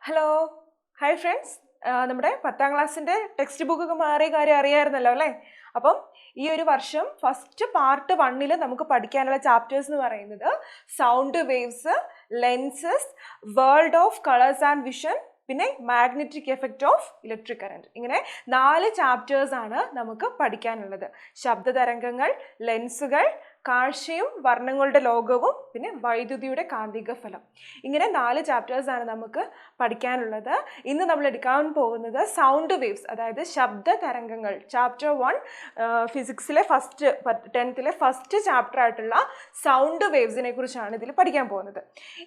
Hello hi friends, നമ്മുടെ 10ാം ക്ലാസ്സിൻ്റെ text ബുക്കൊക്കെ മാറിയ കാര്യം അറിയാമായിരുന്നല്ലോ അല്ലേ? അപ്പം ഈ ഒരു വർഷം ഫസ്റ്റ് പാർട്ട് 1 നമുക്ക് പഠിക്കാനുള്ള ചാപ്റ്റേഴ്സ് എന്ന് പറയുന്നത് sound waves, lenses, world of colours and vision, പിന്നെ magnetic effect of electric current. ഇങ്ങനെ 4 ചാപ്റ്റേഴ്സ് ആണ് നമുക്ക് പഠിക്കാനുള്ളത്. ശബ്ദതരംഗങ്ങൾ, ലെൻസുകൾ, കാഴ്ചയും വർണ്ണങ്ങളുടെ ലോകവും, പിന്നെ വൈദ്യുതിയുടെ കാന്തിക ഫലം. ഇങ്ങനെ 4 ചാപ്റ്റേഴ്സ് ആണ് നമുക്ക് പഠിക്കാനുള്ളത്. ഇന്ന് നമ്മൾ എടുക്കാൻ പോകുന്നത് സൗണ്ട് വേവ്സ്, അതായത് ശബ്ദ തരംഗങ്ങൾ. ചാപ്റ്റർ 1 ഫിസിക്സിലെ 10th ഫസ്റ്റ് ചാപ്റ്റർ ആയിട്ടുള്ള സൗണ്ട് വേവ്സിനെ കുറിച്ചാണ് ഇതിൽ പഠിക്കാൻ പോകുന്നത്.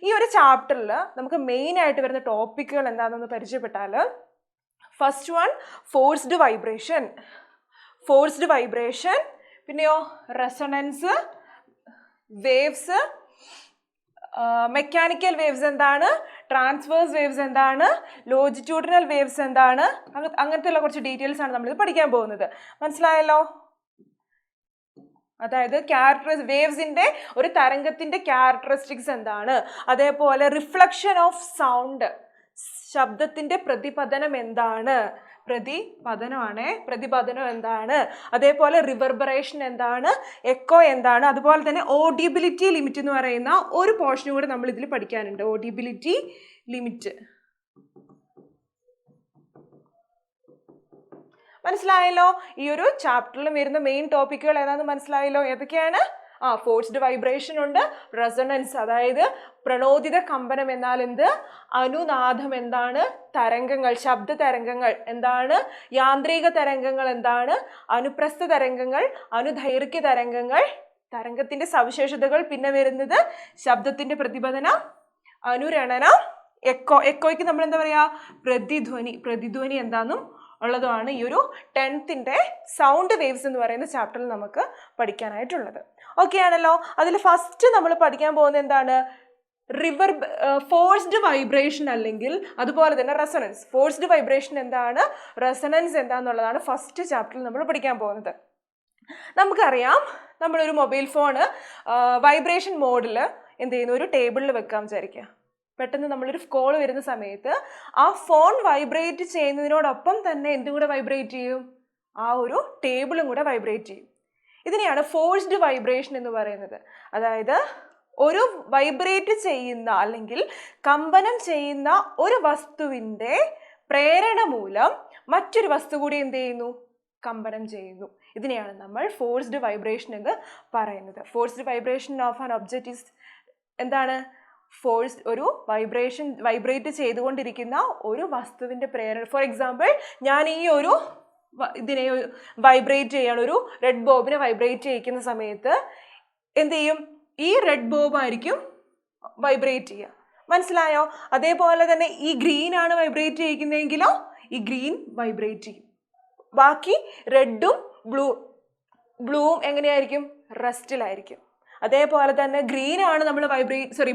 ഈ ഒരു ചാപ്റ്ററിൽ നമുക്ക് മെയിൻ ആയിട്ട് വരുന്ന ടോപ്പിക്കുകൾ എന്താണെന്ന് പരിചയപ്പെട്ടാൽ, ഫസ്റ്റ് വൺ ഫോഴ്സ്ഡ് വൈബ്രേഷൻ, പിന്നെയോ റെസൊണൻസ്, വേവ്സ്, മെക്കാനിക്കൽ വേവ്സ് എന്താണ്, ട്രാൻസ്വേഴ്സ് വേവ്സ് എന്താണ്, ലോജിറ്റ്യൂഡിനൽ വേവ്സ് എന്താണ്, അങ്ങനത്തെ കുറച്ച് ഡീറ്റെയിൽസ് ആണ് നമ്മളിത് പഠിക്കാൻ പോകുന്നത്. മനസ്സിലായല്ലോ? അതായത് വേവ്സിന്റെ ഒരു തരംഗത്തിന്റെ ക്യാരക്ടറിസ്റ്റിക്സ് എന്താണ്, അതേപോലെ റിഫ്ലക്ഷൻ ഓഫ് സൗണ്ട്, ശബ്ദത്തിന്റെ പ്രതിപതനം എന്താണ്, പ്രതിപതനം എന്താണ്, അതേപോലെ റിവർബറേഷൻ എന്താണ്, എക്കോ എന്താണ്, അതുപോലെ തന്നെ ഓഡിബിലിറ്റി ലിമിറ്റ് എന്ന് പറയുന്ന ഒരു പോർഷനും കൂടെ നമ്മൾ ഇതിൽ പഠിക്കാനുണ്ട്. ഓഡിബിലിറ്റി ലിമിറ്റ് മനസ്സിലായല്ലോ? ഈ ഒരു ചാപ്റ്ററിൽ വരുന്ന മെയിൻ ടോപ്പിക്കുകൾ ഏതാണെന്ന് മനസ്സിലായല്ലോ? ഏതൊക്കെയാണ്? ഫോഴ്സ്ഡ് വൈബ്രേഷൻ ഉണ്ട്, റെസൊണൻസ് അതായത് പ്രണോദിത കമ്പനം എന്നാൽ എന്ത്, അനുനാദം എന്താണ്, തരംഗങ്ങൾ, ശബ്ദ തരംഗങ്ങൾ എന്താണ്, യാന്ത്രിക തരംഗങ്ങൾ എന്താണ്, അനുപ്രസ്ഥ തരംഗങ്ങൾ, അനുദൈർഘ്യ തരംഗങ്ങൾ, തരംഗത്തിന്റെ സവിശേഷതകൾ, പിന്നെ വരുന്നത് ശബ്ദത്തിന്റെ പ്രതിപതനം, അനുരണനം, എക്കോയ്ക്ക് നമ്മൾ എന്താ പറയാ, പ്രതിധ്വനി എന്താണെന്നും ഉള്ളതുമാണ് ഈ ഒരു 10th സൗണ്ട് വേവ്സ് എന്ന് പറയുന്ന ചാപ്റ്ററിൽ നമുക്ക് പഠിക്കാനായിട്ടുള്ളത്. ഓക്കെ ആണല്ലോ? അതിൽ ഫസ്റ്റ് നമ്മൾ പഠിക്കാൻ പോകുന്നത് എന്താണ്, ഫോഴ്സ്ഡ് വൈബ്രേഷൻ അല്ലെങ്കിൽ അതുപോലെ തന്നെ റെസൊണൻസ്. ഫോഴ്സ്ഡ് വൈബ്രേഷൻ എന്താണ്, റെസൊണൻസ് എന്താണെന്നുള്ളതാണ് ഫസ്റ്റ് ചാപ്റ്ററിൽ നമ്മൾ പഠിക്കാൻ പോകുന്നത്. നമുക്കറിയാം, നമ്മളൊരു മൊബൈൽ ഫോണ് വൈബ്രേഷൻ മോഡിൽ എന്ത് ചെയ്യുന്നു, ഒരു ടേബിളിൽ വെക്കാൻ വിചാരിക്കുക. പെട്ടെന്ന് നമ്മളൊരു കോൾ വരുന്ന സമയത്ത് ആ ഫോൺ വൈബ്രേറ്റ് ചെയ്യുന്നതിനോടൊപ്പം തന്നെ എന്തും കൂടെ വൈബ്രേറ്റ് ചെയ്യും, ആ ഒരു ടേബിളും കൂടെ വൈബ്രേറ്റ് ചെയ്യും. ഇതിനെയാണ് ഫോഴ്സ്ഡ് വൈബ്രേഷൻ എന്ന് പറയുന്നത്. അതായത് ഒരു വൈബ്രേറ്റ് ചെയ്യുന്ന അല്ലെങ്കിൽ കമ്പനം ചെയ്യുന്ന ഒരു വസ്തുവിൻ്റെ പ്രേരണ മൂലം മറ്റൊരു വസ്തു കൂടി എന്ത് ചെയ്യുന്നു, കമ്പനം ചെയ്യുന്നു. ഇതിനെയാണ് നമ്മൾ ഫോഴ്സ്ഡ് വൈബ്രേഷൻ എന്ന് പറയുന്നത്. Forced vibration of an object is എന്താണ്, ഒരു വൈബ്രേറ്റ് ചെയ്തുകൊണ്ടിരിക്കുന്ന ഒരു വസ്തുവിൻ്റെ പ്രേരണ. ഫോർ എക്സാമ്പിൾ, ഞാൻ ഈ ഒരു ഇതിനെ വൈബ്രേറ്റ് ചെയ്യണം, ഒരു റെഡ് ബോബിനെ വൈബ്രേറ്റ് ചെയ്യിക്കുന്ന സമയത്ത് എന്ത് ചെയ്യും, ഈ റെഡ് ബോബ് ആയിരിക്കും വൈബ്രേറ്റ് ചെയ്യുക. മനസ്സിലായോ? അതേപോലെ തന്നെ ഈ ഗ്രീൻ ആണ് വൈബ്രേറ്റ് ചെയ്യിക്കുന്നതെങ്കിലോ ഈ ഗ്രീൻ വൈബ്രേറ്റ് ചെയ്യും. ബാക്കി റെഡും ബ്ലൂവും എങ്ങനെയായിരിക്കും, റെസ്റ്റിലായിരിക്കും. അതേപോലെ തന്നെ ഗ്രീൻ ആണ് നമ്മൾ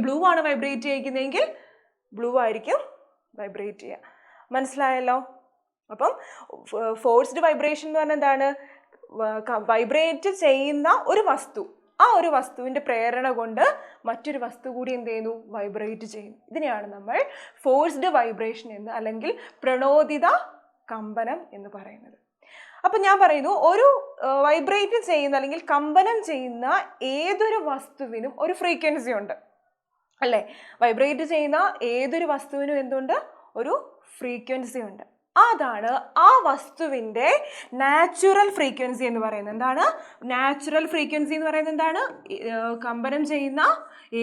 ബ്ലൂ ആണ് വൈബ്രേറ്റ് ചെയ്യിക്കുന്നതെങ്കിൽ ബ്ലൂ ആയിരിക്കും വൈബ്രേറ്റ് ചെയ്യുക. മനസ്സിലായല്ലോ? അപ്പം ഫോഴ്സ്ഡ് വൈബ്രേഷൻ എന്ന് പറഞ്ഞാൽ എന്താണ്, വൈബ്രേറ്റ് ചെയ്യുന്ന ഒരു വസ്തു, ആ ഒരു വസ്തുവിൻ്റെ പ്രേരണ കൊണ്ട് മറ്റൊരു വസ്തു കൂടി എന്ത് ചെയ്യുന്നു, വൈബ്രേറ്റ് ചെയ്യുന്നു. ഇതിനെയാണ് നമ്മൾ ഫോഴ്സ്ഡ് വൈബ്രേഷൻ എന്ന് അല്ലെങ്കിൽ പ്രണോദിത കമ്പനം എന്ന് പറയുന്നത്. അപ്പം ഞാൻ പറയുന്നു, ഒരു വൈബ്രേറ്റ് ചെയ്യുന്ന അല്ലെങ്കിൽ കമ്പനം ചെയ്യുന്ന ഏതൊരു വസ്തുവിനും ഒരു ഫ്രീക്വൻസി ഉണ്ട് അല്ലേ? വൈബ്രേറ്റ് ചെയ്യുന്ന ഏതൊരു വസ്തുവിനും എന്തുണ്ട്, ഒരു ഫ്രീക്വൻസി ഉണ്ട്. അതാണ് ആ വസ്തുവിൻ്റെ നാച്ചുറൽ ഫ്രീക്വൻസി എന്ന് പറയുന്നത്. എന്താണ് നാച്ചുറൽ ഫ്രീക്വൻസി എന്ന് പറയുന്നത്? എന്താണ്, കമ്പനം ചെയ്യുന്ന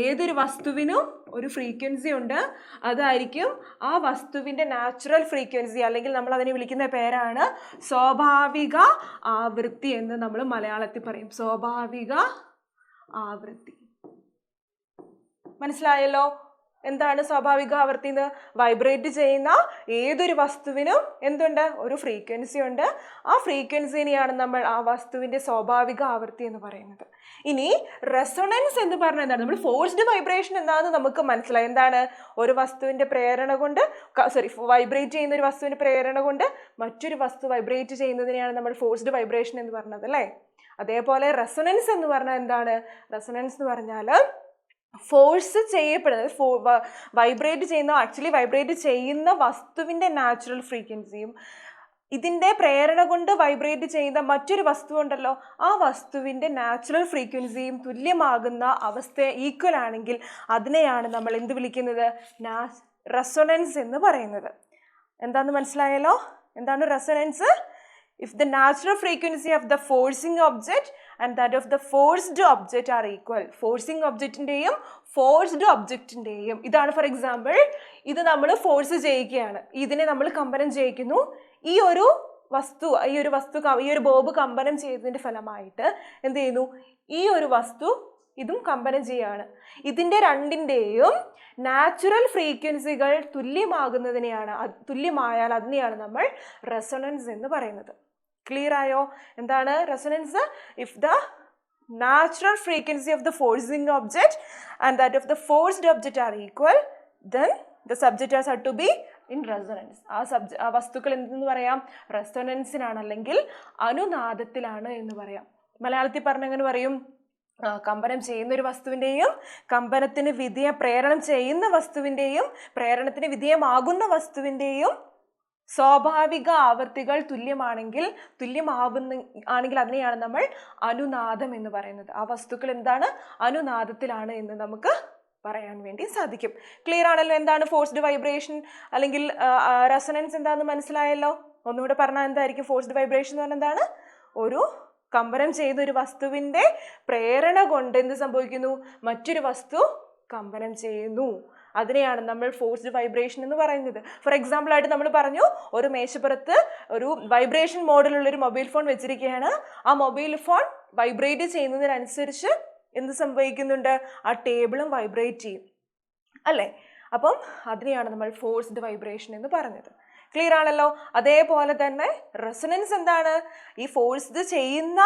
ഏതൊരു വസ്തുവിനും ഒരു ഫ്രീക്വൻസി ഉണ്ട്. അതായിരിക്കും ആ വസ്തുവിൻ്റെ നാച്ചുറൽ ഫ്രീക്വൻസി, അല്ലെങ്കിൽ നമ്മൾ അതിനെ വിളിക്കുന്ന പേരാണ് സ്വാഭാവിക ആവൃത്തി എന്ന് നമ്മൾ മലയാളത്തിൽ പറയും. സ്വാഭാവിക ആവൃത്തി. മനസ്സിലായല്ലോ? എന്താണ് സ്വാഭാവിക ആവൃത്തി എന്ന്? വൈബ്രേറ്റ് ചെയ്യുന്ന ഏതൊരു വസ്തുവിനും എന്തുണ്ട്, ഒരു ഫ്രീക്വൻസി ഉണ്ട്. ആ ഫ്രീക്വൻസിനെയാണ് നമ്മൾ ആ വസ്തുവിൻ്റെ സ്വാഭാവിക ആവൃത്തി എന്ന് പറയുന്നത്. ഇനി റെസൊണൻസ് എന്ന് പറഞ്ഞാൽ എന്താണ്? നമ്മൾ ഫോഴ്സ്ഡ് വൈബ്രേഷൻ എന്താണെന്ന് നമുക്ക് മനസ്സിലായി. എന്താണ്, ഒരു വസ്തുവിൻ്റെ പ്രേരണ കൊണ്ട് വൈബ്രേറ്റ് ചെയ്യുന്ന ഒരു വസ്തുവിൻ്റെ പ്രേരണ കൊണ്ട് മറ്റൊരു വസ്തു വൈബ്രേറ്റ് ചെയ്യുന്നതിനെയാണ് നമ്മൾ ഫോഴ്സ്ഡ് വൈബ്രേഷൻ എന്ന് പറഞ്ഞത് അല്ലേ? അതേപോലെ റെസൊണൻസ് എന്ന് പറഞ്ഞാൽ എന്താണ്? റെസൊണൻസ് എന്ന് പറഞ്ഞാൽ ഫോഴ്സ് ചെയ്യപ്പെടുന്നത് വൈബ്രേറ്റ് ചെയ്യുന്ന ആക്ച്വലി വൈബ്രേറ്റ് ചെയ്യുന്ന വസ്തുവിൻ്റെ നാച്ചുറൽ ഫ്രീക്വൻസിയും ഇതിൻ്റെ പ്രേരണ കൊണ്ട് വൈബ്രേറ്റ് ചെയ്യുന്ന മറ്റൊരു വസ്തു ഉണ്ടല്ലോ, ആ വസ്തുവിൻ്റെ നാച്ചുറൽ ഫ്രീക്വൻസിയും തുല്യമാകുന്ന അവസ്ഥ ഈക്വൽ ആണെങ്കിൽ അതിനെയാണ് നമ്മൾ എന്ത് വിളിക്കുന്നത്? റെസൊണൻസ് എന്ന് പറയുന്നത്. എന്താണെന്ന് മനസ്സിലായല്ലോ? എന്താണ് resonance? If the natural frequency of the forcing object and that of the forced object are equal. Forcing objectൻ്റെയും ഫോഴ്സ്ഡ് ഒബ്ജക്റ്റിൻ്റെയും, ഇതാണ് ഫോർ എക്സാമ്പിൾ ഇത് നമ്മൾ ഫോഴ്സ് ചെയ്യിക്കുകയാണ്, ഇതിനെ നമ്മൾ കമ്പനം ചെയ്യിക്കുന്നു. ഈ ഒരു ബോബ് കമ്പനം ചെയ്തതിൻ്റെ ഫലമായിട്ട് എന്ത് ചെയ്യുന്നു? ഈ ഒരു വസ്തു ഇതും കമ്പനം ചെയ്യാണ്. ഇതിൻ്റെ രണ്ടിൻ്റെയും നാച്ചുറൽ ഫ്രീക്വൻസികൾ തുല്യമായാൽ അതിനെയാണ് നമ്മൾ റെസൊണൻസ് എന്ന് പറയുന്നത്. ക്ലിയർ ആയോ? എന്താണ് resonance? If the natural frequency of the forcing object and that of the forced object are equal, then the subject are said to be in resonance. ആ വസ്തുക്കൾ എന്തെന്ന് പറയാം? റെസൊണൻസിനാണ് അല്ലെങ്കിൽ അനുനാദത്തിലാണ് എന്ന് പറയാം. മലയാളത്തിൽ പറഞ്ഞെങ്ങനെ പറയും? കമ്പനം ചെയ്യുന്ന ഒരു വസ്തുവിൻ്റെയും കമ്പനത്തിന് പ്രേരണം ചെയ്യുന്ന വസ്തുവിൻ്റെയും പ്രേരണത്തിന് വിധേയമാകുന്ന വസ്തുവിൻ്റെയും സ്വാഭാവിക ആവർത്തികൾ തുല്യമാണെങ്കിൽ അതിനെയാണ് നമ്മൾ അനുനാദം എന്ന് പറയുന്നത്. ആ വസ്തുക്കൾ എന്താണ്? അനുനാദത്തിലാണ് എന്ന് നമുക്ക് പറയാൻ വേണ്ടി സാധിക്കും. ക്ലിയർ ആണല്ലോ? എന്താണ് ഫോഴ്സ്ഡ് വൈബ്രേഷൻ അല്ലെങ്കിൽ റെസൊണൻസ് എന്താണെന്ന് മനസ്സിലായല്ലോ? ഒന്നുകൂടെ പറഞ്ഞാൽ എന്തായിരിക്കും ഫോഴ്സ്ഡ് വൈബ്രേഷൻ എന്ന് പറഞ്ഞാൽ എന്താണ്? ഒരു കമ്പനം ചെയ്ത ഒരു വസ്തുവിൻ്റെ പ്രേരണ കൊണ്ട് എന്ത് സംഭവിക്കുന്നു? മറ്റൊരു വസ്തു കമ്പനം ചെയ്യുന്നു. അതിനെയാണ് നമ്മൾ ഫോഴ്സ്ഡ് വൈബ്രേഷൻ എന്ന് പറയുന്നത്. ഫോർ എക്സാമ്പിൾ ആയിട്ട് നമ്മൾ പറഞ്ഞു, ഒരു മേശപ്പുറത്ത് ഒരു വൈബ്രേഷൻ മോഡലുള്ളൊരു മൊബൈൽ ഫോൺ വെച്ചിരിക്കുകയാണ്. ആ മൊബൈൽ ഫോൺ വൈബ്രേറ്റ് ചെയ്യുന്നതിനനുസരിച്ച് എന്ത് സംഭവിക്കുന്നുണ്ട്? ആ ടേബിളും വൈബ്രേറ്റ് ചെയ്യും അല്ലേ? അപ്പം അതിനെയാണ് നമ്മൾ ഫോഴ്സ്ഡ് വൈബ്രേഷൻ എന്ന് പറഞ്ഞത്. ക്ലിയർ ആണല്ലോ? അതേപോലെ തന്നെ റെസൊണൻസ് എന്താണ്? ഈ ഫോഴ്സ്ഡ് ചെയ്യുന്ന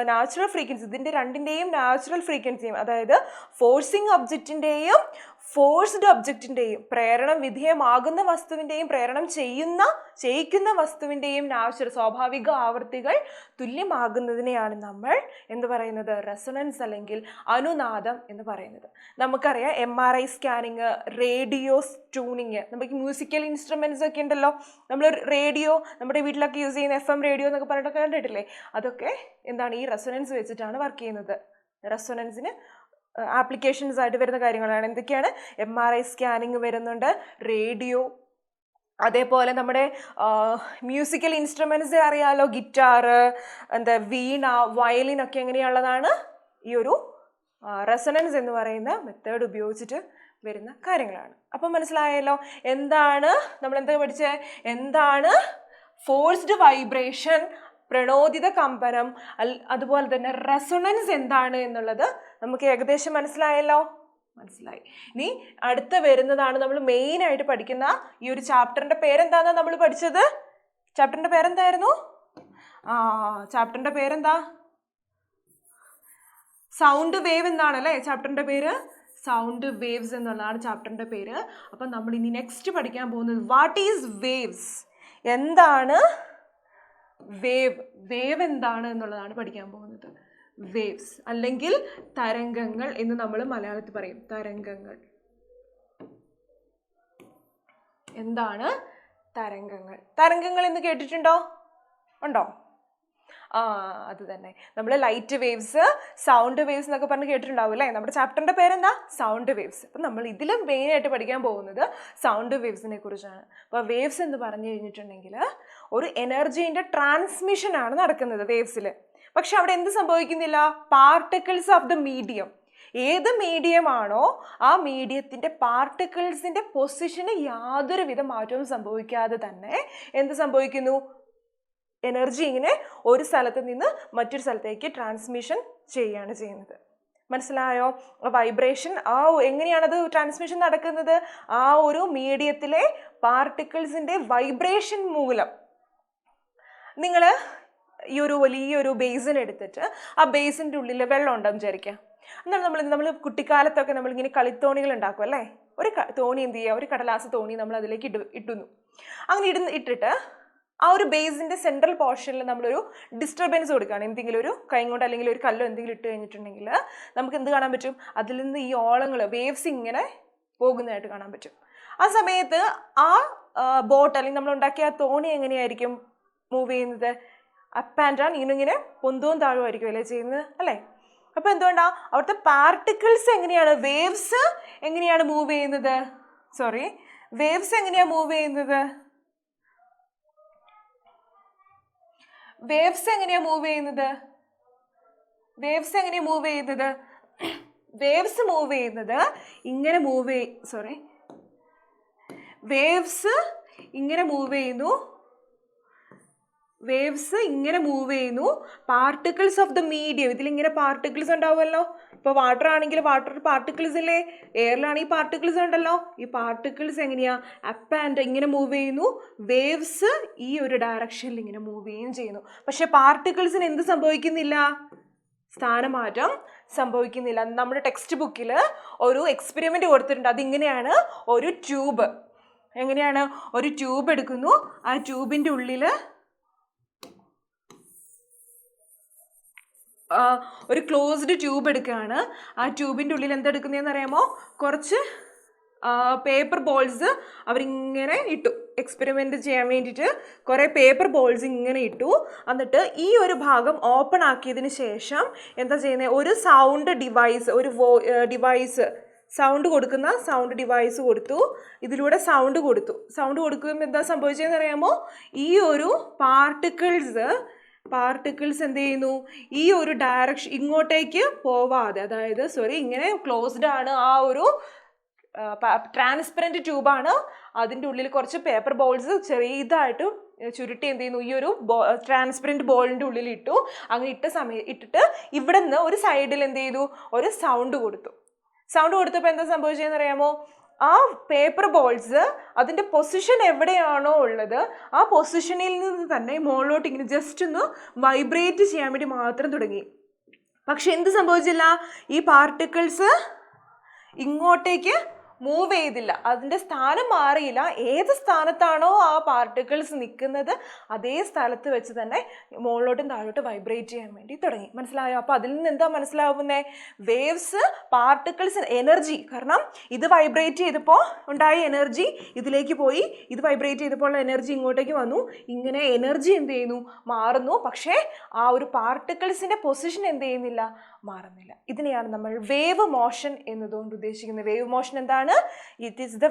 നാച്ചുറൽ ഫ്രീക്വൻസി, ഇതിൻ്റെ രണ്ടിൻ്റെയും നാച്ചുറൽ ഫ്രീക്വൻസിയും, അതായത് ഫോഴ്സിങ് ഒബ്ജക്റ്റിൻ്റെയും ഫോഴ്സ്ഡ് ഒബ്ജക്റ്റിൻ്റെയും പ്രേരണം വിധേയമാകുന്ന വസ്തുവിൻ്റെയും പ്രേരണം ചെയ്യിക്കുന്ന വസ്തുവിൻ്റെയും സ്വാഭാവിക ആവർത്തികൾ തുല്യമാകുന്നതിനെയാണ് നമ്മൾ എന്ത് പറയുന്നത്? റെസൊണൻസ് അല്ലെങ്കിൽ അനുനാദം എന്ന് പറയുന്നത്. നമുക്കറിയാം MRI സ്കാനിങ്, റേഡിയോ ട്യൂണിങ്, നമുക്ക് മ്യൂസിക്കൽ ഇൻസ്ട്രുമെൻറ്റ്സ് ഒക്കെ ഉണ്ടല്ലോ. നമ്മൾ റേഡിയോ നമ്മുടെ വീട്ടിലൊക്കെ യൂസ് ചെയ്യുന്ന FM റേഡിയോ എന്നൊക്കെ പറഞ്ഞിട്ടൊക്കെ കണ്ടിട്ടില്ലേ? അതൊക്കെ എന്താണ്? ഈ റെസൊണൻസ് വെച്ചിട്ടാണ് വർക്ക് ചെയ്യുന്നത്. റെസൊണൻസിന് ആപ്ലിക്കേഷൻസ് ആയിട്ട് വരുന്ന കാര്യങ്ങളാണ് എന്തൊക്കെയാണ്? MRI സ്കാനിങ് വരുന്നുണ്ട്, റേഡിയോ, അതേപോലെ നമ്മുടെ മ്യൂസിക്കൽ ഇൻസ്ട്രുമെൻറ്റ്സ് അറിയാമല്ലോ, ഗിറ്റാർ, വീണ, വയലിൻ ഒക്കെ എങ്ങനെയുള്ളതാണ്? ഈ ഒരു റെസൊണൻസ് എന്ന് പറയുന്ന മെത്തേഡ് ഉപയോഗിച്ചിട്ട് വരുന്ന കാര്യങ്ങളാണ്. അപ്പം മനസ്സിലായല്ലോ എന്താണ് നമ്മൾ എന്താ പഠിച്ചത്? എന്താണ് ഫോഴ്സ്ഡ് വൈബ്രേഷൻ, പ്രണോദിത കമ്പനം, അതുപോലെ തന്നെ റെസൊണൻസ് എന്താണ് എന്നുള്ളത് നമുക്ക് ഏകദേശം മനസ്സിലായല്ലോ? മനസ്സിലായി. ഇനി അടുത്ത വരുന്നതാണ് നമ്മൾ മെയിനായിട്ട് പഠിക്കുന്ന ഈ ഒരു ചാപ്റ്ററിൻ്റെ പേരെന്താണെന്നാണ് നമ്മൾ പഠിച്ചത്? ചാപ്റ്ററിൻ്റെ പേരെന്തായിരുന്നു? ചാപ്റ്ററിൻ്റെ പേരെന്താ? സൗണ്ട് വേവ് എന്നാണല്ലേ ചാപ്റ്ററിൻ്റെ പേര്? സൗണ്ട് വേവ്സ് എന്നുള്ളതാണ് ചാപ്റ്ററിൻ്റെ പേര്. അപ്പം നമ്മൾ ഇനി നെക്സ്റ്റ് പഠിക്കാൻ പോകുന്നത് വാട്ട് ഈസ് വേവ്സ്, എന്താണ് വേവ് എന്താണ് എന്നുള്ളതാണ് പഠിക്കാൻ പോകുന്നത്. വേവ്സ് അല്ലെങ്കിൽ തരംഗങ്ങൾ എന്ന് നമ്മൾ മലയാളത്തിൽ പറയും. തരംഗങ്ങൾ. എന്താണ് തരംഗങ്ങൾ? തരംഗങ്ങൾ എന്ന് കേട്ടിട്ടുണ്ടോ? ഉണ്ടോ? അത് തന്നെ, നമ്മൾ ലൈറ്റ് വേവ്സ്, സൗണ്ട് വേവ്സ് എന്നൊക്കെ പറഞ്ഞ് കേട്ടിട്ടുണ്ടാവും അല്ലേ? നമ്മുടെ ചാപ്റ്ററിൻ്റെ പേരെന്താ? Sound waves. അപ്പം നമ്മൾ ഇതിൽ മെയിനായിട്ട് പഠിക്കാൻ പോകുന്നത് സൗണ്ട് വേവ്സിനെ കുറിച്ചാണ്. അപ്പോൾ വേവ്സ് എന്ന് പറഞ്ഞു കഴിഞ്ഞിട്ടുണ്ടെങ്കിൽ ഒരു എനർജീൻ്റെ ട്രാൻസ്മിഷനാണ് നടക്കുന്നത് വേവ്സിൽ. പക്ഷെ അവിടെ എന്ത് സംഭവിക്കുന്നില്ല? പാർട്ടിക്കിൾസ് ഓഫ് ദ മീഡിയം, ഏത് മീഡിയമാണോ ആ മീഡിയത്തിൻ്റെ പാർട്ടിക്കിൾസിൻ്റെ പൊസിഷന് യാതൊരുവിധ മാറ്റവും സംഭവിക്കാതെ തന്നെ എന്ത് സംഭവിക്കുന്നു? എനർജി ഇങ്ങനെ ഒരു സ്ഥലത്ത് നിന്ന് മറ്റൊരു സ്ഥലത്തേക്ക് ട്രാൻസ്മിഷൻ ചെയ്യുകയാണ് ചെയ്യുന്നത്. മനസ്സിലായോ? വൈബ്രേഷൻ എങ്ങനെയാണത് ട്രാൻസ്മിഷൻ നടക്കുന്നത്? ആ ഒരു മീഡിയത്തിലെ പാർട്ടിക്കിൾസിൻ്റെ വൈബ്രേഷൻ മൂലം. നിങ്ങൾ ഈ ഒരു വലിയൊരു ബേസിൻ എടുത്തിട്ട് ആ ബേസിൻ്റെ ഉള്ളിൽ വെള്ളം ഉണ്ടാകും വിചാരിക്കുക. എന്നാൽ നമ്മൾ കുട്ടിക്കാലത്തൊക്കെ നമ്മളിങ്ങനെ കളിത്തോണികൾ ഉണ്ടാക്കും അല്ലേ? ഒരു തോണി എന്ത് ചെയ്യുക? ഒരു കടലാസ് തോണി നമ്മൾ അതിലേക്ക് ഇട്ടുന്നു. അങ്ങനെ ഇട്ടിട്ട് ആ ഒരു ബേസിൻ്റെ സെൻട്രൽ പോർഷനിൽ നമ്മളൊരു ഡിസ്റ്റർബൻസ് കൊടുക്കുകയാണ്. എന്തെങ്കിലും ഒരു കൈ കൊണ്ട് അല്ലെങ്കിൽ ഒരു കല്ലോ എന്തെങ്കിലും ഇട്ട് കഴിഞ്ഞിട്ടുണ്ടെങ്കിൽ നമുക്ക് എന്ത് കാണാൻ പറ്റും? അതിൽ നിന്ന് ഈ ഓളങ്ങൾ വേവ്സ് ഇങ്ങനെ പോകുന്നതായിട്ട് കാണാൻ പറ്റും. ആ സമയത്ത് ആ ബോട്ട് അല്ലെങ്കിൽ നമ്മൾ ഉണ്ടാക്കിയ ആ തോണി എങ്ങനെയായിരിക്കും മൂവ് ചെയ്യുന്നത്? അപ്പ് ആൻഡ് ഡൗൺ, ഇങ്ങനെ പൊന്തവും താഴുമായിരിക്കും അല്ലേ ചെയ്യുന്നത് അല്ലേ? അപ്പോൾ എന്തുകൊണ്ടാണ് അവിടുത്തെ പാർട്ടിക്കിൾസ് എങ്ങനെയാണ്, വേവ്സ് എങ്ങനെയാണ് മൂവ് ചെയ്യുന്നത്? വേവ്സ് എങ്ങനെയാണ് മൂവ് ചെയ്യുന്നത്? വേവ്സ് എങ്ങനെയാണ് മൂവ് ചെയ്യുന്നത്? വേവ്സ് മൂവ് ചെയ്യുന്നത് ഇങ്ങനെ വേവ്സ് ഇങ്ങനെ മൂവ് ചെയ്യുന്നു. പാർട്ടിക്കിൾസ് ഓഫ് ദ മീഡിയം, ഇതിലിങ്ങനെ പാർട്ടിക്കിൾസ് ഉണ്ടാവുമല്ലോ. ഇപ്പോൾ വാട്ടർ ആണെങ്കിൽ വാട്ടർ പാർട്ടിക്കിൾസ് ഇല്ലേ, എയറിലാണെങ്കിൽ പാർട്ടിക്കിൾസ് ഉണ്ടല്ലോ. ഈ പാർട്ടിക്കിൾസ് എങ്ങനെയാ അപ്പ് ആൻഡ് ഇങ്ങനെ മൂവ് ചെയ്യുന്നു, വേവ്സ് ഈ ഒരു ഡയറക്ഷനിൽ ഇങ്ങനെ മൂവ് ചെയ്യുകയും ചെയ്യുന്നു. പക്ഷെ പാർട്ടിക്കിൾസിന് എന്ത് സംഭവിക്കുന്നില്ല? സ്ഥാനമാറ്റം സംഭവിക്കുന്നില്ല. നമ്മുടെ ടെക്സ്റ്റ് ബുക്കിൽ ഒരു എക്സ്പെരിമെൻ്റ് കൊടുത്തിട്ടുണ്ട്. അതിങ്ങനെയാണ്, ഒരു ട്യൂബ് എടുക്കുന്നു. ആ ട്യൂബിൻ്റെ ഉള്ളിൽ ഒരു ക്ലോസ്ഡ് ട്യൂബ് എടുക്കുകയാണ്. ആ ട്യൂബിൻ്റെ ഉള്ളിൽ എന്താ എടുക്കുന്നതെന്ന് അറിയാമോ? കുറച്ച് പേപ്പർ ബോൾസ് അവരിങ്ങനെ ഇട്ടു. എക്സ്പെരിമെൻ്റ് ചെയ്യാൻ വേണ്ടിയിട്ട് കുറേ പേപ്പർ ബോൾസ് ഇങ്ങനെ ഇട്ടു. എന്നിട്ട് ഈ ഒരു ഭാഗം ഓപ്പൺ ആക്കിയതിന് ശേഷം എന്താ ചെയ്യുന്നത്? ഒരു സൗണ്ട് ഡിവൈസ്, സൗണ്ട് കൊടുക്കുന്ന സൗണ്ട് ഡിവൈസ് കൊടുത്തു. ഇതിലൂടെ സൗണ്ട് കൊടുക്കുമ്പോൾ എന്താ സംഭവിച്ചതെന്ന് അറിയാമോ? ഈ ഒരു പാർട്ടിക്കിൾസ് എന്ത് ചെയ്യുന്നു? ഈ ഒരു ഡയറക്ഷൻ ഇങ്ങോട്ടേക്ക് പോവാതെ, അതായത് ഇങ്ങനെ ക്ലോസ്ഡ് ആണ്. ആ ഒരു ട്രാൻസ്പെറൻറ്റ് ട്യൂബാണ്. അതിൻ്റെ ഉള്ളിൽ കുറച്ച് പേപ്പർ ബോൾസ് ചെറിയതായിട്ട് ചുരുട്ടി എന്ത് ചെയ്യുന്നു? ഈ ഒരു ട്രാൻസ്പെറൻറ്റ് ബോളിൻ്റെ ഉള്ളിൽ ഇട്ടു. അങ്ങനെ ഇട്ടിട്ട് ഇവിടെ നിന്ന് ഒരു സൈഡിൽ എന്ത് ചെയ്തു? ഒരു സൗണ്ട് കൊടുത്തപ്പോൾ എന്താ സംഭവിച്ചതെന്ന് അറിയാമോ? ആ പേപ്പർ ബോൾസ് അതിൻ്റെ പൊസിഷൻ എവിടെയാണോ ഉള്ളത് ആ പൊസിഷനിൽ നിന്ന് തന്നെ മുകളിലോട്ട് ഇങ്ങനെ ജസ്റ്റ് ഒന്ന് വൈബ്രേറ്റ് ചെയ്യാൻ വേണ്ടി മാത്രം തുടങ്ങി. പക്ഷെ എന്ത് സംഭവിച്ചില്ല? ഈ പാർട്ടിക്കിൾസ് ഇങ്ങോട്ടേക്ക് മൂവ് ചെയ്തില്ല. അതിൻ്റെ സ്ഥാനം മാറിയില്ല. ഏത് സ്ഥാനത്താണോ ആ പാർട്ടിക്കിൾസ് നിൽക്കുന്നത് അതേ സ്ഥലത്ത് വെച്ച് തന്നെ മുകളിലോട്ടും താഴോട്ട് വൈബ്രേറ്റ് ചെയ്യാൻ വേണ്ടി തുടങ്ങി. മനസ്സിലായോ? അപ്പോൾ അതിൽ നിന്ന് എന്താ മനസ്സിലാവുന്നത്? വേവ്സ് പാർട്ടിക്കിൾസ് എനർജി, കാരണം ഇത് വൈബ്രേറ്റ് ചെയ്തപ്പോൾ ഉണ്ടായ എനർജി ഇതിലേക്ക് പോയി, ഇത് വൈബ്രേറ്റ് ചെയ്തപ്പോൾ എനർജി ഇങ്ങോട്ടേക്ക് വന്നു. ഇങ്ങനെ എനർജി എന്ത് ചെയ്യുന്നു? മാറുന്നു. പക്ഷേ ആ ഒരു പാർട്ടിക്കിൾസിൻ്റെ പൊസിഷൻ എന്ത് ചെയ്യുന്നില്ല? മാറുന്നില്ല. ഇതിനെയാണ് നമ്മൾ വേവ് മോഷൻ എന്നതുകൊണ്ട് ഉദ്ദേശിക്കുന്നത്. വേവ് മോഷൻ എന്താണ്? It is the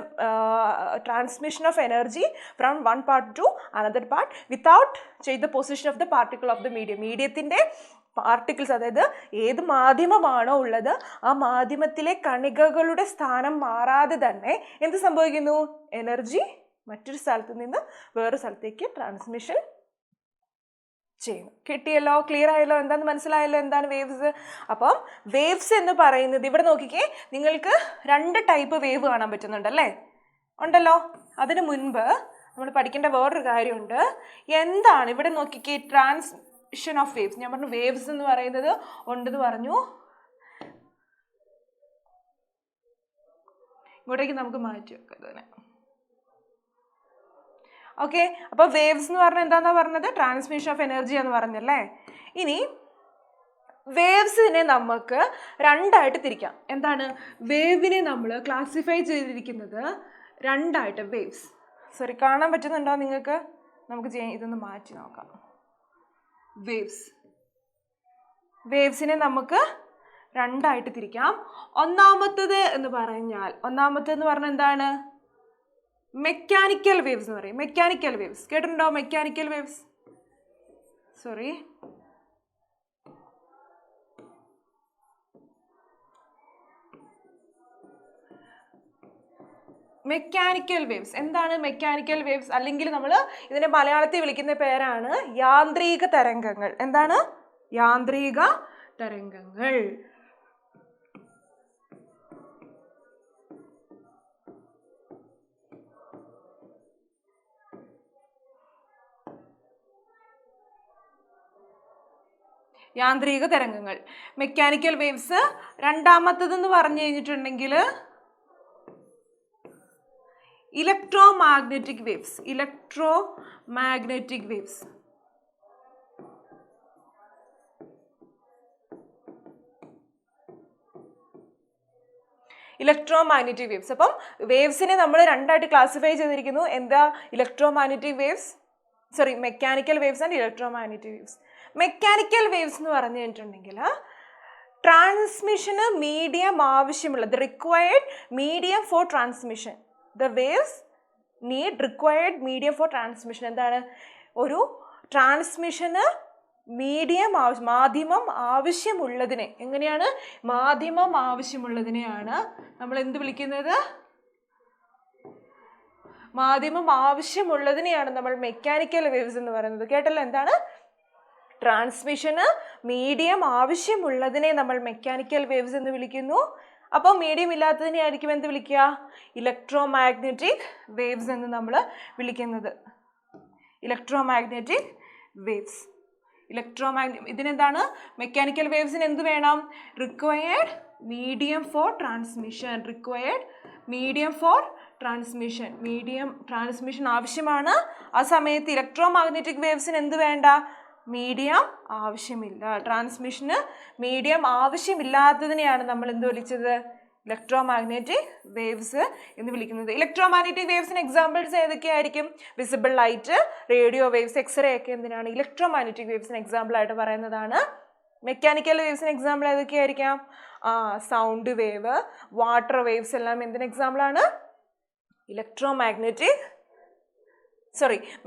transmission of energy from one part to another part without change the position of the particle of the medium. മീഡിയത്തിൻ്റെ പാർട്ടിക്കിൾസ്, അതായത് ഏത് മാധ്യമമാണോ ഉള്ളത് ആ മാധ്യമത്തിലെ കണികകളുടെ സ്ഥാനം മാറാതെ തന്നെ എന്ത് സംഭവിക്കുന്നു? എനർജി മറ്റൊരു സ്ഥലത്ത് നിന്ന് വേറൊരു സ്ഥലത്തേക്ക് ട്രാൻസ്മിഷൻ ചെയ്യുന്നു. കിട്ടിയല്ലോ? ക്ലിയർ ആയല്ലോ? എന്താണെന്ന് മനസ്സിലായല്ലോ എന്താണ് വേവ്സ്? അപ്പം വേവ്സ് എന്ന് പറയുന്നത് ഇവിടെ നോക്കിക്കേ, നിങ്ങൾക്ക് 2 ടൈപ്പ് വേവ് കാണാൻ പറ്റുന്നുണ്ടല്ലേ? ഉണ്ടല്ലോ. അതിന് മുൻപ് നമ്മൾ പഠിക്കേണ്ട വേറൊരു കാര്യമുണ്ട്. എന്താണ് ഇവിടെ നോക്കിക്കേ? Transmission of waves. ഞാൻ പറഞ്ഞു വേവ്സ് എന്ന് പറയുന്നത് ഉണ്ടെന്ന് പറഞ്ഞു. ഇങ്ങോട്ടേക്ക് നമുക്ക് മാറ്റി വെക്കാം അതിനെ. ഓക്കെ, അപ്പോൾ വേവ്സ് എന്ന് പറഞ്ഞാൽ എന്താണെന്നാ പറഞ്ഞത്? ട്രാൻസ്മിഷൻ ഓഫ് എനർജി എന്ന് പറഞ്ഞല്ലേ. ഇനി വേവ്സിനെ നമുക്ക് 2ആയിട്ട് തിരിക്കാം. എന്താണ്? വേവിനെ നമ്മൾ ക്ലാസിഫൈ ചെയ്തിരിക്കുന്നത് 2ആയിട്ട്. കാണാൻ പറ്റുന്നുണ്ടോ നിങ്ങൾക്ക്? നമുക്ക് ഇതൊന്ന് മാറ്റി നോക്കാം. വേവ്സിനെ നമുക്ക് 2ആയിട്ട് തിരിക്കാം. ഒന്നാമത്തേത് എന്ന് പറഞ്ഞാൽ എന്താണ്? മെക്കാനിക്കൽ വേവ്സ് എന്ന് പറയും. മെക്കാനിക്കൽ വേവ്സ് കേട്ടിട്ടുണ്ടോ? മെക്കാനിക്കൽ വേവ്സ് എന്താണ് മെക്കാനിക്കൽ വേവ്സ്? അല്ലെങ്കിൽ നമ്മൾ ഇതിനെ മലയാളത്തിൽ വിളിക്കുന്ന പേരാണ് യാന്ത്രിക തരംഗങ്ങൾ. എന്താണ്? യാന്ത്രിക തരംഗങ്ങൾ. യാന്ത്രിക തരംഗങ്ങൾ, മെക്കാനിക്കൽ വേവ്സ്. രണ്ടാമത്തേതെന്ന് പറഞ്ഞു കഴിഞ്ഞിട്ടുണ്ടെങ്കിൽ electromagnetic waves. Electromagnetic waves. Electromagnetic waves. അപ്പം വേവ്സിനെ നമ്മൾ രണ്ടായിട്ട് ക്ലാസിഫൈ ചെയ്തിരിക്കുന്നു. എന്താ? Electromagnetic waves, sorry, mechanical waves and electromagnetic waves. Mechanical waves എന്ന് പറഞ്ഞു കഴിഞ്ഞിട്ടുണ്ടെങ്കിൽ ട്രാൻസ്മിഷന് മീഡിയം ആവശ്യമുള്ള, the required medium for transmission, the waves need required medium for transmission. എന്താണ്? ഒരു ട്രാൻസ്മിഷന് മീഡിയം മാധ്യമം ആവശ്യമുള്ളതിനെ, എങ്ങനെയാണ്? മാധ്യമം ആവശ്യമുള്ളതിനെയാണ് നമ്മൾ എന്ത് വിളിക്കുന്നത്? മാധ്യമം ആവശ്യമുള്ളതിനെയാണ് നമ്മൾ മെക്കാനിക്കൽ വേവ്സ് എന്ന് പറയുന്നത്. കേട്ടല്ലോ? എന്താണ്? ട്രാൻസ്മിഷന് മീഡിയം ആവശ്യമുള്ളതിനെ നമ്മൾ മെക്കാനിക്കൽ വേവ്സ് എന്ന് വിളിക്കുന്നു. അപ്പോൾ മീഡിയം ഇല്ലാത്തതിനെ ആയിരിക്കും എന്ത് വിളിക്കുക? ഇലക്ട്രോമാഗ്നെറ്റിക് വേവ്സ് എന്ന് നമ്മൾ വിളിക്കുന്നത്. Electromagnetic waves. ഇതിനെന്താണ്? മെക്കാനിക്കൽ വേവ്സിന് എന്ത് വേണം? Required medium for transmission. Required medium for transmission. Medium transmission ആവശ്യമാണ്. ആ സമയത്ത് ഇലക്ട്രോമാഗ്നെറ്റിക് വേവ്സിന് എന്ത് വേണ്ട? മീഡിയം ആവശ്യമില്ല. ട്രാൻസ്മിഷന് മീഡിയം ആവശ്യമില്ലാത്തതിനെയാണ് നമ്മൾ എന്ത് വിളിച്ചത്? ഇലക്ട്രോമാഗ്നെറ്റിക് വേവ്സ് എന്ന് വിളിക്കുന്നത്. ഇലക്ട്രോമാഗ്നെറ്റിക് വേവ്സിന് എക്സാമ്പിൾസ് ഏതൊക്കെയായിരിക്കും? Visible light, radio waves, X ray ഒക്കെ എന്തിനാണ്? ഇലക്ട്രോമാഗ്നെറ്റിക് വേവ്സിന് എക്സാമ്പിൾ ആയിട്ട് പറയുന്നതാണ്. മെക്കാനിക്കൽ വേവ്സിന് എക്സാമ്പിൾ ഏതൊക്കെയായിരിക്കാം? സൗണ്ട് വേവ്, വാട്ടർ വേവ്സ് എല്ലാം എന്തിന് എക്സാമ്പിളാണ്?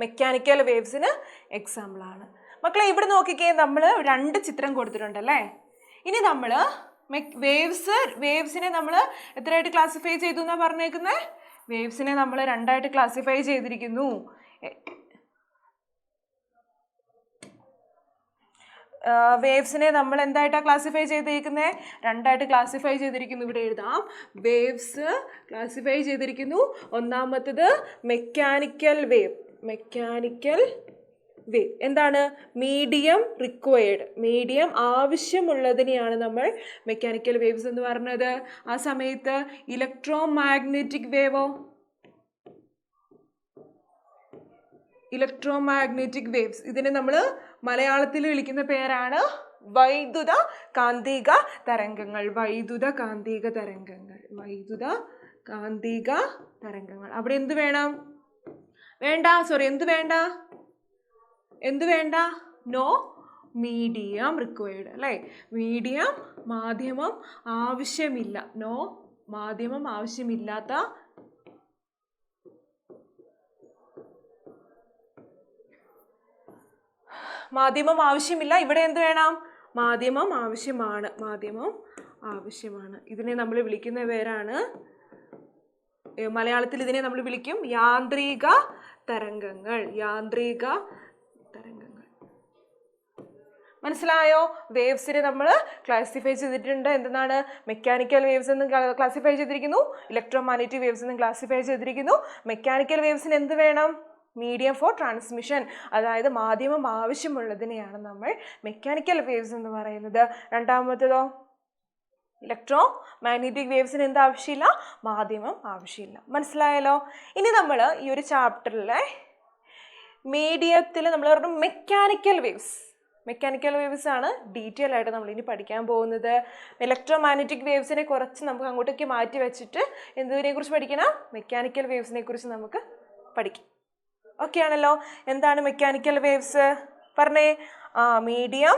മെക്കാനിക്കൽ വേവ്സിന് എക്സാമ്പിളാണ്. മക്കളെ ഇവിടെ നോക്കിക്കേ, നമ്മൾ രണ്ട് ചിത്രം കൊടുത്തിട്ടുണ്ടല്ലേ. ഇനി നമ്മൾ വേവ്സിനെ നമ്മൾ എത്രയായിട്ട് ക്ലാസിഫൈ ചെയ്തു എന്നാണ് പറഞ്ഞേക്കുന്നത്? വേവ്സിനെ നമ്മൾ രണ്ടായിട്ട് ക്ലാസിഫൈ ചെയ്തിരിക്കുന്നു. വേവ്സിനെ നമ്മൾ എന്തായിട്ടാണ് ക്ലാസിഫൈ ചെയ്തിരിക്കുന്നത്? രണ്ടായിട്ട് ക്ലാസിഫൈ ചെയ്തിരിക്കുന്നു. ഇവിടെ എഴുതാം. വേവ്സ് ക്ലാസിഫൈ ചെയ്തിരിക്കുന്നു. ഒന്നാമത്തത് മെക്കാനിക്കൽ വേവ്. എന്താണ്? മീഡിയം റിക്വയർഡ്, മീഡിയം ആവശ്യമുള്ളതിനെയാണ് നമ്മൾ മെക്കാനിക്കൽ വേവ്സ് എന്ന് പറഞ്ഞത്. ആ സമയത്ത് ഇലക്ട്രോമാഗ്നെറ്റിക് വേവ്സ്, ഇതിനെ നമ്മൾ മലയാളത്തിൽ വിളിക്കുന്ന പേരാണ് വൈദ്യുത കാന്തിക തരംഗങ്ങൾ. അവിടെ എന്ത് വേണം? എന്ത് വേണ്ട? നോ മീഡിയം റിക്വയർഡ് അല്ലേ? മീഡിയം മാധ്യമം ആവശ്യമില്ല. നോ മാധ്യമം ആവശ്യമില്ലാത്ത മാധ്യമം ആവശ്യമില്ല. ഇവിടെ എന്ത് വേണം? മാധ്യമം ആവശ്യമാണ്. ഇതിനെ നമ്മൾ വിളിക്കുന്ന പേരാണ്, മലയാളത്തിൽ ഇതിനെ നമ്മൾ വിളിക്കും യാന്ത്രിക തരംഗങ്ങൾ. മനസ്സിലായോ? വേവ്സിനെ നമ്മൾ ക്ലാസിഫൈ ചെയ്തിട്ടുണ്ട്. എന്താണ്? മെക്കാനിക്കൽ വേവ്സ് എന്ന് ക്ലാസിഫൈ ചെയ്തിരിക്കുന്നു. ഇലക്ട്രോമാഗ്നെറ്റിക് വേവ്സ് എന്ന് ക്ലാസിഫൈ ചെയ്തിരിക്കുന്നു. മെക്കാനിക്കൽ വേവ്സിന് എന്ത് വേണം? മീഡിയം ഫോർ ട്രാൻസ്മിഷൻ, അതായത് മാധ്യമം ആവശ്യമുള്ളതിനെയാണ് നമ്മൾ മെക്കാനിക്കൽ വേവ്സ് എന്ന് പറയുന്നത്. രണ്ടാമത്തേതോ? ഇലക്ട്രോമാഗ്നെറ്റിക് വേവ്സിന് എന്ത് ആവശ്യമില്ല? മാധ്യമം ആവശ്യമില്ല. മനസ്സിലായല്ലോ? ഇനി നമ്മൾ ഈ ഒരു ചാപ്റ്ററിലെ മീഡിയത്തിൽ നമ്മൾ പറഞ്ഞു മെക്കാനിക്കൽ വേവ്സ് ആണ് ഡീറ്റെയിൽ ആയിട്ട് നമ്മൾ ഇനി പഠിക്കാൻ പോകുന്നത്. ഇലക്ട്രോമാഗ്നെറ്റിക് വേവ്സിനെ കുറച്ച് നമുക്ക് അങ്ങോട്ടേക്ക് മാറ്റി വെച്ചിട്ട് എന്തിനെ കുറിച്ച് പഠിക്കണം? മെക്കാനിക്കൽ വേവ്സിനെ കുറിച്ച് നമുക്ക് പഠിക്കാം. ഓക്കെ ആണല്ലോ? എന്താണ് മെക്കാനിക്കൽ വേവ്സ്? പറഞ്ഞേ. മീഡിയം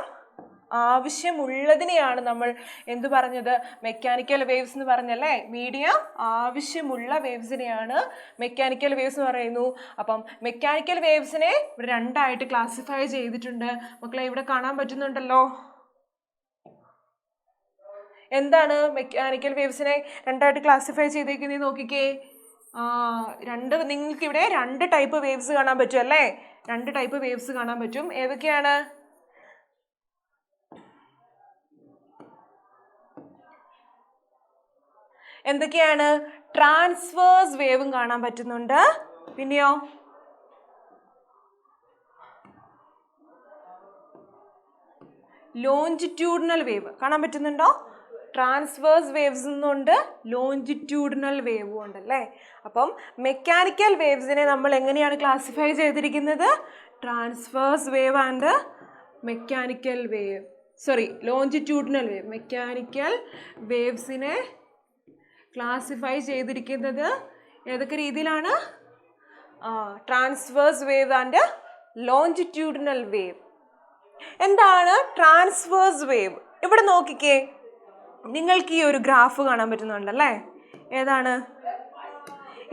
ആവശ്യമുള്ളതിനെയാണ് നമ്മൾ എന്ത് പറഞ്ഞത്? മെക്കാനിക്കൽ വേവ്സ് എന്ന് പറഞ്ഞല്ലേ? മീഡിയം ആവശ്യമുള്ള വേവ്സിനെയാണ് മെക്കാനിക്കൽ വേവ്സ് എന്ന് പറയുന്നു. അപ്പം മെക്കാനിക്കൽ വേവ്സിനെ ഇവിടെ രണ്ടായിട്ട് ക്ലാസിഫൈ ചെയ്തിട്ടുണ്ട്. മക്കളെ ഇവിടെ കാണാൻ പറ്റുന്നുണ്ടല്ലോ. എന്താണ് മെക്കാനിക്കൽ വേവ്സിനെ രണ്ടായിട്ട് ക്ലാസിഫൈ ചെയ്തേക്കുന്നത്? നോക്കിക്കേ. നിങ്ങൾക്ക് ഇവിടെ രണ്ട് ടൈപ്പ് വേവ്സ് കാണാൻ പറ്റും അല്ലേ? രണ്ട് ടൈപ്പ് വേവ്സ് കാണാൻ പറ്റും. ഏതൊക്കെയാണ്? എന്തൊക്കെയാണ്? ട്രാൻസ്വേഴ്സ് വേവും കാണാൻ പറ്റുന്നുണ്ട്. പിന്നെയോ? ലോഞ്ചിറ്റ്യൂഡിനൽ വേവ് കാണാൻ പറ്റുന്നുണ്ടോ? ട്രാൻസ്വേഴ്സ് വേവ്സ് എന്നുണ്ട്, ലോഞ്ചിറ്റ്യൂഡിനൽ വേവും ഉണ്ടല്ലേ. അപ്പം മെക്കാനിക്കൽ വേവ്സിനെ നമ്മൾ എങ്ങനെയാണ് ക്ലാസിഫൈ ചെയ്തിരിക്കുന്നത്? Transverse wave and mechanical wave, longitudinal wave. Mechanical വേവ്സിനെ ക്ലാസിഫൈ ചെയ്തിരിക്കുന്നത് ഏതൊക്കെ രീതിയിലാണ്? Transverse wave and longitudinal wave. എന്താണ് ട്രാൻസ്വേഴ്സ് വേവ്? ഇവിടെ നോക്കിക്കേ, നിങ്ങൾക്ക് ഈ ഒരു ഗ്രാഫ് കാണാൻ പറ്റുന്നുണ്ടല്ലേ. ഏതാണ്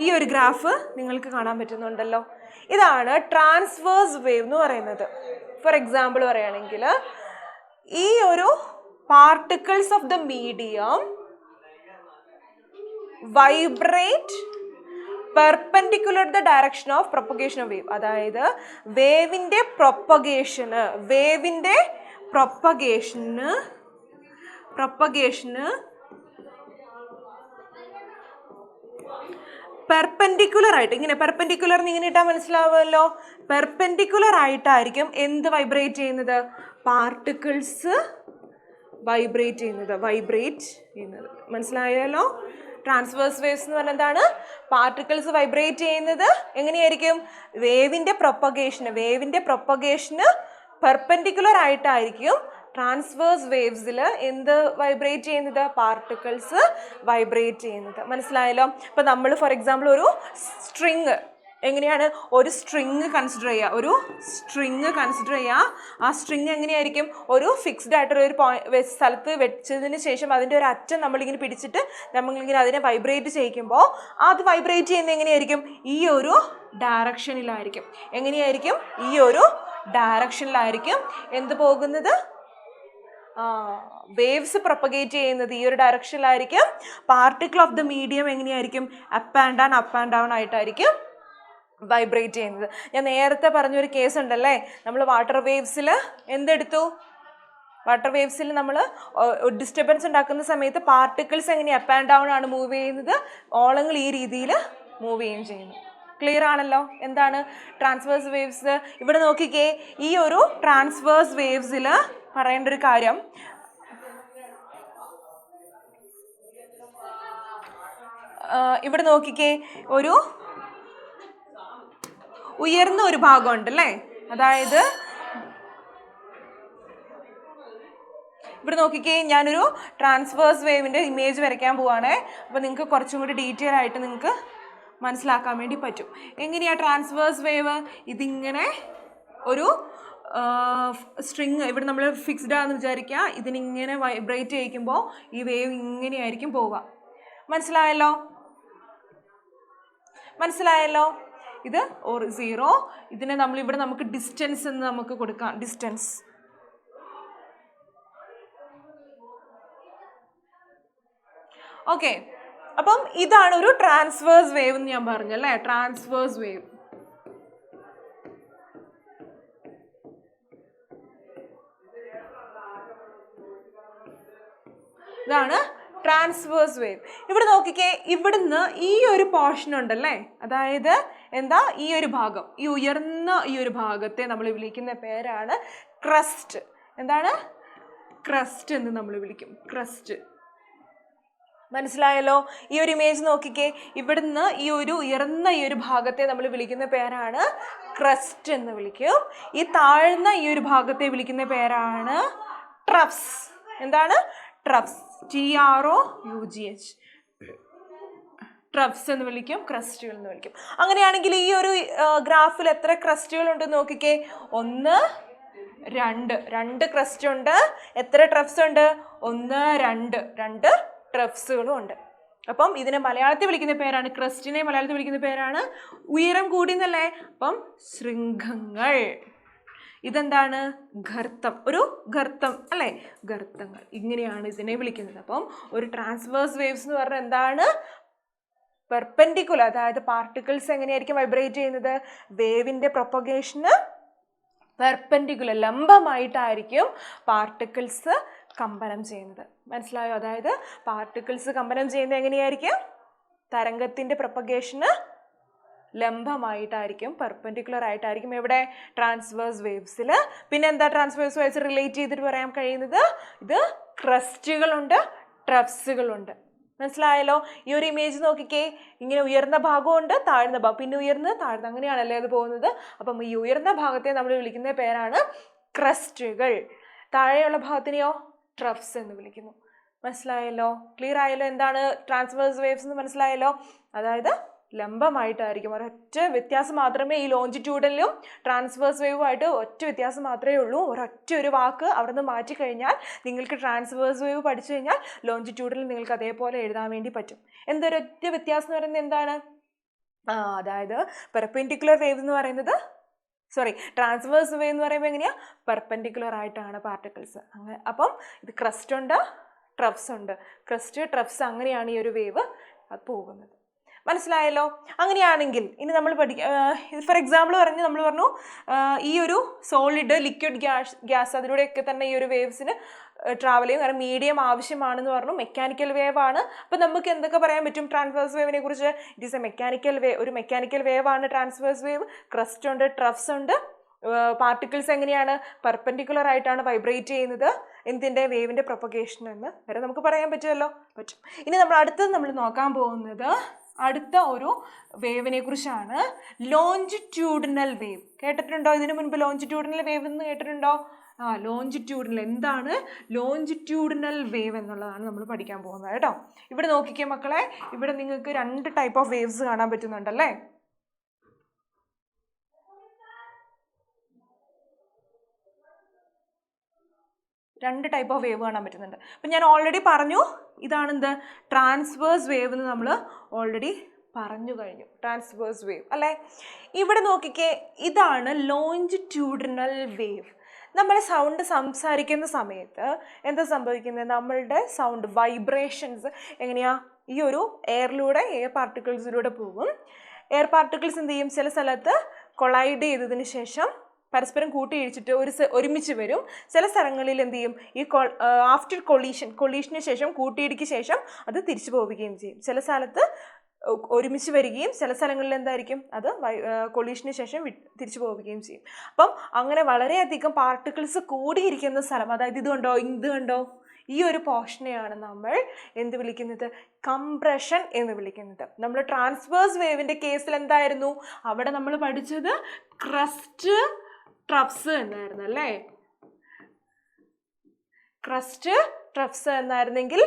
ഈ ഒരു ഗ്രാഫ്? നിങ്ങൾക്ക് കാണാൻ പറ്റുന്നുണ്ടല്ലോ. ഇതാണ് ട്രാൻസ്വേഴ്സ് വേവ് എന്ന് പറയുന്നത്. ഫോർ എക്സാമ്പിൾ പറയുകയാണെങ്കിൽ, ഈ ഒരു particles of the medium vibrate perpendicular the direction of propagation of wave. അതായത് വേവിൻ്റെ പ്രൊപ്പഗേഷന് പെർപെൻഡിക്കുലർ ആയിട്ട്, ഇങ്ങനെ പെർപെൻഡിക്കുലർ ഇങ്ങനെ ഇട്ടാൽ മനസ്സിലാവുമല്ലോ. പെർപെൻഡിക്കുലർ ആയിട്ടായിരിക്കും എന്ത് വൈബ്രേറ്റ് ചെയ്യുന്നത്? പാർട്ടിക്കിൾസ് വൈബ്രേറ്റ് ചെയ്യുന്നത്. മനസ്സിലായല്ലോ. ട്രാൻസ്വേഴ്സ് വേവ്സ് എന്ന് പറഞ്ഞാൽ എന്താണ്? പാർട്ടിക്കിൾസ് വൈബ്രേറ്റ് ചെയ്യുന്നത് എങ്ങനെയായിരിക്കും? വേവിൻ്റെ പ്രൊപ്പഗേഷന് പെർപെൻഡിക്കുലർ ആയിട്ടായിരിക്കും ട്രാൻസ്വേഴ്സ് വേവ്സിൽ എന്ത് വൈബ്രേറ്റ് ചെയ്യുന്നത്? പാർട്ടിക്കിൾസ് വൈബ്രേറ്റ് ചെയ്യുന്നത്. മനസ്സിലായല്ലോ. ഇപ്പം നമ്മൾ ഫോർ എക്സാമ്പിൾ ഒരു സ്ട്രിങ്, എങ്ങനെയാണ് ഒരു സ്ട്രിങ് കൺസിഡർ ചെയ്യുക. ആ സ്ട്രിങ് എങ്ങനെയായിരിക്കും? ഒരു ഫിക്സ്ഡ് ആയിട്ടൊരു സ്ഥലത്ത് വെച്ചതിന് ശേഷം അതിൻ്റെ ഒരു അറ്റം നമ്മളിങ്ങനെ പിടിച്ചിട്ട് നമ്മളിങ്ങനെ അതിനെ വൈബ്രേറ്റ് ചെയ്യിക്കുമ്പോൾ അത് വൈബ്രേറ്റ് ചെയ്യുന്നത് എങ്ങനെയായിരിക്കും? ഈ ഒരു ഡയറക്ഷനിലായിരിക്കും. എന്ത് പോകുന്നത്? വേവ്സ് പ്രൊപ്പഗേറ്റ് ചെയ്യുന്നത് ഈ ഒരു ഡയറക്ഷനിലായിരിക്കും. പാർട്ടിക്കിൾ ഓഫ് ദ മീഡിയം എങ്ങനെയായിരിക്കും? അപ്പ് ആൻഡ് ഡൗൺ ആയിട്ടായിരിക്കും വൈബ്രേറ്റ് ചെയ്യുന്നത്. ഞാൻ നേരത്തെ പറഞ്ഞൊരു കേസ് ഉണ്ടല്ലേ, നമ്മൾ വാട്ടർ വേവ്സിൽ നമ്മൾ ഡിസ്റ്റർബൻസ് ഉണ്ടാക്കുന്ന സമയത്ത് പാർട്ടിക്കിൾസ് എങ്ങനെ അപ്പ് ആൻഡ് ഡൗൺ ആണ് മൂവ് ചെയ്യുന്നത്, ഓളങ്ങൾ ഈ രീതിയിൽ മൂവ് ചെയ്യുകയും ചെയ്യുന്നു. ക്ലിയർ ആണല്ലോ. എന്താണ് ട്രാൻസ്വേഴ്സ് വേവ്സ്? ഇവിടെ നോക്കിക്കേ, ഈ ഒരു ട്രാൻസ്വേഴ്സ് വേവ്സിൽ പറയേണ്ട ഒരു കാര്യം, ഇവിടെ നോക്കിക്കേ, ഒരു ഉയർന്ന ഒരു ഭാഗം ഉണ്ടല്ലേ. അതായത് ഇവിടെ നോക്കിക്കേ, ഞാനൊരു ട്രാൻസ്വേഴ്സ് വേവിൻ്റെ ഇമേജ് വരയ്ക്കാൻ പോവാണേ. അപ്പോൾ നിങ്ങൾക്ക് കുറച്ചും കൂടി ഡീറ്റെയിൽ ആയിട്ട് നിങ്ങൾക്ക് മനസ്സിലാക്കാൻ വേണ്ടി പറ്റും. എങ്ങനെയാണ് ട്രാൻസ്വേഴ്സ് വേവ്? ഇതിങ്ങനെ ഒരു സ്ട്രിങ് ഇവിടെ നമ്മൾ ഫിക്സ്ഡ് ആണെന്ന് വിചാരിക്കുക. ഇതിനിങ്ങനെ വൈബ്രേറ്റ് ചെയ്യിക്കുമ്പോൾ ഈ വേവ് ഇങ്ങനെയായിരിക്കും പോവുക. മനസ്സിലായല്ലോ. ഇത് ഒരു 0. ഇതിനെ നമ്മളിവിടെ നമുക്ക് ഡിസ്റ്റൻസ് എന്ന് നമുക്ക് കൊടുക്കാം. ഡിസ്റ്റൻസ്. ഓക്കെ. അപ്പം ഇതാണ് ഒരു ട്രാൻസ്വേഴ്സ് വേവ് എന്ന് ഞാൻ പറഞ്ഞല്ലേ. ട്രാൻസ്വേഴ്സ് വേവ് ഇതാണ് ട്രാൻസ്വേഴ്സ് വേവ്. ഇവിടെ നോക്കിക്കേ, ഇവിടുന്ന് ഈ ഒരു പോർഷൻ ഉണ്ടല്ലേ, അതായത് എന്താ ഈ ഒരു ഭാഗം, ഈ ഉയർന്ന ഈ ഒരു ഭാഗത്തെ നമ്മൾ വിളിക്കുന്ന പേരാണ് ക്രസ്റ്റ്. എന്താണ്? ക്രസ്റ്റ് എന്ന് നമ്മൾ വിളിക്കും. ക്രസ്റ്റ്. മനസ്സിലായല്ലോ. ഈ ഒരു ഇമേജ് നോക്കിക്കേ, ഇവിടുന്ന് ഈ ഒരു ഉയർന്ന ഈ ഒരു ഭാഗത്തെ നമ്മൾ വിളിക്കുന്ന പേരാണ് ക്രസ്റ്റ് എന്ന് വിളിക്കും. ഈ താഴ്ന്ന ഈ ഒരു ഭാഗത്തെ വിളിക്കുന്ന പേരാണ് ട്രഫ്സ്. എന്താണ്? ട്രഫ്സ്. TROUGH. ട്രഫ്സ് എന്ന് വിളിക്കും, ക്രസ്റ്റുകൾ എന്ന് വിളിക്കും. അങ്ങനെയാണെങ്കിൽ ഈ ഒരു ഗ്രാഫിൽ എത്ര ക്രസ്റ്റുകൾ ഉണ്ട് നോക്കിക്കേ. 1, 2. 2 ക്രസ്റ്റ് ഉണ്ട്. എത്ര ട്രഫ്സ് ഉണ്ട്? 1, 2 ട്രഫ്സുകളും ഉണ്ട്. അപ്പം ഇതിനെ മലയാളത്തിൽ വിളിക്കുന്ന പേരാണ്, ക്രസ്റ്റിനെ മലയാളത്തിൽ വിളിക്കുന്ന പേരാണ് ഉയരം കൂടി എന്നല്ലേ. അപ്പം ശൃംഖങ്ങൾ. ഇതെന്താണ്? ഗർത്തം. ഒരു ഗർത്തം അല്ലേ. ഗർത്തങ്ങൾ. ഇങ്ങനെയാണ് ഇതിനെ വിളിക്കുന്നത്. അപ്പം ഒരു ട്രാൻസ്വേഴ്സ് വേവ്സ് എന്ന് പറഞ്ഞാൽ എന്താണ്? പെർപെൻഡിക്കുലർ, അതായത് പാർട്ടിക്കിൾസ് എങ്ങനെയായിരിക്കും വൈബ്രേറ്റ് ചെയ്യുന്നത്? വേവിൻ്റെ പ്രൊപ്പഗേഷന് പെർപെൻഡിക്കുലർ, ലംബമായിട്ടായിരിക്കും പാർട്ടിക്കിൾസ് കമ്പനം ചെയ്യുന്നത്. മനസ്സിലായോ? അതായത് പാർട്ടിക്കിൾസ് കമ്പനം ചെയ്യുന്നത് എങ്ങനെയായിരിക്കും? തരംഗത്തിൻ്റെ പ്രൊപ്പഗേഷന് ലംബമായിട്ടായിരിക്കും, പെർപെൻഡിക്കുലർ ആയിട്ടായിരിക്കും. എവിടെ? ട്രാൻസ്വേഴ്സ് വേവ്സിൽ. പിന്നെ എന്താ ട്രാൻസ്വേഴ്സ് വേവ്സ് റിലേറ്റ് ചെയ്തിട്ട് പറയാൻ കഴിയുന്നത്? ഇത് ക്രസ്റ്റുകളുണ്ട്, ട്രഫ്സുകളുണ്ട്. മനസ്സിലായല്ലോ? ഈ ഒരു ഇമേജ് നോക്കിക്കേ, ഇങ്ങനെ ഉയർന്ന ഭാഗമുണ്ട്, താഴ്ന്ന ഭാഗം, പിന്നെ ഉയർന്ന് താഴ്ന്ന, അങ്ങനെയാണല്ലേ അത് പോകുന്നത്. അപ്പം ഈ ഉയർന്ന ഭാഗത്തെ നമ്മൾ വിളിക്കുന്ന പേരാണ് ക്രസ്റ്റുകൾ. താഴെയുള്ള ഭാഗത്തിനെയോ ട്രഫ്സ് എന്ന് വിളിക്കുന്നു. മനസ്സിലായല്ലോ? ക്ലിയർ ആയല്ലോ എന്താണ് ട്രാൻസ്വേഴ്സ് വേവ്സ് എന്ന് മനസ്സിലായല്ലോ? അതായത് ലംബമായിട്ടായിരിക്കും. ഒരൊറ്റ വ്യത്യാസം മാത്രമേ ഈ ലോഞ്ചിറ്റ്യൂഡലിലും ട്രാൻസ്വേഴ്സ് വേവുമായിട്ട് ഒറ്റ വ്യത്യാസം മാത്രമേ ഉള്ളൂ. ഒരൊറ്റ ഒരു വാക്ക് അവിടെ നിന്ന് മാറ്റി കഴിഞ്ഞാൽ നിങ്ങൾക്ക് ട്രാൻസ്വേഴ്സ് വേവ് പഠിച്ചു കഴിഞ്ഞാൽ ലോഞ്ചിറ്റ്യൂഡലിൽ നിങ്ങൾക്ക് അതേപോലെ എഴുതാൻ വേണ്ടി പറ്റും. എന്തൊരൊറ്റ വ്യത്യാസം എന്ന് പറയുന്നത് എന്താണ്? അതായത് പെർപെൻഡിക്കുലർ വേവ് എന്ന് പറയുന്നത്, ട്രാൻസ്വേഴ്സ് വേവ് എന്ന് പറയുമ്പോൾ എങ്ങനെയാ? പെർപെൻഡിക്കുലർ ആയിട്ടാണ് പാർട്ടിക്കിൾസ്. അങ്ങനെ അപ്പം ഇത് ക്രസ്റ്റ് ഉണ്ട്, ട്രഫ്സ് ഉണ്ട്. ക്രസ്റ്റ്, ട്രഫ്സ്, അങ്ങനെയാണ് ഈ ഒരു വേവ് അത് പോകുന്നത്. മനസ്സിലായല്ലോ? അങ്ങനെയാണെങ്കിൽ ഇനി നമ്മൾ ഫോർ എക്സാമ്പിൾ നമ്മൾ പറഞ്ഞു ഈ ഒരു സോളിഡ്, ലിക്വിഡ്, ഗ്യാസ് അതിലൂടെയൊക്കെ തന്നെ ഈ ഒരു വേവ്സിന് ട്രാവൽ ചെയ്യും. കാരണം മീഡിയം ആവശ്യമാണെന്ന് പറഞ്ഞു. മെക്കാനിക്കൽ വേവ് ആണ്. അപ്പം നമുക്ക് എന്തൊക്കെ പറയാൻ പറ്റും ട്രാൻസ്വേഴ്സ് വേവിനെ കുറിച്ച്? It is A mechanical wave. ഒരു മെക്കാനിക്കൽ വേവ് ആണ് ട്രാൻസ്വേഴ്സ് വേവ്. ക്രസ്റ്റ് ഉണ്ട്, ട്രഫ്സ് ഉണ്ട്. പാർട്ടിക്കിൾസ് എങ്ങനെയാണ്? പെർപെൻഡിക്കുലർ ആയിട്ടാണ് വൈബ്രേറ്റ് ചെയ്യുന്നത്. എന്തിൻ്റെ? വേവിൻ്റെ പ്രൊപ്പഗേഷൻ എന്ന് വരെ നമുക്ക് പറയാൻ പറ്റുമല്ലോ. പറ്റും. ഇനി നമ്മൾ നോക്കാൻ പോകുന്നത് അടുത്ത ഒരു വേവിനെ കുറിച്ചാണ്. Longitudinal wave. കേട്ടിട്ടുണ്ടോ ഇതിനു മുൻപ് ലോഞ്ചിറ്റ്യൂഡിനൽ വേവ് എന്ന് കേട്ടിട്ടുണ്ടോ? ലോഞ്ചിറ്റ്യൂഡിനൽ. എന്താണ് ലോഞ്ചിറ്റ്യൂഡിനൽ വേവ് എന്നുള്ളതാണ് നമ്മൾ പഠിക്കാൻ പോകുന്നത് കേട്ടോ. ഇവിടെ നോക്കിക്കേ മക്കളെ, ഇവിടെ നിങ്ങൾക്ക് 2 ടൈപ്പ് ഓഫ് വേവ്സ് കാണാൻ പറ്റുന്നുണ്ടല്ലേ? രണ്ട് ടൈപ്പ് ഓഫ് വേവ് കാണാൻ പറ്റുന്നുണ്ട്. അപ്പം ഞാൻ ഓൾറെഡി പറഞ്ഞു, ഇതാണ് എന്ത്? ട്രാൻസ്വേഴ്സ് വേവ് എന്ന് നമ്മൾ ഓൾറെഡി പറഞ്ഞു കഴിഞ്ഞു. ട്രാൻസ്വേഴ്സ് വേവ് അല്ലേ? ഇവിടെ നോക്കിക്കേ, ഇതാണ് ലോഞ്ചിറ്റ്യൂഡിനൽ വേവ്. നമ്മൾ സൗണ്ട് സംസാരിക്കുന്ന സമയത്ത് എന്താ സംഭവിക്കുന്നത്? നമ്മളുടെ സൗണ്ട് വൈബ്രേഷൻസ് എങ്ങനെയാ? ഈ ഒരു എയറിലൂടെ, എയർ പാർട്ടിക്കിൾസിലൂടെ പോകും. എയർ പാർട്ടിക്കിൾസ് എന്ത് ചെയ്യും? ചില സ്ഥലത്ത് കൊളൈഡ് ചെയ്തതിന് ശേഷം പരസ്പരം കൂട്ടിയിടിച്ചിട്ട് ഒരുമിച്ച് വരും. ചില സ്ഥലങ്ങളിൽ എന്ത് ചെയ്യും? ഈ ആഫ്റ്റർ കൊളീഷന് ശേഷം, കൂട്ടിയിടിക്ക് ശേഷം അത് തിരിച്ചു പോവുകയും ചെയ്യും. ചില സ്ഥലത്ത് ഒരുമിച്ച് വരികയും ചില സ്ഥലങ്ങളിൽ എന്തായിരിക്കും? അത് കൊളീഷന് ശേഷം തിരിച്ചു പോവുകയും ചെയ്യും. അപ്പം അങ്ങനെ വളരെയധികം പാർട്ടിക്കിൾസ് കൂടിയിരിക്കുന്ന സ്ഥലം, അതായത് ഇത് കണ്ടോ, ഈ ഒരു പോർഷനെയാണ് നമ്മൾ എന്ത് വിളിക്കുന്നത്? കംപ്രഷൻ എന്ന് വിളിക്കുന്നത്. നമ്മൾ ട്രാൻസ്വേഴ്സ് വേവിൻ്റെ കേസിൽ എന്തായിരുന്നു? അവിടെ നമ്മൾ പഠിച്ചത് ക്രസ്റ്റ്, ട്രഫ്സ് എന്നായിരുന്നു അല്ലേ? ക്രസ്റ്റ്, ട്രഫ്സ് എന്നായിരുന്നെങ്കിൽ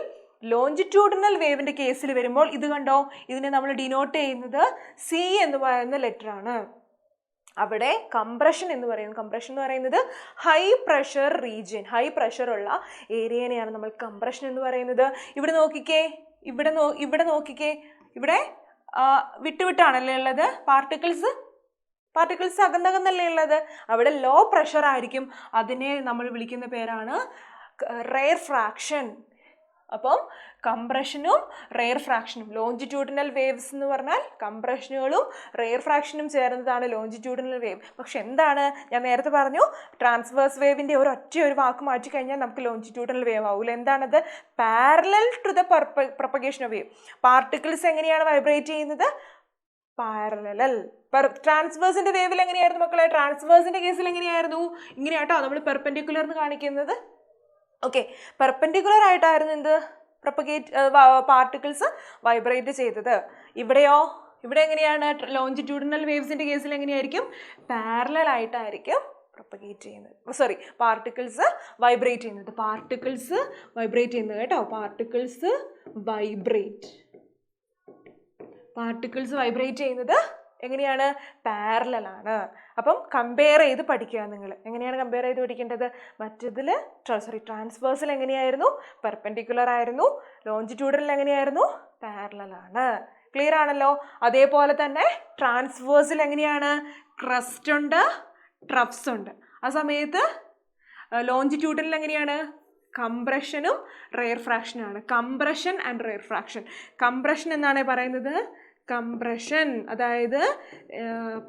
ലോഞ്ചിറ്റ്യൂഡിനൽ വേവിൻ്റെ കേസിൽ വരുമ്പോൾ ഇത് കണ്ടോ, ഇതിനെ നമ്മൾ ഡിനോട്ട് ചെയ്യുന്നത് സി എന്ന് പറയുന്ന ലെറ്റർ ആണ്. അവിടെ കംപ്രഷൻ എന്ന് പറയുന്നത് high pressure region, high pressure ഉള്ള ഏരിയനെയാണ് നമ്മൾ കംപ്രഷൻ എന്ന് പറയുന്നത്. ഇവിടെ നോക്കിക്കേ, ഇവിടെ വിട്ടുവിട്ടാണല്ലേ ഉള്ളത് പാർട്ടിക്കിൾസ് അകന്നകന്നല്ലേ ഉള്ളത്. അവിടെ ലോ പ്രഷർ ആയിരിക്കും. അതിനെ നമ്മൾ വിളിക്കുന്ന പേരാണ് റെയർഫ്രാക്ഷൻ. അപ്പം കംപ്രഷനും റെയർഫ്രാക്ഷനും, ലോഞ്ചിറ്റ്യൂഡിനൽ വേവ്സ് എന്ന് പറഞ്ഞാൽ കംപ്രഷനുകളും റെയർഫ്രാക്ഷനും ചേർന്നതാണ് ലോഞ്ചിറ്റ്യൂഡിനൽ വേവ്. പക്ഷെ എന്താണ്, ഞാൻ നേരത്തെ പറഞ്ഞു, ട്രാൻസ്വേഴ്സ് വേവിൻ്റെ ഒറ്റ ഒരു വാക്ക് മാറ്റി കഴിഞ്ഞാൽ നമുക്ക് ലോഞ്ചിറ്റ്യൂഡിനൽ വേവ് ആവില്ല. എന്താണത്? Parallel to the propagation of wave. Particles എങ്ങനെയാണ് വൈബ്രേറ്റ് ചെയ്യുന്നത്? പാരലൽ. ട്രാൻസ്വേഴ്സിന്റെ വേവിൽ എങ്ങനെയായിരുന്നു മക്കളെ? ട്രാൻസ്വേഴ്സിന്റെ കേസിൽ എങ്ങനെയായിരുന്നു? ഇങ്ങനെയാട്ടോ നമ്മൾ പെർപെൻഡിക്കുലർ എന്ന് കാണിക്കുന്നത്. ഓക്കെ, പെർപെൻഡിക്കുലർ ആയിട്ടായിരുന്നു എന്ത്? പാർട്ടിക്കിൾസ് വൈബ്രേറ്റ് ചെയ്തത്. ഇവിടെ എങ്ങനെയാണ്? ലോഞ്ചിറ്റ്യൂഡിനൽ വേവ്സിന്റെ കേസിൽ എങ്ങനെയായിരിക്കും? പാരലൽ ആയിട്ടായിരിക്കും പ്രൊപ്പഗേറ്റ് ചെയ്യുന്നത്. പാർട്ടിക്കിൾസ് വൈബ്രേറ്റ് ചെയ്യുന്നത്. കേട്ടോ. പാർട്ടിക്കിൾസ് വൈബ്രേറ്റ് ചെയ്യുന്നത് എങ്ങനെയാണ്? പാരലൽ ആണ്. അപ്പം കമ്പയർ ചെയ്ത് പഠിക്കുക നിങ്ങൾ. എങ്ങനെയാണ് കമ്പയർ ചെയ്ത് പഠിക്കേണ്ടത്? മറ്റതിൽ ട്രാൻസ്വേഴ്സിൽ എങ്ങനെയായിരുന്നു? പെർപെൻഡിക്കുലർ ആയിരുന്നു. ലോഞ്ചിറ്റ്യൂഡിനൽ എങ്ങനെയായിരുന്നു? പാരലൽ ആണ്. ക്ലിയർ ആണല്ലോ? അതേപോലെ തന്നെ ട്രാൻസ്വേഴ്സിൽ എങ്ങനെയാണ്? ക്രസ്റ്റ് ഉണ്ട്, ട്രഫ്സ് ഉണ്ട്. ആ സമയത്ത് ലോഞ്ചിറ്റ്യൂഡിനൽ എങ്ങനെയാണ്? കംപ്രഷനും റെയർഫ്രാക്ഷനാണ്. Compression and rarefaction. കംപ്രഷൻ എന്നാണ് പറയുന്നത്. കംപ്രഷൻ അതായത്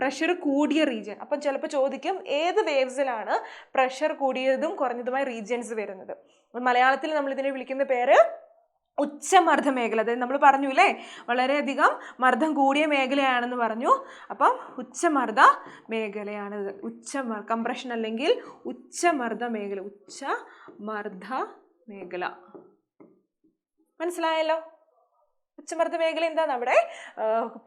പ്രഷർ കൂടിയ റീജിയൻ. അപ്പം ചിലപ്പോൾ ചോദിക്കും ഏത് വേവ്സിലാണ് പ്രഷർ കൂടിയതും കുറഞ്ഞതുമായ റീജിയൻസ് വരുന്നത്. മലയാളത്തിൽ നമ്മൾ ഇതിനെ വിളിക്കുന്ന പേര് ഉച്ചമർദ്ദ മേഖല. അതായത് നമ്മൾ പറഞ്ഞു അല്ലേ, വളരെയധികം മർദ്ദം കൂടിയ മേഖലയാണെന്ന് പറഞ്ഞു. അപ്പം ഉച്ചമർദ്ദ മേഖലയാണിത്. കംപ്രഷൻ അല്ലെങ്കിൽ ഉച്ചമർദ്ദ മേഖല. മനസ്സിലായല്ലോ? ഉച്ചമർദ്ദ മേഖല എന്താണ്? അവിടെ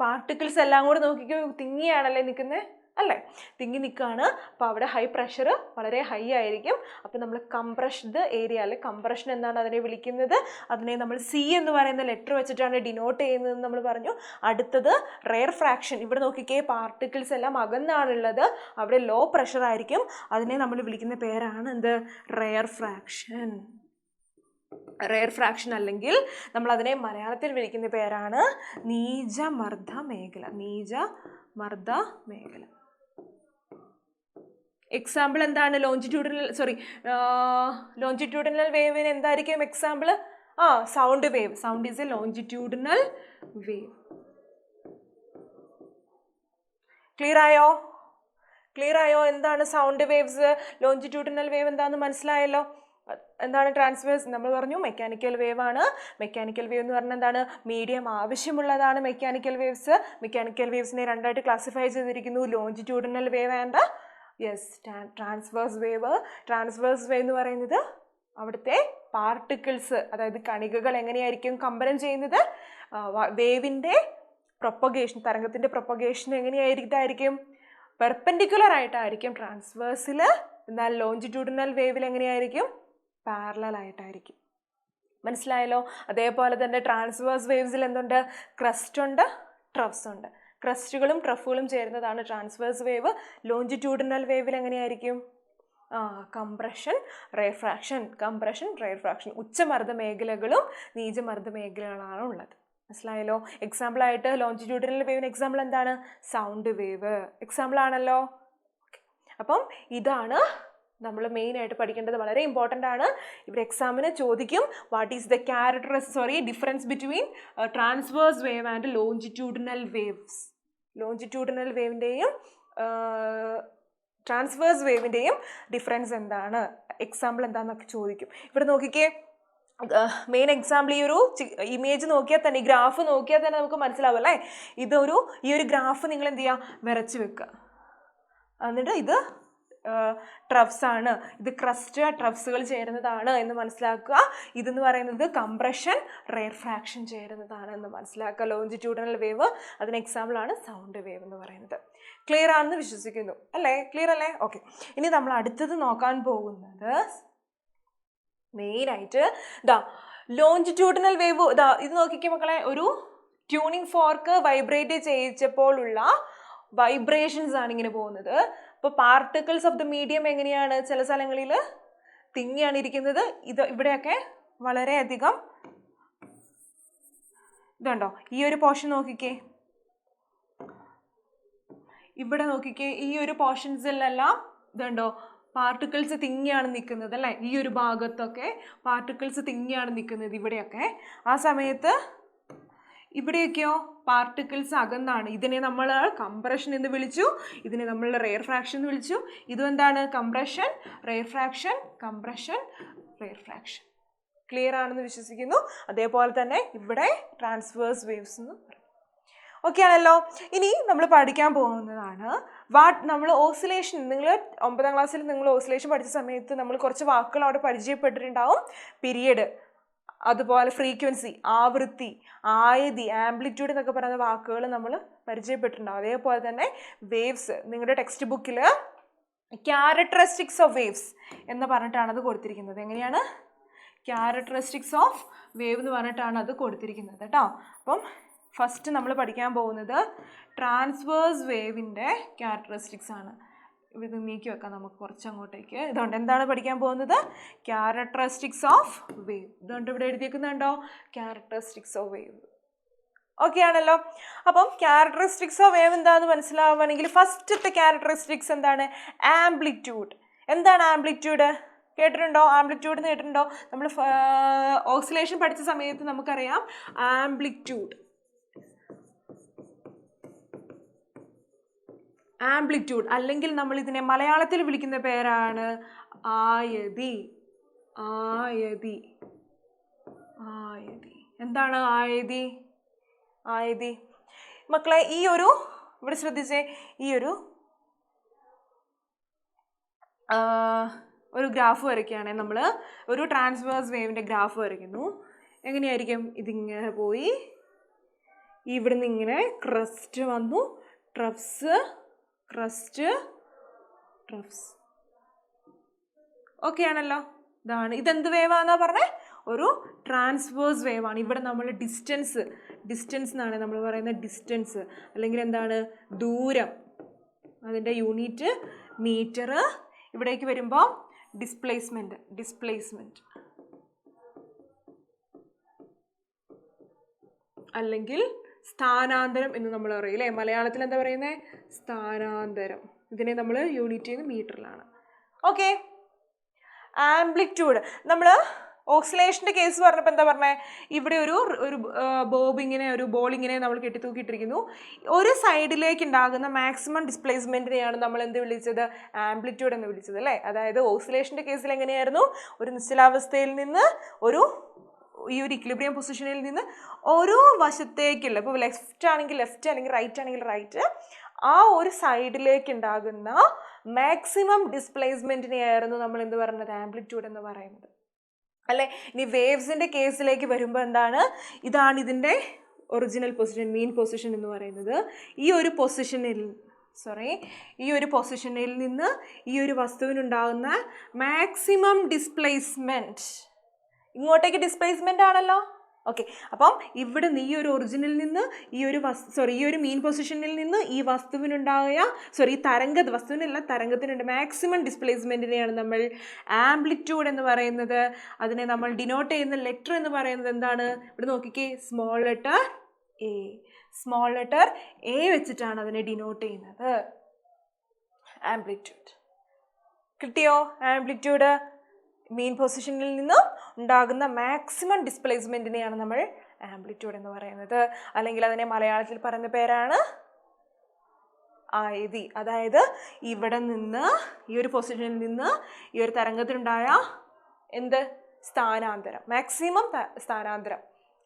പാർട്ടിക്കിൾസ് എല്ലാം കൂടെ നോക്കിക്കോ, തിങ്ങിയാണല്ലേ നിൽക്കുന്നത് അല്ലേ? തിങ്ങി നിൽക്കുകയാണ്. അപ്പോൾ അവിടെ ഹൈ പ്രഷർ വളരെ ഹൈ ആയിരിക്കും. അപ്പോൾ നമ്മൾ കംപ്രഷ്ഡ് ഏരിയ അല്ലെ, കംപ്രഷൻ എന്നാണ് അതിനെ വിളിക്കുന്നത്. അതിനെ നമ്മൾ സി എന്ന് പറയുന്ന ലെറ്റർ വെച്ചിട്ടാണ് ഡിനോട്ട് ചെയ്യുന്നതെന്ന് നമ്മൾ പറഞ്ഞു. അടുത്തത് റെയർ ഫ്രാക്ഷൻ. ഇവിടെ നോക്കിക്കേ, പാർട്ടിക്കിൾസ് എല്ലാം അകന്നാണുള്ളത്, അവിടെ ലോ പ്രഷർ ആയിരിക്കും. അതിനെ നമ്മൾ വിളിക്കുന്ന പേരാണ് എന്ത്? Rare fraction. റെയർ ഫ്രാക്ഷൻ അല്ലെങ്കിൽ നമ്മൾ അതിനെ മലയാളത്തിൽ വിളിക്കുന്ന പേരാണ് നീചമർദ്ദ മേഖല. നീചമർദ്ദ മേഖല. എക്സാമ്പിൾ എന്താണ്? ലോഞ്ചിറ്റ്യൂഡിനൽ വേവിന് എന്തായിരിക്കും example? Sound wave. Sound is A longitudinal wave. Clear ആയോ? എന്താണ് സൗണ്ട് വേവ്സ്? ലോഞ്ചിറ്റ്യൂഡിനൽ വേവ് എന്താണെന്ന് മനസ്സിലായല്ലോ? എന്താണ് ട്രാൻസ്വേഴ്സ്? നമ്മൾ പറഞ്ഞു മെക്കാനിക്കൽ വേവ് ആണ്. മെക്കാനിക്കൽ വേവ് എന്ന് പറഞ്ഞാൽ എന്താണ്? മീഡിയം ആവശ്യമുള്ളതാണ് മെക്കാനിക്കൽ വേവ്സ്. മെക്കാനിക്കൽ വേവ്സിനെ രണ്ടായിട്ട് ക്ലാസിഫൈ ചെയ്തിരിക്കുന്നു, longitudinal wave and transverse wave. Transverse wave എന്ന് പറയുന്നത് അവിടുത്തെ പാർട്ടിക്കിൾസ്, അതായത് കണികകൾ എങ്ങനെയായിരിക്കും കമ്പനം ചെയ്യുന്നത്? വേവിൻ്റെ പ്രൊപ്പഗേഷൻ, തരംഗത്തിൻ്റെ പ്രൊപ്പഗേഷൻ എങ്ങനെയായിരിക്കും? പെർപെൻഡിക്കുലർ ആയിട്ടായിരിക്കും ട്രാൻസ്വേഴ്സിൽ. എന്നാൽ ലോഞ്ചിറ്റ്യൂഡിനൽ വേവിൽ എങ്ങനെയായിരിക്കും? പാരലൽ ആയിട്ടായിരിക്കും. മനസ്സിലായല്ലോ? അതേപോലെ തന്നെ ട്രാൻസ്വേഴ്സ് വേവ്സിൽ എന്തുണ്ട്? ക്രസ്റ്റ് ഉണ്ട്, ട്രഫ്സ് ഉണ്ട്. ക്രസ്റ്റുകളും ട്രഫുകളും ചേരുന്നതാണ് ട്രാൻസ്വേഴ്സ് വേവ്. ലോഞ്ചിറ്റ്യൂഡിനൽ വേവിൽ എങ്ങനെയായിരിക്കും? കംപ്രഷൻ, റെയർഫ്രാക്ഷൻ. കംപ്രഷൻ, റെയർഫ്രാക്ഷൻ. ഉച്ചമർദ്ദ മേഖലകളും നീചമർദ്ദ മേഖലകളാണ് ഉള്ളത്. മനസ്സിലായല്ലോ? എക്സാമ്പിൾ ആയിട്ട് ലോഞ്ചിറ്റ്യൂഡിനൽ വേവിന് എക്സാമ്പിൾ എന്താണ്? സൗണ്ട് വേവ് എക്സാമ്പിൾ ആണല്ലോ. അപ്പം ഇതാണ് നമ്മൾ മെയിനായിട്ട് പഠിക്കേണ്ടത്. വളരെ ഇമ്പോർട്ടൻ്റ് ആണ്. ഇവിടെ എക്സാമിന് ചോദിക്കും, what is the difference between transverse wave and longitudinal waves. Longitudinal വേവിൻ്റെയും ട്രാൻസ്വേഴ്സ് വേവിൻ്റെയും ഡിഫറൻസ് എന്താണ്, എക്സാമ്പിൾ എന്താണെന്നൊക്കെ ചോദിക്കും. ഇവിടെ നോക്കിക്കേ, മെയിൻ എക്സാമ്പിൾ ഈ ഒരു ഇമേജ് നോക്കിയാൽ തന്നെ, ഈ ഗ്രാഫ് നോക്കിയാൽ തന്നെ നമുക്ക് മനസ്സിലാവും അല്ലേ? ഈ ഒരു ഗ്രാഫ് നിങ്ങൾ എന്ത് ചെയ്യുക? വരച്ച് വെക്കുക. എന്നിട്ട് ഇത് ട്രഫ്സ് ആണ്, ഇത് ക്രസ്റ്റ് ട്രഫ്സുകൾ ചേരുന്നതാണ് എന്ന് മനസ്സിലാക്കുക. ഇതെന്ന് പറയുന്നത് കംപ്രഷൻ, റെയർഫ്രാക്ഷൻ ചേരുന്നതാണ് എന്ന് മനസ്സിലാക്കുക. ലോഞ്ചിറ്റ്യൂഡിനൽ വേവ് അതിന് എക്സാമ്പിൾ ആണ് സൗണ്ട് വേവ് എന്ന് പറയുന്നത്. ക്ലിയർ ആണെന്ന് വിശ്വസിക്കുന്നു അല്ലേ? ക്ലിയർ അല്ലേ? ഓക്കെ. ഇനി നമ്മൾ അടുത്തത് നോക്കാൻ പോകുന്നത് മെയിനായിട്ട് ലോഞ്ചിറ്റ്യൂഡിനൽ വേവ്. ഇത് നോക്കിക്കേ മക്കളെ, ഒരു ട്യൂണിംഗ് ഫോർക്ക് വൈബ്രേറ്റ് ചെയ്യിച്ചപ്പോഴുള്ള വൈബ്രേഷൻസ് ആണ് ഇങ്ങനെ പോകുന്നത്. അപ്പോൾ പാർട്ടിക്കിൾസ് ഓഫ് ദ മീഡിയം എങ്ങനെയാണ്? ചില സ്ഥലങ്ങളിൽ തിങ്ങിയാണ് ഇരിക്കുന്നത്. ഇവിടെയൊക്കെ വളരെയധികം ഇതുണ്ടോ? ഈ ഒരു പോർഷൻ നോക്കിക്കേ, ഇവിടെ നോക്കിക്കേ, ഈ ഒരു പോർഷൻസിലെല്ലാം ഇതുണ്ടോ? പാർട്ടിക്കിൾസ് തിങ്ങിയാണ് നിൽക്കുന്നത് അല്ലേ? ഈ ഒരു ഭാഗത്തൊക്കെ പാർട്ടിക്കിൾസ് തിങ്ങിയാണ് നിൽക്കുന്നത് ഇവിടെയൊക്കെ. ആ സമയത്ത് ഇവിടെയൊക്കെയോ പാർട്ടിക്കിൾസ് അകന്നാണ്. ഇതിനെ നമ്മൾ കംപ്രഷൻ എന്ന് വിളിച്ചു, ഇതിനെ നമ്മൾ റെയർ ഫ്രാക്ഷൻ എന്ന് വിളിച്ചു. ഇതും എന്താണ്? Compression, rare fraction, compression, rare fraction. Clear ആണെന്ന് വിശ്വസിക്കുന്നു. അതേപോലെ തന്നെ ഇവിടെ ട്രാൻസ്വേഴ്സ് വേവ്സ് എന്ന് പറയും. ഓക്കെ ആണല്ലോ? ഇനി നമ്മൾ പഠിക്കാൻ പോകുന്നതാണ് നമ്മൾ ഓസിലേഷൻ. നിങ്ങൾ 9ാം ക്ലാസ്സിൽ നിങ്ങൾ ഓസിലേഷൻ പഠിച്ച സമയത്ത് നമ്മൾ കുറച്ച് വാക്കുകൾ അവിടെ പരിചയപ്പെട്ടിട്ടുണ്ടാവും. പീരിയഡ്, അതുപോലെ ഫ്രീക്വൻസി, ആവൃത്തി, ആയതി, ആംപ്ലിറ്റ്യൂഡ് എന്നൊക്കെ പറയുന്ന വാക്കുകൾ നമ്മൾ പരിചയപ്പെട്ടിട്ടുണ്ടാവും. അതേപോലെ തന്നെ വേവ്സ്, നിങ്ങളുടെ ടെക്സ്റ്റ് ബുക്കിൽ ക്യാരക്ടറിസ്റ്റിക്സ് ഓഫ് വേവ്സ് എന്ന് പറഞ്ഞിട്ടാണ് അത് കൊടുത്തിരിക്കുന്നത്. എങ്ങനെയാണ്? ക്യാരക്ടറിസ്റ്റിക്സ് ഓഫ് വേവ് എന്ന് പറഞ്ഞിട്ടാണ് അത് കൊടുത്തിരിക്കുന്നത് കേട്ടോ. അപ്പം ഫസ്റ്റ് നമ്മൾ പഠിക്കാൻ പോകുന്നത് ട്രാൻസ്വേഴ്സ് വേവിൻ്റെ ക്യാരക്ടറിസ്റ്റിക്സ് ആണ്. ഇത് നീക്കി വെക്കാം നമുക്ക് കുറച്ചങ്ങോട്ടേക്ക്. ഇതുകൊണ്ട് എന്താണ് പഠിക്കാൻ പോകുന്നത്? Characteristics of wave. ഇതുകൊണ്ട് ഇവിടെ എഴുതിയേക്കുന്നുണ്ടോ? Characteristics of wave. ഓക്കെ ആണല്ലോ? അപ്പം ക്യാരക്ടറിസ്റ്റിക്സ് ഓഫ് വേവ് എന്താണെന്ന് മനസ്സിലാവുകയാണെങ്കിൽ ഫസ്റ്റത്തെ ക്യാരക്ടറിസ്റ്റിക്സ് എന്താണ്? ആംപ്ലിറ്റ്യൂഡ്. എന്താണ് ആംപ്ലിറ്റ്യൂഡ്? കേട്ടിട്ടുണ്ടോ? ആംപ്ലിറ്റ്യൂഡ് എന്ന് കേട്ടിട്ടുണ്ടോ? നമ്മൾ ഓസിലേഷൻ പഠിച്ച സമയത്ത് നമുക്കറിയാം ആംപ്ലിറ്റ്യൂഡ്. ആംപ്ലിറ്റ്യൂഡ് അല്ലെങ്കിൽ നമ്മൾ ഇതിനെ മലയാളത്തിൽ വിളിക്കുന്ന പേരാണ് ആയതി. ആയതി, ആയതി. എന്താണ് ആയതി? ആയതി മക്കളെ, ഈ ഒരു ഇവിടെ ശ്രദ്ധിച്ചേ, ഈ ഒരു ഗ്രാഫ് വരയ്ക്കുകയാണെങ്കിൽ നമ്മൾ ഒരു ട്രാൻസ്വേഴ്സ് വേവിൻ്റെ ഗ്രാഫ് വരയ്ക്കുന്നു. എങ്ങനെയായിരിക്കും? ഇതിങ്ങനെ പോയി ഇവിടുന്ന് ഇങ്ങനെ ക്രസ്റ്റ് വന്നു, ട്രഫ്സ്, ക്രസ്റ്റ്, ട്രഫ്സ്. ഓക്കെ ആണല്ലോ? ഇതെന്ത് വേവാന്നാ പറഞ്ഞേ? ഒരു ട്രാൻസ്വേഴ്സ് വേവാണ്. ഇവിടെ നമ്മൾ ഡിസ്റ്റൻസ് എന്നാണ് നമ്മൾ പറയുന്നത്, ഡിസ്റ്റൻസ് അല്ലെങ്കിൽ എന്താണ്? ദൂരം. അതിൻ്റെ യൂണിറ്റ് മീറ്റർ. ഇവിടേക്ക് വരുമ്പോൾ ഡിസ്പ്ലേസ്മെൻറ്റ് അല്ലെങ്കിൽ സ്ഥാനാന്തരം എന്ന് നമ്മൾ പറയും അല്ലേ? മലയാളത്തിൽ എന്താ പറയുന്നത്? സ്ഥാനാന്തരം. ഇതിനെ നമ്മൾ യൂണിറ്റ് ചെയ്യുന്നത് മീറ്ററിലാണ്. ഓക്കെ. ആംപ്ലിറ്റ്യൂഡ്. നമ്മൾ ഓക്സിലേഷൻ്റെ കേസ് പറഞ്ഞപ്പോൾ എന്താ പറഞ്ഞത്? ഇവിടെ ഒരു ബോൾ ഇങ്ങനെ നമ്മൾ കെട്ടിത്തൂക്കിയിട്ടിരിക്കുന്നു. ഒരു സൈഡിലേക്ക് ഉണ്ടാകുന്ന മാക്സിമം ഡിസ്പ്ലേസ്മെൻറ്റിനെയാണ് നമ്മൾ എന്ത് വിളിച്ചത്? ആംപ്ലിറ്റ്യൂഡ് എന്ന് വിളിച്ചത് അല്ലേ? അതായത് ഓക്സിലേഷൻ്റെ കേസിൽ എങ്ങനെയായിരുന്നു? ഒരു നിശ്ചലാവസ്ഥയിൽ നിന്ന് ഈ ഒരു ഇക്വിലിബ്രിയം പൊസിഷനിൽ നിന്ന് ഒരു വശത്തേക്കുള്ള, ഇപ്പോൾ ലെഫ്റ്റ് ആണെങ്കിൽ ലെഫ്റ്റ്, അല്ലെങ്കിൽ റൈറ്റ് ആണെങ്കിൽ റൈറ്റ്, ആ ഒരു സൈഡിലേക്ക് ഉണ്ടാകുന്ന മാക്സിമം ഡിസ്പ്ലേസ്മെൻറ്റിനെയായിരുന്നു നമ്മൾ എന്ത് പറയുന്നത്? ആംപ്ലിറ്റ്യൂഡ് എന്ന് പറയുന്നത് അല്ലേ? ഇനി വേവ്സിൻ്റെ കേസിലേക്ക് വരുമ്പോൾ എന്താണ്? ഇതാണ് ഇതിൻ്റെ ഒറിജിനൽ പൊസിഷൻ, മീൻ പൊസിഷൻ എന്ന് പറയുന്നത്. ഈ ഒരു പൊസിഷനിൽ നിന്ന് ഈ ഒരു വസ്തുവിനുണ്ടാകുന്ന മാക്സിമം ഡിസ്പ്ലേസ്മെൻറ്റ്, ഇങ്ങോട്ടേക്ക് ഡിസ്പ്ലേസ്മെൻ്റ് ആണല്ലോ. ഓക്കെ. അപ്പം ഇവിടെ നിന്ന് ഈ ഒരു ഒറിജിനിൽ നിന്ന് ഈ ഒരു മീൻ പൊസിഷനിൽ നിന്ന് ഈ തരംഗത്തിനുണ്ട് മാക്സിമം ഡിസ്പ്ലേസ്മെൻറ്റിനെയാണ് നമ്മൾ ആംപ്ലിറ്റ്യൂഡ് എന്ന് പറയുന്നത്. അതിനെ നമ്മൾ ഡിനോട്ട് ചെയ്യുന്ന ലെറ്റർ എന്ന് പറയുന്നത് എന്താണ്? ഇവിടെ നോക്കിക്കേ, സ്മോൾ ലെറ്റർ എ വെച്ചിട്ടാണ് അതിനെ ഡിനോട്ട് ചെയ്യുന്നത്. ആംപ്ലിറ്റ്യൂഡ് കിട്ടിയോ? ആംപ്ലിറ്റ്യൂഡ് മീൻ പൊസിഷനിൽ നിന്ന് ഉണ്ടാകുന്ന മാക്സിമം ഡിസ്പ്ലേസ്മെൻറ്റിനെയാണ് നമ്മൾ ആംപ്ലിറ്റ്യൂഡ് എന്ന് പറയുന്നത്. അല്ലെങ്കിൽ അതിനെ മലയാളത്തിൽ പറയുന്ന പേരാണ് ആയതി. അതായത് ഇവിടെ നിന്ന് ഈ ഒരു പൊസിഷനിൽ നിന്ന് ഈ ഒരു തരംഗത്തിനുണ്ടായ സ്ഥാനാന്തരം, മാക്സിമം സ്ഥാനാന്തരം,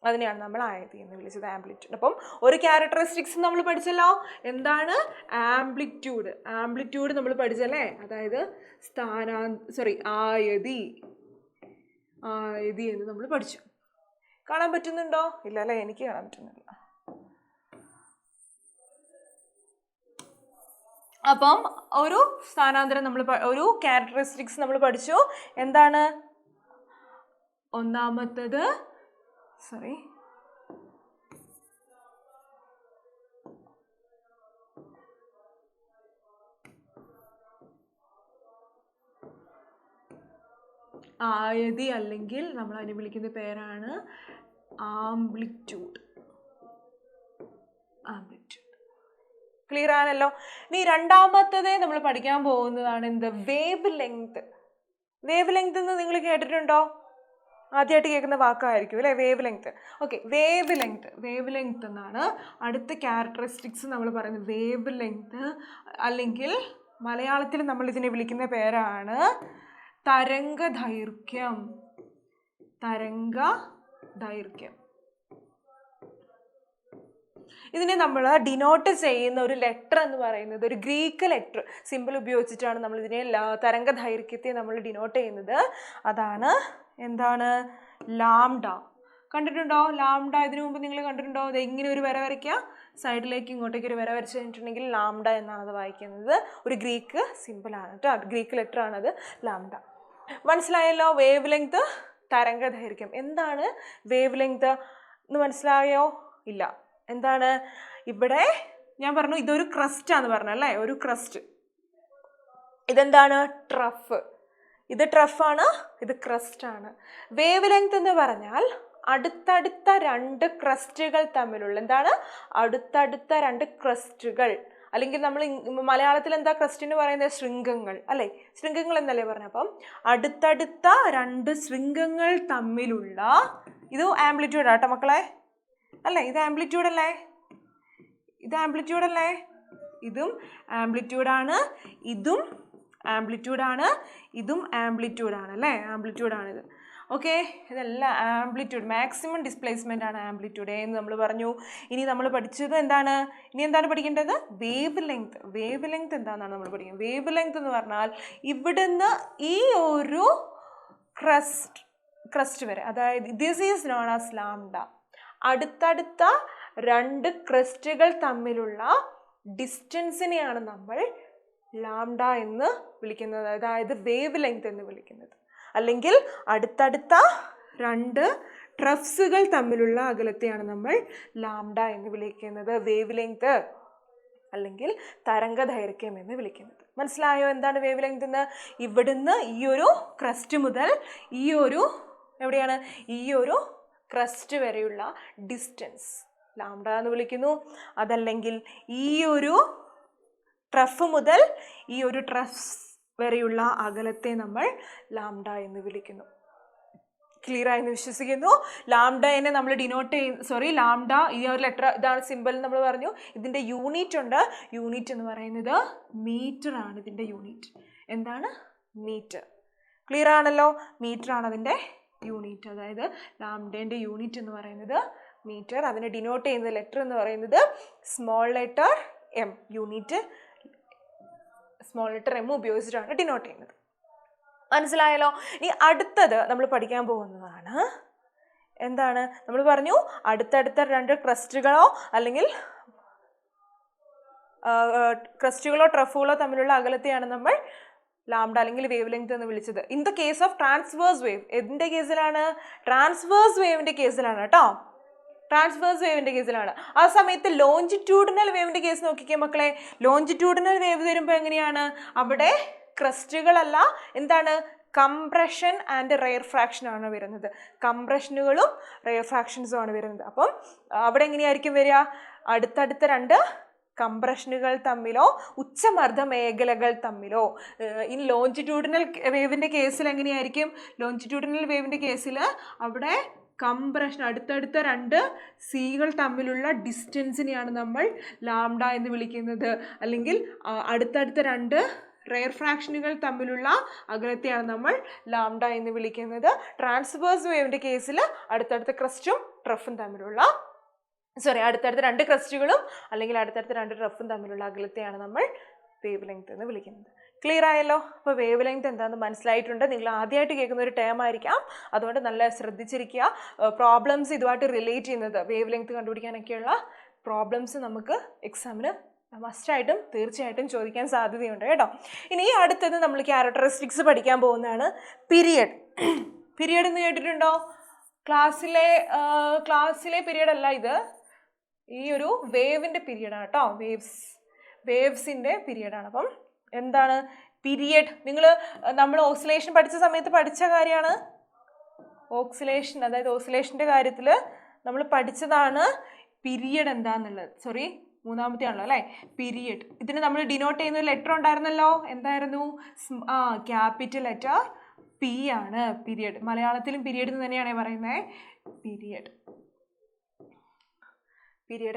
അതിനെയാണ് നമ്മൾ ആയതി എന്ന് വിളിച്ചത്, ആംപ്ലിറ്റ്യൂഡ്. അപ്പം ഒരു ക്യാരക്ടറിസ്റ്റിക്സ് നമ്മൾ പഠിച്ചല്ലോ. എന്താണ്? ആംപ്ലിറ്റ്യൂഡ് നമ്മൾ പഠിച്ചല്ലേ? അതായത് ആയതി എന്ന് നമ്മൾ പഠിച്ചു. കാണാൻ പറ്റുന്നുണ്ടോ? ഇല്ല അല്ലേ? എനിക്ക് കാണാൻ പറ്റുന്നില്ല. അപ്പം ഒരു സ്ഥാനാന്തരം ഒരു ക്യാരക്ടറിസ്റ്റിക്സ് നമ്മൾ പഠിച്ചു. എന്താണ്? ഒന്നാമത്തത് ആയതി, അല്ലെങ്കിൽ നമ്മൾ അതിനെ വിളിക്കുന്ന പേരാണ് ആംപ്ലിറ്റ്യൂഡ്. ക്ലിയർ ആണല്ലോ? ഇനി രണ്ടാമത്തത് നമ്മൾ പഠിക്കാൻ പോകുന്നതാണ് വേവ് ലെങ്ത്. വേവ് ലെങ്ത് എന്ന് നിങ്ങൾ കേട്ടിട്ടുണ്ടോ? ആദ്യമായിട്ട് കേൾക്കുന്ന വാക്കായിരിക്കും അല്ലേ? Wave length. Okay. Wave length എന്നാണ് അടുത്ത ക്യാരക്ടറിസ്റ്റിക്സ് നമ്മൾ പറയുന്നത്. വേവ് ലെങ്ത്, അല്ലെങ്കിൽ മലയാളത്തിൽ നമ്മൾ ഇതിനെ വിളിക്കുന്ന പേരാണ് തരംഗദൈർഘ്യം. ഇതിനെ നമ്മൾ ഡിനോട്ട് ചെയ്യുന്ന ഒരു ലെറ്റർ എന്ന് പറയുന്നത് ഒരു ഗ്രീക്ക് ലെറ്റർ സിമ്പിൾ ഉപയോഗിച്ചിട്ടാണ് നമ്മൾ ഇതിനെ തരംഗദൈർഘ്യത്തെ നമ്മൾ ഡിനോട്ട് ചെയ്യുന്നത്. അതാണ് എന്താണ്? ലാംഡ. കണ്ടിട്ടുണ്ടോ ലാംഡ? ഇതിനു മുമ്പ് നിങ്ങൾ കണ്ടിട്ടുണ്ടോ? അത് ഇങ്ങനെ ഒരു വര വരയ്ക്കുക, സൈഡിലേക്ക് ഇങ്ങോട്ടേക്ക് ഒരു വര വരച്ച് കഴിഞ്ഞിട്ടുണ്ടെങ്കിൽ ലാംഡ എന്നാണ് അത് വായിക്കുന്നത്. ഒരു ഗ്രീക്ക് സിമ്പിളാണ് കേട്ടോ, ഗ്രീക്ക് ലെറ്റർ ആണത് ലാംഡ. മനസ്സിലായല്ലോ? വേവ് ലെങ്ത്, തരംഗദൈർഘ്യം. എന്താണ് വേവ് ലെങ്ത് എന്ന് മനസ്സിലായോ? ഇല്ല. എന്താണ്? ഇവിടെ ഞാൻ പറഞ്ഞു ഇതൊരു ക്രസ്റ്റാന്ന് പറഞ്ഞല്ലേ? ഒരു ക്രസ്റ്റ്. ഇതെന്താണ്? ട്രഫ്. ഇത് ട്രഫാണ്, ഇത് ക്രസ്റ്റാണ്. വേവ് ലെങ്ത് എന്ന് പറഞ്ഞാൽ അടുത്തടുത്ത രണ്ട് ക്രസ്റ്റുകൾ തമ്മിലുള്ള, എന്താണ്? അടുത്തടുത്ത രണ്ട് ക്രസ്റ്റുകൾ, അല്ലെങ്കിൽ നമ്മൾ മലയാളത്തിൽ എന്താ ക്രസ്റ്റിന് പറയുന്നത്? ശൃംഗങ്ങൾ അല്ലേ? ശൃംഗങ്ങൾ എന്നല്ലേ പറഞ്ഞത്? അപ്പം അടുത്തടുത്ത രണ്ട് ശൃംഗങ്ങൾ തമ്മിലുള്ള, ഇത് ആംപ്ലിറ്റ്യൂഡ് ആട്ടോ മക്കളെ അല്ലേ? ഇത് ആംപ്ലിറ്റ്യൂഡ് അല്ലേ? ഇതും ആംപ്ലിറ്റ്യൂഡാണ്, ഇതും ആംപ്ലിറ്റ്യൂഡാണ് അല്ലേ? ആംപ്ലിറ്റ്യൂഡാണിത്. ഓക്കെ. ഇതെല്ലാം ആംപ്ലിറ്റ്യൂഡ്, മാക്സിമം ഡിസ്പ്ലേസ്മെൻ്റ് ആണ് ആംപ്ലിറ്റ്യൂഡ് എന്ന് നമ്മൾ പറഞ്ഞു. ഇനി നമ്മൾ പഠിച്ചത് എന്താണ്? ഇനി എന്താണ് പഠിക്കേണ്ടത്? Wave length. വേവ് ലെങ്ത് എന്താണെന്നാണ് നമ്മൾ പഠിക്കുന്നത്. വേവ് ലെങ്ത് എന്ന് പറഞ്ഞാൽ ഇവിടുന്ന് ഈ ഒരു ക്രസ്റ്റ് ക്രസ്റ്റ് വരെ, അതായത് this is known as lambda. അടുത്തടുത്ത രണ്ട് ക്രസ്റ്റുകൾ തമ്മിലുള്ള ഡിസ്റ്റൻസിനെയാണ് നമ്മൾ ലാംഡ എന്ന് വിളിക്കുന്നത്, അതായത് വേവ് ലെങ്ത് എന്ന് വിളിക്കുന്നത്. അല്ലെങ്കിൽ അടുത്തടുത്ത രണ്ട് ട്രഫ്സുകൾ തമ്മിലുള്ള അകലത്തെയാണ് നമ്മൾ ലാംഡ എന്ന് വിളിക്കുന്നത്, വേവ് ലെങ്ത് അല്ലെങ്കിൽ തരംഗദൈർഘ്യം എന്ന് വിളിക്കുന്നത്. മനസ്സിലായോ എന്താണ് വേവ് ലെങ്ത് എന്ന്? ഇവിടുന്ന് ഈ ഒരു ക്രസ്റ്റ് മുതൽ ഈ ഒരു എവിടെയാണ് ഈ ഒരു ക്രസ്റ്റ് വരെയുള്ള ഡിസ്റ്റൻസ് ലാംഡ എന്ന് വിളിക്കുന്നു. അതല്ലെങ്കിൽ ഈ ഒരു ട്രഫ് മുതൽ ഈ ഒരു ട്രഫ് വരെയുള്ള അകലത്തെ നമ്മൾ ലാംഡ എന്ന് വിളിക്കുന്നു. ക്ലിയർ ആയെന്ന് വിശ്വസിക്കുന്നു. ലാംഡയെ നമ്മൾ ഡിനോട്ട് ലാംഡ ഈ ഒരു ലെറ്റർ ഇതാണ് സിമ്പിൾ നമ്മൾ പറഞ്ഞു. ഇതിൻ്റെ യൂണിറ്റ് ഉണ്ട്. യൂണിറ്റ് എന്ന് പറയുന്നത് മീറ്റർ ആണ്. ഇതിൻ്റെ യൂണിറ്റ് എന്താണ്? മീറ്റർ. ക്ലിയർ ആണല്ലോ? മീറ്റർ ആണ് അതിൻ്റെ യൂണിറ്റ്. അതായത് ലാംഡേൻ്റെ യൂണിറ്റ് എന്ന് പറയുന്നത് മീറ്റർ. അതിനെ ഡിനോട്ട് ചെയ്യുന്ന ലെറ്റർ എന്ന് പറയുന്നത് small letter M. Unit small letter M ഉപയോഗിച്ചിട്ടാണ് ഡിനോട്ട് ചെയ്യുന്നത്. മനസ്സിലായല്ലോ? ഇനി അടുത്തത് നമ്മൾ പഠിക്കാൻ പോകുന്നതാണ് എന്താണ്? നമ്മൾ പറഞ്ഞു അടുത്തടുത്ത രണ്ട് ക്രസ്റ്റുകളോ അല്ലെങ്കിൽ ക്രസ്റ്റുകളോ ട്രഫുകളോ തമ്മിലുള്ള അകലത്തെയാണ് നമ്മൾ ലാംഡ അല്ലെങ്കിൽ വേവ് ലെങ്ത് എന്ന് വിളിച്ചത്. In the case of transverse wave, എന്തിൻ്റെ കേസിലാണ്? ട്രാൻസ്വേഴ്സ് വേവിൻ്റെ കേസിലാണ് കേട്ടോ. ട്രാൻസ്വേഴ്സ് വേവിൻ്റെ കേസിലാണ്. ആ സമയത്ത് ലോഞ്ചിറ്റ്യൂഡിനൽ വേവിൻ്റെ കേസ് നോക്കിക്കേ മക്കളെ. ലോഞ്ചിറ്റ്യൂഡിനൽ വേവ് വരുമ്പോൾ എങ്ങനെയാണ്? അവിടെ ക്രസ്റ്റുകളല്ല, എന്താണ്? കംപ്രഷൻ ആൻഡ് റെയർ ഫ്രാക്ഷൻ ആണ് വരുന്നത്. കംപ്രഷനുകളും റെയർ ഫ്രാക്ഷൻസും ആണ് വരുന്നത്. അപ്പം അവിടെ എങ്ങനെയായിരിക്കും വരിക? അടുത്തടുത്ത രണ്ട് കംപ്രഷനുകൾ തമ്മിലോ ഉച്ചമർദ്ദ മേഖലകൾ തമ്മിലോ. ഇൻ ലോഞ്ചിറ്റ്യൂഡിനൽ വേവിൻ്റെ കേസിൽ എങ്ങനെയായിരിക്കും? ലോഞ്ചിറ്റ്യൂഡിനൽ വേവിൻ്റെ കേസിൽ അവിടെ കംപ്രഷൻ, അടുത്തടുത്ത രണ്ട് സീകൾ തമ്മിലുള്ള ഡിസ്റ്റൻസിനെയാണ് നമ്മൾ ലാംഡ എന്ന് വിളിക്കുന്നത്. അല്ലെങ്കിൽ അടുത്തടുത്ത രണ്ട് റെയർ ഫ്രാക്ഷനുകൾ തമ്മിലുള്ള അകലത്തെയാണ് നമ്മൾ ലാംഡ എന്ന് വിളിക്കുന്നത്. ട്രാൻസ്വേഴ്സ് വേവിൻ്റെ കേസിൽ അടുത്തടുത്ത ക്രസ്റ്റും ട്രഫും തമ്മിലുള്ള അടുത്തടുത്ത രണ്ട് ക്രസ്റ്റുകളും അല്ലെങ്കിൽ അടുത്തടുത്ത രണ്ട് ട്രഫും തമ്മിലുള്ള അകലത്തെയാണ് നമ്മൾ വേവ് ലെങ്ത് എന്ന് വിളിക്കുന്നത്. ക്ലിയർ ആയല്ലോ? അപ്പോൾ വേവ് ലെങ്ത് എന്താണെന്ന് മനസ്സിലായിട്ടുണ്ട്. നിങ്ങൾ ആദ്യമായിട്ട് കേൾക്കുന്ന ഒരു ടേം ആയിരിക്കാം, അതുകൊണ്ട് നല്ല ശ്രദ്ധിച്ചിരിക്കുക. പ്രോബ്ലംസ് ഇതുമായിട്ട് റിലേറ്റ് ചെയ്യുന്നത് വേവ് ലെങ്ത് കണ്ടുപിടിക്കാനൊക്കെയുള്ള പ്രോബ്ലംസ് നമുക്ക് എക്സാമിന് മസ്റ്റായിട്ടും തീർച്ചയായിട്ടും ചോദിക്കാൻ സാധ്യതയുണ്ട് കേട്ടോ. ഇനി അടുത്തത് നമ്മൾ ക്യാരക്ടറിസ്റ്റിക്സ് പഠിക്കാൻ പോകുന്നതാണ് പീരിയഡ്. പീരിയഡ് എന്ന് കേട്ടിട്ടുണ്ടോ? ക്ലാസ്സിലെ പീരിയഡ് അല്ല ഇത്, ഈ ഒരു വേവിൻ്റെ പീരിയഡാണ് കേട്ടോ. വേവ്സിൻ്റെ പീരിയഡാണ്. അപ്പം എന്താണ് പീരിയഡ്? നമ്മൾ ഓസിലേഷൻ പഠിച്ച സമയത്ത് പഠിച്ച കാര്യമാണ്. ഓക്സിലേഷൻ, അതായത് ഓസിലേഷൻ്റെ കാര്യത്തിൽ നമ്മൾ പഠിച്ചതാണ് പീരിയഡ് എന്താന്നുള്ളത്. മൂന്നാമത്തെ ആണല്ലോ അല്ലേ പീരിയഡ്. ഇതിന് നമ്മൾ ഡിനോട്ട് ചെയ്യുന്ന ഒരു ലെറ്റർ ഉണ്ടായിരുന്നല്ലോ. എന്തായിരുന്നു? ക്യാപിറ്റൽ ലെറ്റർ പി ആണ് പീരിയഡ്. മലയാളത്തിലും പീരിയഡ് എന്ന് തന്നെയാണ് പറയുന്നത്. പീരിയഡ്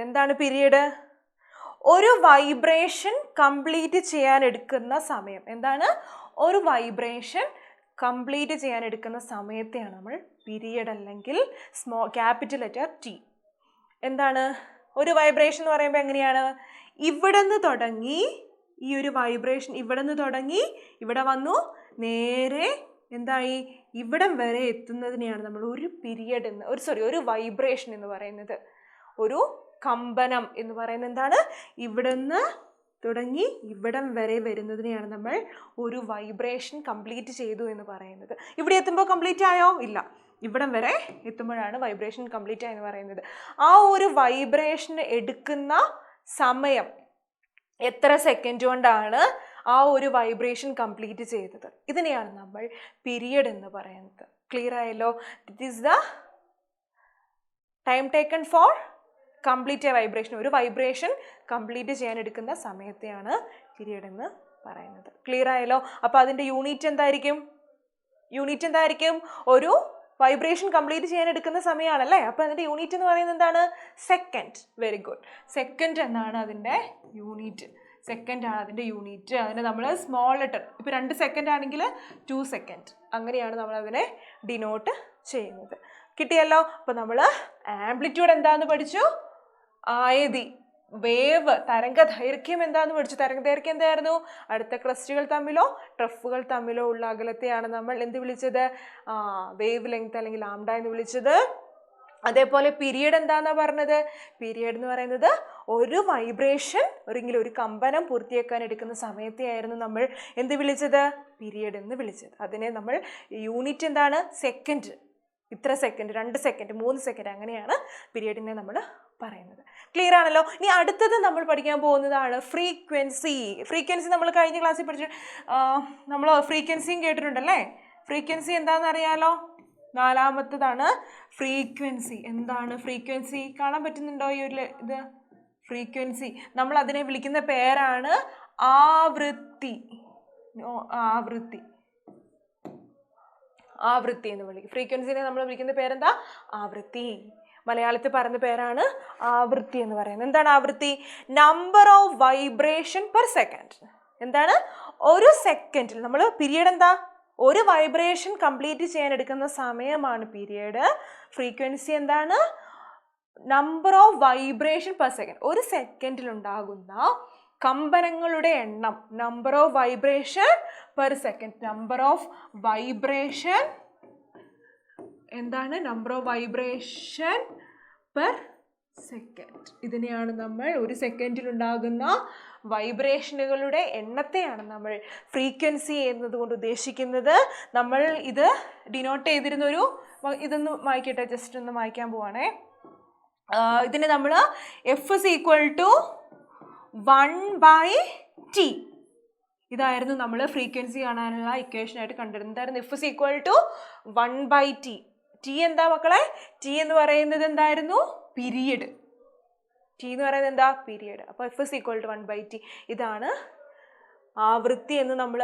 എന്താണ് പീരിയഡ്? ഒരു വൈബ്രേഷൻ കംപ്ലീറ്റ് ചെയ്യാൻ എടുക്കുന്ന സമയം. എന്താണ്? ഒരു വൈബ്രേഷൻ കംപ്ലീറ്റ് ചെയ്യാൻ എടുക്കുന്ന സമയത്തെയാണ് നമ്മൾ പീരിയഡ് അല്ലെങ്കിൽ ക്യാപിറ്റൽ ലെറ്റർ ടി. എന്താണ് ഒരു വൈബ്രേഷൻ എന്ന് പറയുമ്പോൾ? എങ്ങനെയാണ്? ഇവിടെ നിന്ന് തുടങ്ങി ഈ ഒരു വൈബ്രേഷൻ ഇവിടെ നിന്ന് തുടങ്ങി ഇവിടെ വന്നു നേരെ എന്തായി ഇവിടം വരെ എത്തുന്നതിനെയാണ് നമ്മൾ ഒരു പീരിയഡ് എന്ന് ഒരു വൈബ്രേഷൻ എന്ന് പറയുന്നത്. ഒരു കമ്പനം എന്ന് പറയുന്നത് എന്താണ്? ഇവിടെ നിന്ന് തുടങ്ങി ഇവിടം വരെ വരുന്നതിനെയാണ് നമ്മൾ ഒരു വൈബ്രേഷൻ കംപ്ലീറ്റ് ചെയ്തു എന്ന് പറയുന്നത്. ഇവിടെ എത്തുമ്പോൾ കംപ്ലീറ്റ് ആയോ? ഇല്ല, ഇവിടം വരെ എത്തുമ്പോഴാണ് വൈബ്രേഷൻ കംപ്ലീറ്റ് ആയെന്ന് പറയുന്നത്. ആ ഒരു വൈബ്രേഷൻ എടുക്കുന്ന സമയം എത്ര സെക്കൻഡ് കൊണ്ടാണ് ആ ഒരു വൈബ്രേഷൻ കംപ്ലീറ്റ് ചെയ്തത്? ഇതിനെയാണ് നമ്മൾ പീരിയഡ് എന്ന് പറയുന്നത്. ക്ലിയർ ആയല്ലോ? It is the time taken four complete A vibration. ഒരു വൈബ്രേഷൻ കംപ്ലീറ്റ് ചെയ്യാൻ എടുക്കുന്ന സമയത്തെയാണ് പീരിയഡ് എന്ന് പറയുന്നത്. ക്ലിയർ ആയല്ലോ? അപ്പോൾ അതിൻ്റെ യൂണിറ്റ് എന്തായിരിക്കും? ഒരു വൈബ്രേഷൻ കംപ്ലീറ്റ് ചെയ്യാൻ എടുക്കുന്ന സമയമാണല്ലേ. അപ്പോൾ അതിൻ്റെ യൂണിറ്റ് എന്ന് പറയുന്നത് എന്താണ്? സെക്കൻഡ്. Very good. സെക്കൻഡ് എന്നാണ് അതിൻ്റെ യൂണിറ്റ്. സെക്കൻഡ് ആണ് അതിൻ്റെ യൂണിറ്റ്. അതിനെ നമ്മൾ സ്മോൾ ലെറ്റർ, ഇപ്പോൾ 2 സെക്കൻഡ് ആണെങ്കിൽ 2 സെക്കൻഡ്, അങ്ങനെയാണ് നമ്മൾ അതിനെ ഡിനോട്ട് ചെയ്യുന്നത്. കിട്ടിയല്ലോ? അപ്പോൾ നമ്മൾ ആംപ്ലിറ്റ്യൂഡ് എന്താണെന്ന് പഠിച്ചു. ആയതി വേവ് തരംഗ ദൈർഘ്യം എന്താന്ന് പഠിച്ചു. തരംഗ ദൈർഘ്യം എന്തായിരുന്നു? അടുത്ത ക്രസ്റ്റുകൾ തമ്മിലോ ട്രഫുകൾ തമ്മിലോ ഉള്ള അകലത്തെയാണ് നമ്മൾ എന്ത് വിളിച്ചത്? വേവ് ലെങ്ത് അല്ലെങ്കിൽ ലാംഡ എന്ന് വിളിച്ചത്. അതേപോലെ പീരിയഡ് എന്താന്നാ പറഞ്ഞത്? പീരിയഡ് എന്ന് പറയുന്നത് ഒരു വൈബ്രേഷൻ ഒരു കമ്പനം പൂർത്തിയാക്കാൻ എടുക്കുന്ന സമയത്തെയായിരുന്നു നമ്മൾ എന്ത് വിളിച്ചത്? പീരിയഡ് എന്ന് വിളിച്ചത്. അതിനെ നമ്മൾ യൂണിറ്റ് എന്താണ്? സെക്കൻഡ്. ഇത്ര സെക്കൻഡ്, 2 സെക്കൻഡ്, 3 സെക്കൻഡ്, അങ്ങനെയാണ് പീരിയഡിനെ നമ്മൾ പറയുന്നത്. ക്ലിയർ ആണല്ലോ? ഇനി അടുത്തത് നമ്മൾ പഠിക്കാൻ പോകുന്നതാണ് ഫ്രീക്വൻസി. ഫ്രീക്വൻസി നമ്മൾ കഴിഞ്ഞ ക്ലാസ്സിൽ പഠിച്ചു. നമ്മൾ ഫ്രീക്വൻസിയും കേട്ടിട്ടുണ്ടല്ലേ? ഫ്രീക്വൻസി എന്താണെന്ന് അറിയാലോ? 4-മത്തതാണ് ഫ്രീക്വൻസി. എന്താണ് ഫ്രീക്വൻസി? കാണാൻ പറ്റുന്നുണ്ടോ ഈ ഒരു ഇത്? ഫ്രീക്വൻസി നമ്മൾ അതിനെ വിളിക്കുന്ന പേരാണ് ആവൃത്തി. ആവൃത്തി എന്ന് വിളിക്കും. ഫ്രീക്വൻസിനെ നമ്മൾ വിളിക്കുന്ന പേരെന്താ? ആവൃത്തി. മലയാളത്തിൽ പറയുന്ന പേരാണ് ആവൃത്തി എന്ന് പറയുന്നത്. എന്താണ് ആവൃത്തി? Number of vibration per second. എന്താണ്? ഒരു സെക്കൻഡിൽ നമ്മൾ പീരിയഡ് എന്താ? ഒരു വൈബ്രേഷൻ കംപ്ലീറ്റ് ചെയ്യാൻ എടുക്കുന്ന സമയമാണ് പീരിയഡ്. ഫ്രീക്വൻസി എന്താണ്? Number of vibration per second. ഒരു സെക്കൻഡിൽ ഉണ്ടാകുന്ന കമ്പനങ്ങളുടെ എണ്ണം. Number of vibration per second. Number of vibration എന്താണ്? Number of vibration per second. ഇതിനെയാണ് നമ്മൾ ഒരു സെക്കൻഡിൽ ഉണ്ടാകുന്ന വൈബ്രേഷനുകളുടെ എണ്ണത്തെയാണ് നമ്മൾ ഫ്രീക്വൻസി എന്നതുകൊണ്ട് ഉദ്ദേശിക്കുന്നത്. നമ്മൾ ഇത് ഡിനോട്ട് ചെയ്തിരുന്നൊരു ഇതൊന്ന് വായിക്കട്ടെ, ജസ്റ്റ് ഒന്ന് വായിക്കാൻ പോവാണേ. ഇതിനെ നമ്മൾ F is equal to 1/T. ഇതായിരുന്നു നമ്മൾ ഫ്രീക്വൻസി കാണാനുള്ള ഇക്വേഷൻ ആയിട്ട് കണ്ടിരുന്നത്. എന്തായിരുന്നു? F is equal to 1/T. T എന്താ മക്കളെ? T എന്ന് പറയുന്നത് എന്തായിരുന്നു? പീരിയഡ്. T എന്ന് പറയുന്നത് എന്താ? പീരിയഡ്. അപ്പോൾ F is equal to 1/T. ഇതാണ് ആവൃത്തി എന്ന് നമ്മൾ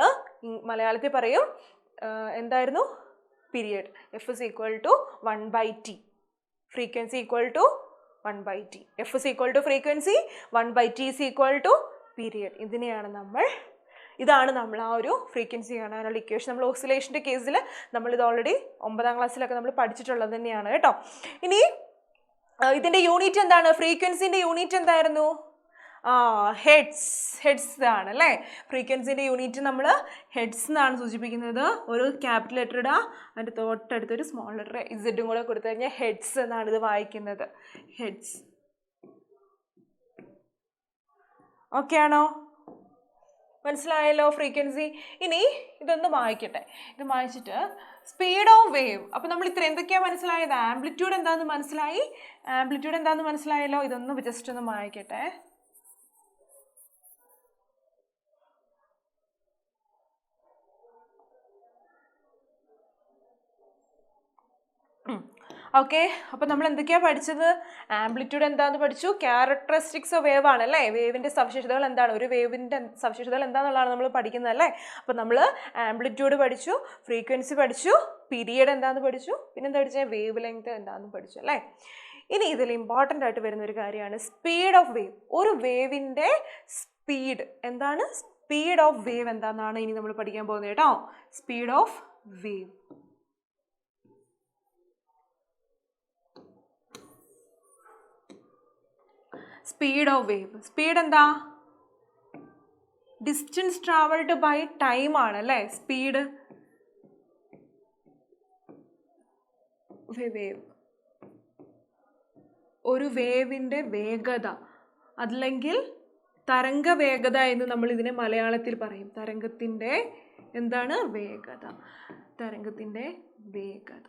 മലയാളത്തിൽ പറയും. എന്തായിരുന്നു? Period. F is equal to 1/T. Frequency equal to 1/T. F is equal to frequency, 1/T is equal to period. ഇതാണ് നമ്മൾ ആ ഒരു ഫ്രീക്വൻസി കാണാനുള്ള ഇക്വേഷൻ. നമ്മൾ ഓസിലേഷൻ്റെ കേസിൽ നമ്മളിത് ഓൾറെഡി 9ാം ക്ലാസ്സിലൊക്കെ നമ്മൾ പഠിച്ചിട്ടുള്ളത് തന്നെയാണ് കേട്ടോ. ഇനി ഇതിൻ്റെ യൂണിറ്റ് എന്താണ്? ഫ്രീക്വൻസിൻ്റെ യൂണിറ്റ് എന്തായിരുന്നു? ഹെഡ്സ് ആണ് അല്ലേ? ഫ്രീക്വൻസിൻ്റെ യൂണിറ്റ് നമ്മൾ ഹെഡ്സ് എന്നാണ് സൂചിപ്പിക്കുന്നത്. ഒരു ക്യാപിറ്റൽ ലെറ്റർ ഇടുക, അതിൻ്റെ തൊട്ടടുത്തൊരു സ്മോൾ ലെറ്റർ ഇസഡും കൂടെ കൊടുത്തു കഴിഞ്ഞാൽ ഹെഡ്സ് എന്നാണ് ഇത് വായിക്കുന്നത്. ഹെഡ്സ്. ഓക്കെ ആണോ? മനസ്സിലായല്ലോ ഫ്രീക്വൻസി? ഇനി ഇതൊന്ന് വായിക്കട്ടെ. ഇത് വായിച്ചിട്ട് സ്പീഡ് ഓഫ് വേവ്. അപ്പോൾ നമ്മൾ ഇത്ര എന്തൊക്കെയാണ് മനസ്സിലായത്? ആംപ്ലിറ്റ്യൂഡ് എന്താണെന്ന് മനസ്സിലായി. ആംപ്ലിറ്റ്യൂഡ് എന്താണെന്ന് മനസ്സിലായല്ലോ. ഇതൊന്ന് ജസ്റ്റ് ഒന്ന് വായിക്കട്ടെ. ഓക്കെ, അപ്പോൾ നമ്മൾ എന്തൊക്കെയാണ് പഠിച്ചത്? ആംപ്ലിറ്റ്യൂഡ് എന്താണെന്ന് പഠിച്ചു. ക്യാരക്ടറിസ്റ്റിക്സ് ഓഫ് വേവ് ആണല്ലേ? വേവിൻ്റെ സവിശേഷതകൾ എന്താണ്? ഒരു വേവിൻ്റെ സവിശേഷതകൾ എന്താണെന്നുള്ളതാണ് നമ്മൾ പഠിക്കുന്നത് അല്ലേ? അപ്പോൾ നമ്മൾ ആംപ്ലിറ്റ്യൂഡ് പഠിച്ചു, ഫ്രീക്വൻസി പഠിച്ചു, പീരിയഡ് എന്താണെന്ന് പഠിച്ചു, പിന്നെ എന്താ പഠിച്ചത്? വേവ് ലെങ്ത് എന്താണെന്ന് പഠിച്ചു അല്ലേ? ഇനി ഇതിൽ ഇമ്പോർട്ടൻ്റ് ആയിട്ട് വരുന്ന ഒരു കാര്യമാണ് സ്പീഡ് ഓഫ് വേവ്. ഒരു വേവിൻ്റെ സ്പീഡ് എന്താണ്? സ്പീഡ് ഓഫ് വേവ് എന്താണെന്നാണ് ഇനി നമ്മൾ പഠിക്കാൻ പോകുന്നത് കേട്ടോ. Speed of wave. Speed of wave. Speed എന്താ? ഡിസ്റ്റൻസ് ട്രാവൽഡ് ബൈ ടൈം ആണ് അല്ലേ? Speed wave. ഒരു വേവിൻ്റെ വേഗത, അല്ലെങ്കിൽ തരംഗ വേഗത എന്ന് നമ്മൾ ഇതിനെ മലയാളത്തിൽ പറയും. തരംഗത്തിൻ്റെ എന്താണ്? വേഗത. തരംഗത്തിൻ്റെ വേഗത.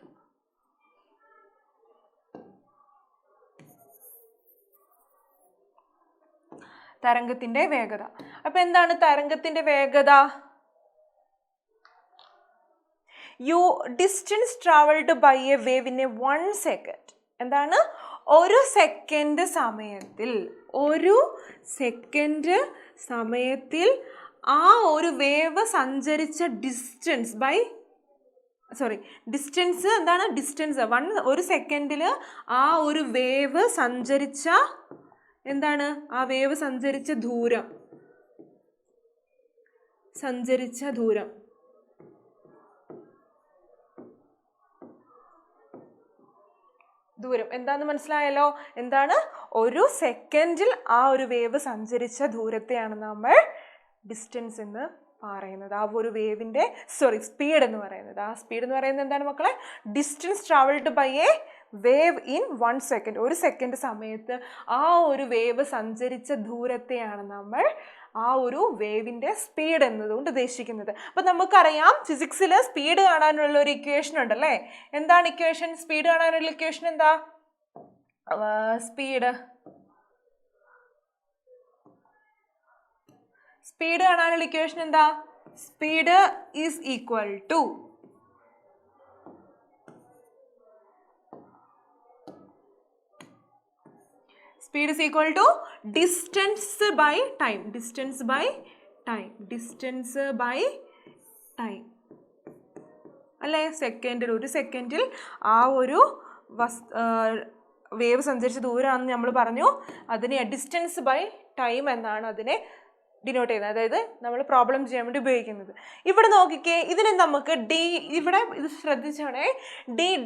തരംഗത്തിൻ്റെ വേഗത. അപ്പം എന്താണ് തരംഗത്തിൻ്റെ വേഗത? Distance travelled by a wave in a 1 second. എന്താണ്? ഒരു സെക്കൻഡ് സമയത്തിൽ ആ ഒരു വേവ് സഞ്ചരിച്ച ഡിസ്റ്റൻസ് എന്താണ്? ഡിസ്റ്റൻസ് ഒരു സെക്കൻഡിൽ ആ ഒരു വേവ് സഞ്ചരിച്ച എന്താണ്? ആ വേവ് സഞ്ചരിച്ച ദൂരം. ദൂരം എന്താണെന്ന് മനസ്സിലായല്ലോ. എന്താണ്? ഒരു സെക്കൻഡിൽ ആ ഒരു വേവ് സഞ്ചരിച്ച ദൂരത്തെയാണ് നമ്മൾ ഡിസ്റ്റൻസ് എന്ന് പറയുന്നത്. ആ ഒരു വേവിൻ്റെ സ്പീഡ് എന്ന് പറയുന്നത്. ആ സ്പീഡ് എന്ന് പറയുന്നത് എന്താണ് മക്കളെ? Distance travelled by a wave in 1 second. ഒരു സെക്കൻഡ് സമയത്ത് ആ ഒരു വേവ് സഞ്ചരിച്ച ദൂരത്തെയാണ് നമ്മൾ ആ ഒരു വേവിൻ്റെ സ്പീഡ് എന്നതുകൊണ്ട് ഉദ്ദേശിക്കുന്നത്. അപ്പം നമുക്കറിയാം ഫിസിക്സിൽ സ്പീഡ് കാണാനുള്ള ഒരു ഇക്വേഷൻ ഉണ്ടല്ലേ. എന്താണ് ഇക്വേഷൻ? സ്പീഡ് കാണാനുള്ള ഇക്വേഷൻ എന്താ? സ്പീഡ് കാണാനുള്ള ഇക്വേഷൻ എന്താ? Speed is equal to distance by time. അല്ലേ? ഒരു സെക്കൻഡിൽ ആ ഒരു വേവ് സഞ്ചരിച്ച ദൂരമാണെന്ന് നമ്മൾ പറഞ്ഞു. അതിനെ ഡിസ്റ്റൻസ് ബൈ ടൈം എന്നാണ് അതിനെ ഡിനോട്ട് ചെയ്യുന്നത്. അതായത് നമ്മൾ പ്രോബ്ലം ചെയ്യാൻ വേണ്ടി ഉപയോഗിക്കുന്നത്. ഇവിടെ നോക്കിക്കേ, ഇതിനെ നമുക്ക് ഡി, ഇവിടെ ഇത് ശ്രദ്ധിച്ചാണേ,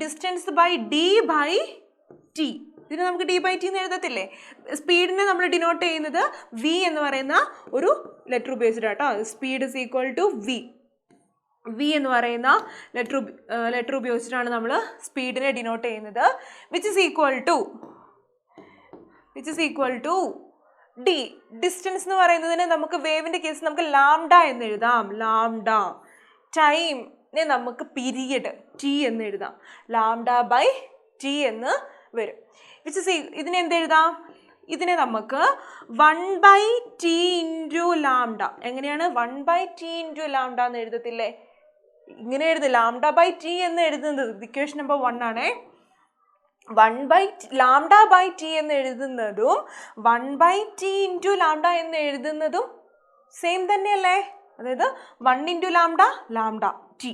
ഡിസ്റ്റൻസ് ബൈ ടി. ഇതിനെ നമുക്ക് d/t എന്ന് എഴുതത്തില്ലേ? സ്പീഡിനെ നമ്മൾ ഡിനോട്ട് ചെയ്യുന്നത് v എന്ന് പറയുന്ന ഒരു ലെറ്റർ ഉപയോഗിച്ചിട്ടാട്ടോ. Speed is equal to v എന്ന് പറയുന്ന ലെറ്റർ ഉപയോഗിച്ചിട്ടാണ് നമ്മൾ സ്പീഡിനെ ഡിനോട്ട് ചെയ്യുന്നത്. Which is equal to d. Distance എന്ന് പറയുന്നതിന് നമുക്ക് വേവിൻ്റെ കേസ് നമുക്ക് ലാംഡ എന്ന് എഴുതാം. ലാംഡ. ടൈമിനെ നമുക്ക് പീരിയഡ് t എന്ന് എഴുതാം. ലാംഡ ബൈ t എന്ന് വരും. ഇതിനെ എന്തെഴുതാം? ഇതിനെ നമുക്ക് 1/t ഇൻറ്റു ലാംഡ. എങ്ങനെയാണ്? 1/t ഇൻറ്റു ലാംഡ എന്ന് എഴുതത്തില്ലേ? ഇങ്ങനെ എഴുതും. ലാംഡ ബൈ ടി എന്ന് എഴുതുന്നത് ഇക്വേഷൻ നമ്പർ 1 ആണേ. ലാംഡ ബൈ ടി എന്ന് എഴുതുന്നതും 1/t ഇൻറ്റു ലാംഡ എന്ന് എഴുതുന്നതും സെയിം തന്നെയല്ലേ? അതായത് 1 ഇൻറ്റു ലാംഡ ടി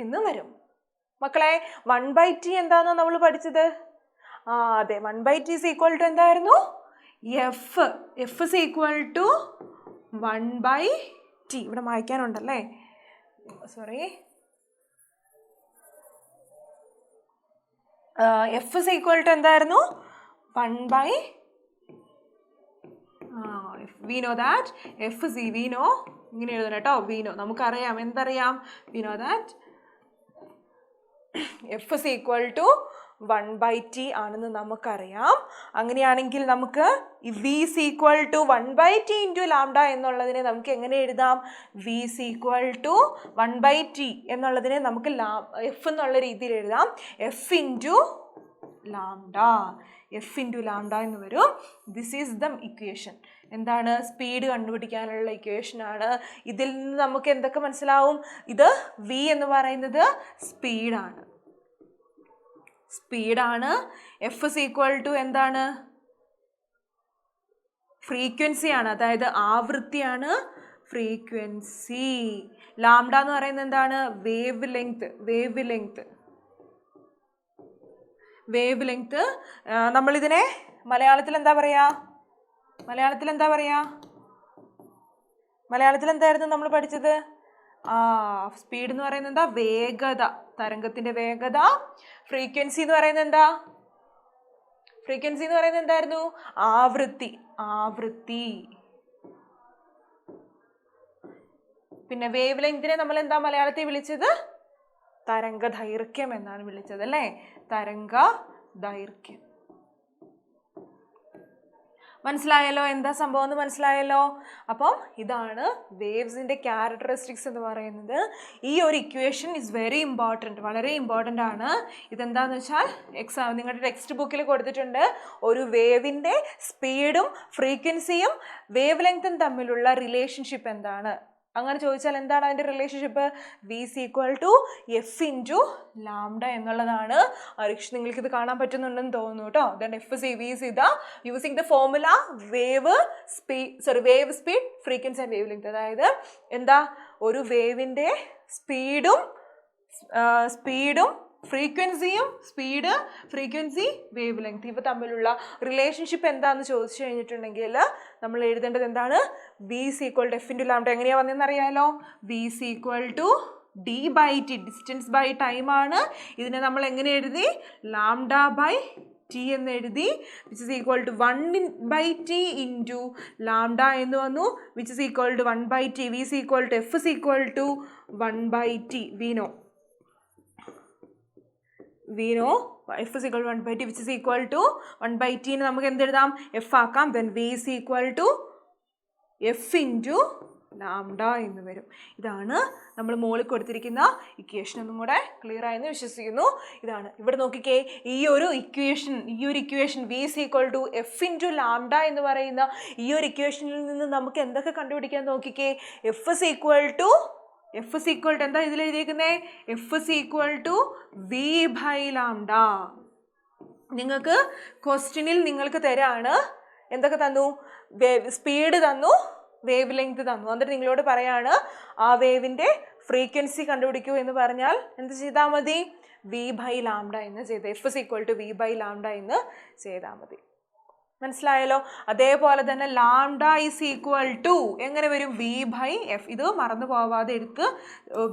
എന്ന് വരും. മക്കളെ 1/t എന്താണെന്ന് നമ്മൾ പഠിച്ചത്? അതെ, 1/t is equal to എന്തായിരുന്നു? f is equal to 1/t. ഇവിടെ മായ്ക്കാനുണ്ടല്ലേ, sorry. f is equal to എന്തായിരുന്നു? 1/, we know that f is we know, ഇങ്ങനെ എഴുതണം കേട്ടോ. we know, നമുക്കറിയാം. എന്തറിയാം? we know that f is equal to 1/t ആണെന്ന് നമുക്കറിയാം. അങ്ങനെയാണെങ്കിൽ നമുക്ക് ഈ v is equal to 1/t into lambda എന്നുള്ളതിനെ നമുക്ക് എങ്ങനെ എഴുതാം? v is equal to 1/t എന്നുള്ളതിനെ നമുക്ക് f എന്നുള്ള രീതിയിൽ എഴുതാം. f ഇൻറ്റു ലാംഡ എന്ന് വരും. This is the equation. എന്താണ്? സ്പീഡ് കണ്ടുപിടിക്കാനുള്ള ഇക്വേഷൻ ആണ്. ഇതിൽ നിന്ന് നമുക്ക് എന്തൊക്കെ മനസ്സിലാവും? ഇത് v എന്ന് പറയുന്നത് സ്പീഡാണ്. f is equal to എന്താണ്? ഫ്രീക്വൻസി ആണ്, അതായത് ആവൃത്തിയാണ് ഫ്രീക്വൻസി. ലാംഡ എന്ന് പറയുന്നത് എന്താണ്? Wave length. നമ്മളിതിനെ മലയാളത്തിൽ എന്താ പറയാ? മലയാളത്തിൽ എന്തായിരുന്നു നമ്മൾ പഠിച്ചത്? സ്പീഡ് എന്ന് പറയുന്നത് എന്താ? വേഗത, തരംഗത്തിന്റെ വേഗത. ഫ്രീക്വൻസി എന്ന് പറയുന്നത് എന്തായിരുന്നു? ആവൃത്തി. പിന്നെ വേവ് ലെങ്തിനെ നമ്മൾ എന്താ മലയാളത്തിൽ വിളിച്ചത്? തരംഗ ദൈർഘ്യം എന്നാണ് വിളിച്ചത് അല്ലേ? തരംഗ ദൈർഘ്യം. മനസ്സിലായല്ലോ എന്താ സംഭവം എന്ന്? മനസ്സിലായല്ലോ. അപ്പം ഇതാണ് വേവ്സിൻ്റെ ക്യാരക്ടറിസ്റ്റിക്സ് എന്ന് പറയുന്നത്. ഈ ഒരു ഇക്വേഷൻ ഇസ് വെരി ഇമ്പോർട്ടൻറ്റ്, വളരെ ഇമ്പോർട്ടൻ്റ് ആണ്. ഇതെന്താണെന്ന് വെച്ചാൽ നിങ്ങളുടെ ടെക്സ്റ്റ് ബുക്കിൽ കൊടുത്തിട്ടുണ്ട്. ഒരു വേവിൻ്റെ സ്പീഡും ഫ്രീക്വൻസിയും വേവ് ലെങ്തും തമ്മിലുള്ള റിലേഷൻഷിപ്പ് എന്താണ്? അങ്ങനെ ചോദിച്ചാൽ എന്താണ് അതിൻ്റെ relationship? v is equal to f into lambda എന്നുള്ളതാണ്. നിങ്ങൾക്കിത് കാണാൻ പറ്റുന്നുണ്ടെന്ന് തോന്നുന്നു കേട്ടോ. Then v is using the formula wave speed frequency and wave length. അതായത് എന്താ? ഒരു വേവിൻ്റെ സ്പീഡും ഫ്രീക്വൻസി വേവ് ലെങ്ത് ഇവ തമ്മിലുള്ള റിലേഷൻഷിപ്പ് എന്താണെന്ന് ചോദിച്ചു കഴിഞ്ഞിട്ടുണ്ടെങ്കിൽ നമ്മൾ എഴുതേണ്ടത് എന്താണ്? v is equal to f into lambda. എങ്ങനെയാണ് വന്നതെന്ന് അറിയാമല്ലോ. v is equal to D by T, distance by time ആണ്. ഇതിനെ നമ്മൾ എങ്ങനെ എഴുതി? ലാംഡ ബൈ ടി എന്ന് എഴുതി, which is equal to 1/t into lambda എന്ന് വന്നു, which is equal to 1/t. V is equal to f is equal to 1/t. We know f is equal to 1/t, which is equal to 1/t ന് നമുക്ക് എന്തെഴുതാം? F ആക്കാം. Then v is equal to f into lambda എന്ന് വരും. ഇതാണ് നമ്മൾ മുകളിൽ കൊടുത്തിരിക്കുന്ന ഇക്വേഷൻ. ഒന്നും കൂടെ ക്ലിയർ ആയെന്ന് വിശ്വസിക്കുന്നു. ഇതാണ് ഇവിടെ നോക്കിക്കേ, ഈ ഒരു equation v is equal to f into lambda എന്ന് പറയുന്ന ഈ ഒരു ഇക്വേഷനിൽ നിന്ന് നമുക്ക് എന്തൊക്കെ കണ്ടുപിടിക്കാൻ നോക്കിക്കേ. എഫ് ഇസ് ഈക്വൽ ടു എന്താ ഇതിൽ എഴുതിയിരിക്കുന്നത്? F is equal to v by lambda. നിങ്ങൾക്ക് ക്വസ്റ്റ്യനിൽ നിങ്ങൾക്ക് തരാണ് എന്തൊക്കെ തന്നു? സ്പീഡ് തന്നു, വേവ് ലെങ്ത് തന്നു. എന്നിട്ട് നിങ്ങളോട് പറയാണ് ആ വേവിൻ്റെ ഫ്രീക്വൻസി കണ്ടുപിടിക്കൂ എന്ന് പറഞ്ഞാൽ എന്ത് ചെയ്താൽ മതി? വി ബൈ ലാംഡ എന്ന് ചെയ്ത്, f is equal to v by lambda എന്ന് ചെയ്താൽ മതി. മനസ്സിലായല്ലോ? അതേപോലെ തന്നെ ലാംഡ ഈസ് ഈക്വൽ ടു എങ്ങനെ വരും? V by f. ഇത് മറന്നു പോവാതെ എടുത്ത്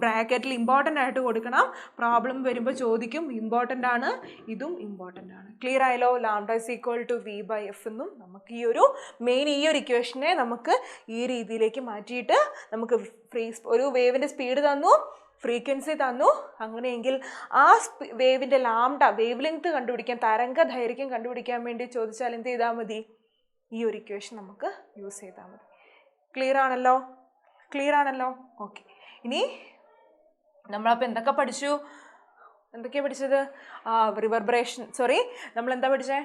ബ്രാക്കറ്റിൽ ഇമ്പോർട്ടൻ്റ് ആയിട്ട് കൊടുക്കണം. പ്രോബ്ലം വരുമ്പോൾ ചോദിക്കും, ഇമ്പോർട്ടൻ്റ് ആണ്, ഇതും ഇമ്പോർട്ടൻ്റ് ആണ്. ക്ലിയർ ആയല്ലോ? Lambda is equal to v by f എന്നും നമുക്ക് ഈ ഒരു ഇക്വേഷനെ നമുക്ക് ഈ രീതിയിലേക്ക് മാറ്റിയിട്ട് നമുക്ക് ഒരു വേവിൻ്റെ സ്പീഡ് തന്നു, ഫ്രീക്വൻസി തന്നു. അങ്ങനെയെങ്കിൽ ആ വേവിൻ്റെ ലാംഡ, വേവ് ലെങ്ത് കണ്ടുപിടിക്കാൻ, തരംഗ ദൈർഘ്യം കണ്ടുപിടിക്കാൻ വേണ്ടി ചോദിച്ചാൽ എന്ത് ചെയ്താൽ മതി? ഈ ഒരു ഇക്വേഷൻ നമുക്ക് യൂസ് ചെയ്താൽ മതി. ക്ലിയർ ആണല്ലോ? ഓക്കെ. ഇനി നമ്മളപ്പോൾ എന്തൊക്കെയാണ് പഠിച്ചത്? റിവർബറേഷൻ, നമ്മൾ എന്താ പഠിച്ചേ?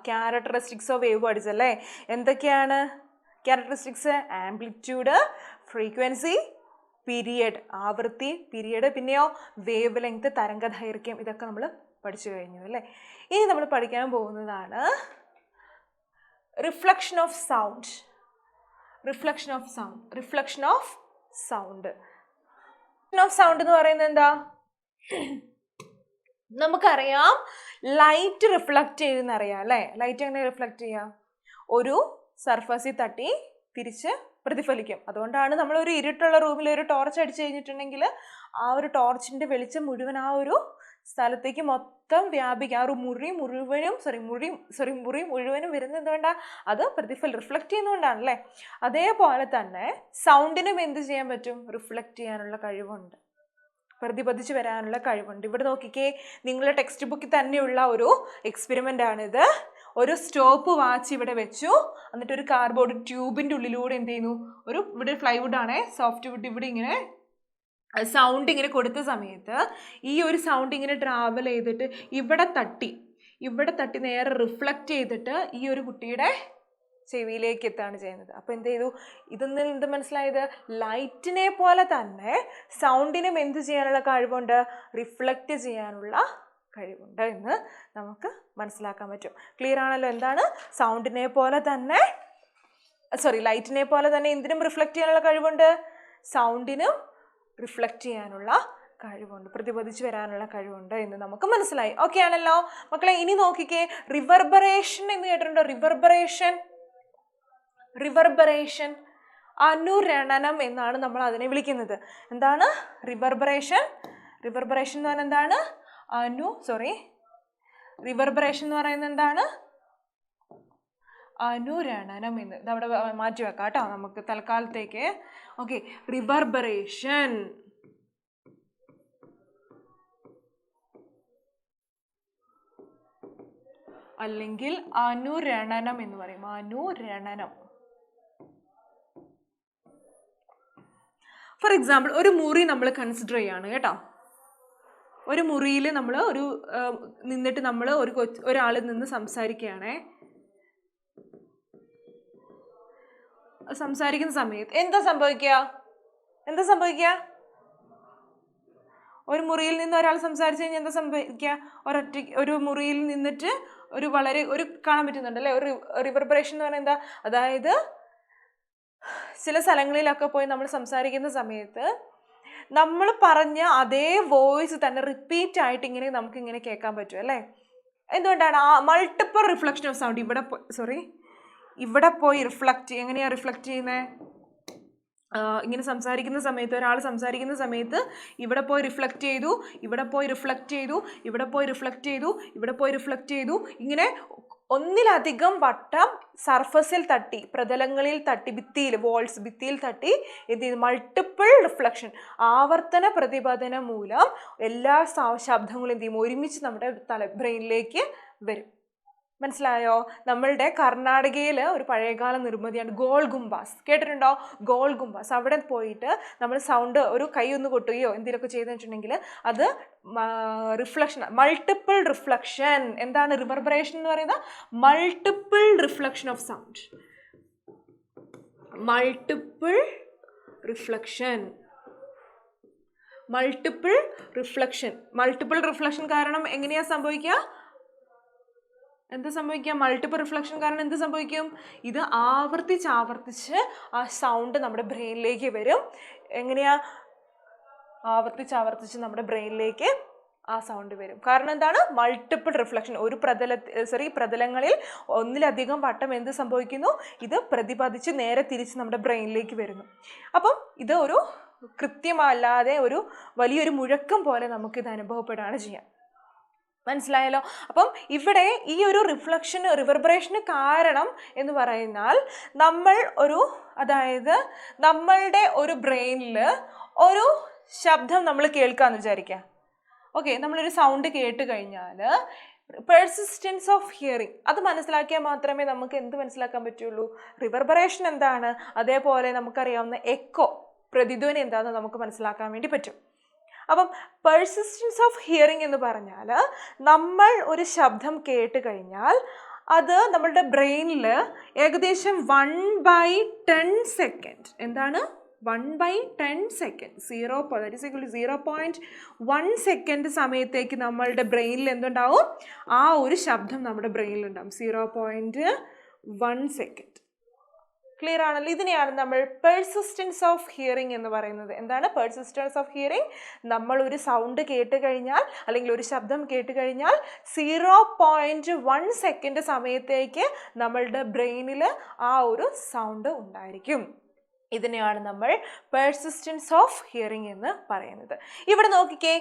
ക്യാരക്ടറിസ്റ്റിക്സ് ഓഫ് വേവ് പഠിച്ചല്ലേ? എന്തൊക്കെയാണ് ക്യാരക്ടറിസ്റ്റിക്സ്? ആംപ്ലിറ്റ്യൂഡ്, ഫ്രീക്വൻസി, പീരിയഡ്, ആവൃത്തി, പീരിയഡ്, പിന്നെയോ വേവ് ലെങ്ത്, തരംഗദൈർഘ്യം. ഇതൊക്കെ നമ്മൾ പഠിച്ചു കഴിഞ്ഞു അല്ലേ? ഇനി നമ്മൾ പഠിക്കാൻ പോകുന്നതാണ് റിഫ്ലക്ഷൻ ഓഫ് സൗണ്ട്. എന്ന് പറയുന്നത് എന്താ? നമുക്കറിയാം ലൈറ്റ് റിഫ്ലക്റ്റ് ചെയ്യുന്നറിയാം അല്ലേ? ലൈറ്റ് എങ്ങനെ റിഫ്ലക്റ്റ് ചെയ്യാം? ഒരു സർഫസിൽ തട്ടി തിരിച്ച് പ്രതിഫലിക്കും. അതുകൊണ്ടാണ് നമ്മൾ ഒരു ഇരുട്ടുള്ള റൂമിൽ ഒരു ടോർച്ച് അടിച്ചു കഴിഞ്ഞിട്ടുണ്ടെങ്കിൽ ആ ഒരു ടോർച്ചിൻ്റെ വെളിച്ചം മുഴുവൻ ആ ഒരു സ്ഥലത്തേക്ക് മൊത്തം വ്യാപിക്കും. ആ ഒരു മുറി മുഴുവനും വരുന്നത് എന്തുകൊണ്ടാണ്? അത് റിഫ്ലക്റ്റ് ചെയ്യുന്നതുകൊണ്ടാണ് അല്ലേ? അതേപോലെ തന്നെ സൗണ്ടിനും എന്ത് ചെയ്യാൻ പറ്റും? റിഫ്ലക്റ്റ് ചെയ്യാനുള്ള കഴിവുണ്ട്, പ്രതിപദിച്ച് വരാനുള്ള കഴിവുണ്ട്. ഇവിടെ നോക്കിക്കേ, നിങ്ങളുടെ ടെക്സ്റ്റ് ബുക്കിൽ തന്നെയുള്ള ഒരു എക്സ്പെരിമെൻ്റ് ആണിത്. ഒരു സ്റ്റോപ്പ് വാച്ച് ഇവിടെ വെച്ചു, എന്നിട്ട് ഒരു കാർഡ്ബോർഡ് ട്യൂബിൻ്റെ ഉള്ളിലൂടെ എന്ത് ചെയ്യുന്നു? ഇവിടെ ഫ്ലൈവുഡ് ആണേ, സോഫ്റ്റ് വുഡ്. ഇവിടെ ഇങ്ങനെ സൗണ്ട് ഇങ്ങനെ കൊടുത്ത സമയത്ത് ഈ ഒരു സൗണ്ട് ഇങ്ങനെ ട്രാവൽ ചെയ്തിട്ട് ഇവിടെ തട്ടി നേരെ റിഫ്ലക്റ്റ് ചെയ്തിട്ട് ഈ ഒരു കുട്ടിയുടെ ചെവിയിലേക്ക് എത്താണ് ചെയ്യുന്നത്. അപ്പോൾ എന്ത് ചെയ്തു? ഇതൊന്നും എന്ത് മനസ്സിലായത്? ലൈറ്റിനെ പോലെ തന്നെ സൗണ്ടിനും എന്ത് ചെയ്യാനുള്ള കഴിവുണ്ട്? റിഫ്ലക്റ്റ് ചെയ്യാനുള്ള കഴിവുണ്ട് എന്ന് നമുക്ക് മനസ്സിലാക്കാൻ പറ്റും. ക്ലിയർ ആണല്ലോ? എന്താണ്? ലൈറ്റിനെ പോലെ തന്നെ എന്തിനും റിഫ്ലക്റ്റ് ചെയ്യാനുള്ള കഴിവുണ്ട്? സൗണ്ടിനും റിഫ്ലക്റ്റ് ചെയ്യാനുള്ള കഴിവുണ്ട്, പ്രതിപദിച്ച് വരാനുള്ള കഴിവുണ്ട് എന്ന് നമുക്ക് മനസ്സിലായി. ഓക്കെ ആണല്ലോ മക്കളെ? ഇനി നോക്കിക്കേ, റിവർബറേഷൻ എന്ന് കേട്ടിട്ടുണ്ടോ? റിവർബറേഷൻ അനുരണനം എന്നാണ് നമ്മൾ അതിനെ വിളിക്കുന്നത്. എന്താണ് റിവർബറേഷൻ? റിവർബറേഷൻ എന്ന് പറഞ്ഞാൽ എന്താണ്? റിവർബറേഷൻ എന്ന് പറയുന്നത് എന്താണ്? അനുരണനം എന്ന്. ഇതവിടെ മാറ്റി വെക്കാം കേട്ടോ നമുക്ക് തൽക്കാലത്തേക്ക്. ഓക്കെ, റിവർബറേഷൻ അല്ലെങ്കിൽ അനുരണനം എന്ന് പറയും. അനുരണനം. ഫോർ എക്സാമ്പിൾ, ഒരു മുറി നമ്മൾ കൺസിഡർ ചെയ്യാണ് കേട്ടോ. ഒരു മുറിയിൽ നമ്മൾ നിന്നിട്ട് നമ്മൾ ഒരാളിൽ നിന്ന് സംസാരിക്കുകയാണേ. സംസാരിക്കുന്ന സമയത്ത് എന്താ സംഭവിക്കുക? ഒരു മുറിയിൽ നിന്ന് ഒരാൾ സംസാരിച്ചു കഴിഞ്ഞാൽ എന്താ സംഭവിക്കുക? ഒരു മുറിയിൽ നിന്നിട്ട് കാണാൻ പറ്റുന്നുണ്ട് അല്ലേ? ഒരു റിവർബറേഷൻ എന്ന് പറഞ്ഞാൽ എന്താ? അതായത് ചില സ്ഥലങ്ങളിലൊക്കെ പോയി നമ്മൾ സംസാരിക്കുന്ന സമയത്ത് നമ്മൾ പറഞ്ഞ അതേ വോയിസ് തന്നെ റിപ്പീറ്റ് ആയിട്ട് നമുക്ക് ഇങ്ങനെ കേൾക്കാൻ പറ്റും അല്ലേ? എന്തുകൊണ്ടാണ്? Multiple reflection of sound. ഇവിടെ പോയി റിഫ്ലക്റ്റ്. എങ്ങനെയാണ് റിഫ്ലക്റ്റ് ചെയ്യുന്നത്? ഇങ്ങനെ സംസാരിക്കുന്ന സമയത്ത്, ഒരാൾ സംസാരിക്കുന്ന സമയത്ത് ഇവിടെ പോയി റിഫ്ലക്റ്റ് ചെയ്തു, ഇവിടെ പോയി റിഫ്ലക്റ്റ് ചെയ്തു, ഇവിടെ പോയി റിഫ്ലക്റ്റ് ചെയ്തു, ഇവിടെ പോയി റിഫ്ലക്റ്റ് ചെയ്തു, ഇങ്ങനെ ഒന്നിലധികം വട്ടം സർഫസിൽ തട്ടി, പ്രതലങ്ങളിൽ തട്ടി, ഭിത്തിയിൽ, വോൾസ് ഭിത്തിയിൽ തട്ടി എന്ത് ചെയ്തു, മൾട്ടിപ്പിൾ റിഫ്ലക്ഷൻ, ആവർത്തന പ്രതിപതനം മൂലം എല്ലാ ശബ്ദങ്ങളും എന്ത് ചെയ്യും, ഒരുമിച്ച് നമ്മുടെ ബ്രെയിനിലേക്ക് വരും. മനസ്സിലായോ? നമ്മളുടെ കർണാടകയിൽ ഒരു പഴയകാല നിർമ്മിതിയാണ് ഗോൾ ഗുംബാസ്. കേട്ടിട്ടുണ്ടോ? ഗോൾ ഗുംബാസ്. അവിടെ പോയിട്ട് നമ്മൾ സൗണ്ട് ഒരു കൈ ഒന്ന് കൊട്ടുകയോ എന്തെങ്കിലുമൊക്കെ ചെയ്തെന്ന് വെച്ചിട്ടുണ്ടെങ്കിൽ അത് റിഫ്ലക്ഷൻ, മൾട്ടിപ്പിൾ റിഫ്ലക്ഷൻ. എന്താണ് റിവർബറേഷൻ എന്ന് പറയുന്നത്? Multiple reflection of sound. Multiple reflection. Multiple reflection. Multiple reflection കാരണം എങ്ങനെയാ സംഭവിക്കുക? എന്ത് സംഭവിക്കുക? മൾട്ടിപ്പിൾ റിഫ്ലക്ഷൻ കാരണം എന്ത് സംഭവിക്കും? ഇത് ആവർത്തിച്ച് ആ സൗണ്ട് നമ്മുടെ ബ്രെയിനിലേക്ക് വരും. എങ്ങനെയാ? ആവർത്തിച്ച് നമ്മുടെ ബ്രെയിനിലേക്ക് ആ സൗണ്ട് വരും. കാരണം എന്താണ്? Multiple reflection. ഒരു പ്രതലങ്ങളിൽ ഒന്നിലധികം വട്ടം എന്ത് സംഭവിക്കുന്നു? ഇത് പ്രതിപദിച്ച് നേരെ തിരിച്ച് നമ്മുടെ ബ്രെയിനിലേക്ക് വരുന്നു. അപ്പം ഇത് ഒരു കൃത്യമല്ലാതെ ഒരു വലിയൊരു മുഴക്കം പോലെ നമുക്കിത് അനുഭവപ്പെടുകയാണ് ചെയ്യാം. മനസ്സിലായല്ലോ? അപ്പം ഇവിടെ ഈ ഒരു റിവർബറേഷന് കാരണം എന്ന് പറയുന്നാൽ അതായത് നമ്മളുടെ ഒരു ബ്രെയിനിൽ ഒരു ശബ്ദം നമ്മൾ കേൾക്കാമെന്ന് വിചാരിക്കുക. ഓക്കെ, നമ്മളൊരു സൗണ്ട് കേട്ട് കഴിഞ്ഞാൽ പെർസിസ്റ്റൻസ് ഓഫ് ഹിയറിംഗ് അത് മനസ്സിലാക്കിയാൽ മാത്രമേ നമുക്ക് എന്ത് മനസ്സിലാക്കാൻ പറ്റുള്ളൂ? റിവർബറേഷൻ എന്താണ്, അതേപോലെ നമുക്കറിയാവുന്ന എക്കോ, പ്രതിധ്വനി എന്താണെന്ന് നമുക്ക് മനസ്സിലാക്കാൻ വേണ്ടി പറ്റും. അപ്പം പെർസിസ്റ്റൻസ് ഓഫ് ഹിയറിംഗ് എന്ന് പറഞ്ഞാൽ നമ്മൾ ഒരു ശബ്ദം കേട്ട് കഴിഞ്ഞാൽ അത് നമ്മളുടെ ബ്രെയിനിൽ ഏകദേശം 1/10 സെക്കൻഡ്, എന്താണ് 1/10 സെക്കൻഡ്, 0.1 സെക്കൻഡ് സമയത്തേക്ക് നമ്മളുടെ ബ്രെയിനിൽ എന്തുണ്ടാവും? ആ ഒരു ശബ്ദം നമ്മുടെ ബ്രെയിനിലുണ്ടാവും. 0.1 സെക്കൻഡ്. ക്ലിയർ ആണല്ലോ? ഇതിനെയാണ് നമ്മൾ പെർസിസ്റ്റൻസ് ഓഫ് ഹിയറിംഗ് എന്ന് പറയുന്നത്. എന്താണ് പെർസിസ്റ്റൻസ് ഓഫ് ഹിയറിംഗ്? നമ്മൾ ഒരു സൗണ്ട് കേട്ട് കഴിഞ്ഞാൽ അല്ലെങ്കിൽ ഒരു ശബ്ദം കേട്ട് കഴിഞ്ഞാൽ 0.1 സെക്കൻഡ് സമയത്തേക്ക് നമ്മളുടെ ബ്രെയിനിൽ ആ ഒരു സൗണ്ട് ഉണ്ടായിരിക്കും. ഇതിനെയാണ് നമ്മൾ പെർസിസ്റ്റൻസ് ഓഫ് ഹിയറിംഗ് എന്ന് പറയുന്നത്. ഇവിടെ നോക്കിക്കേ,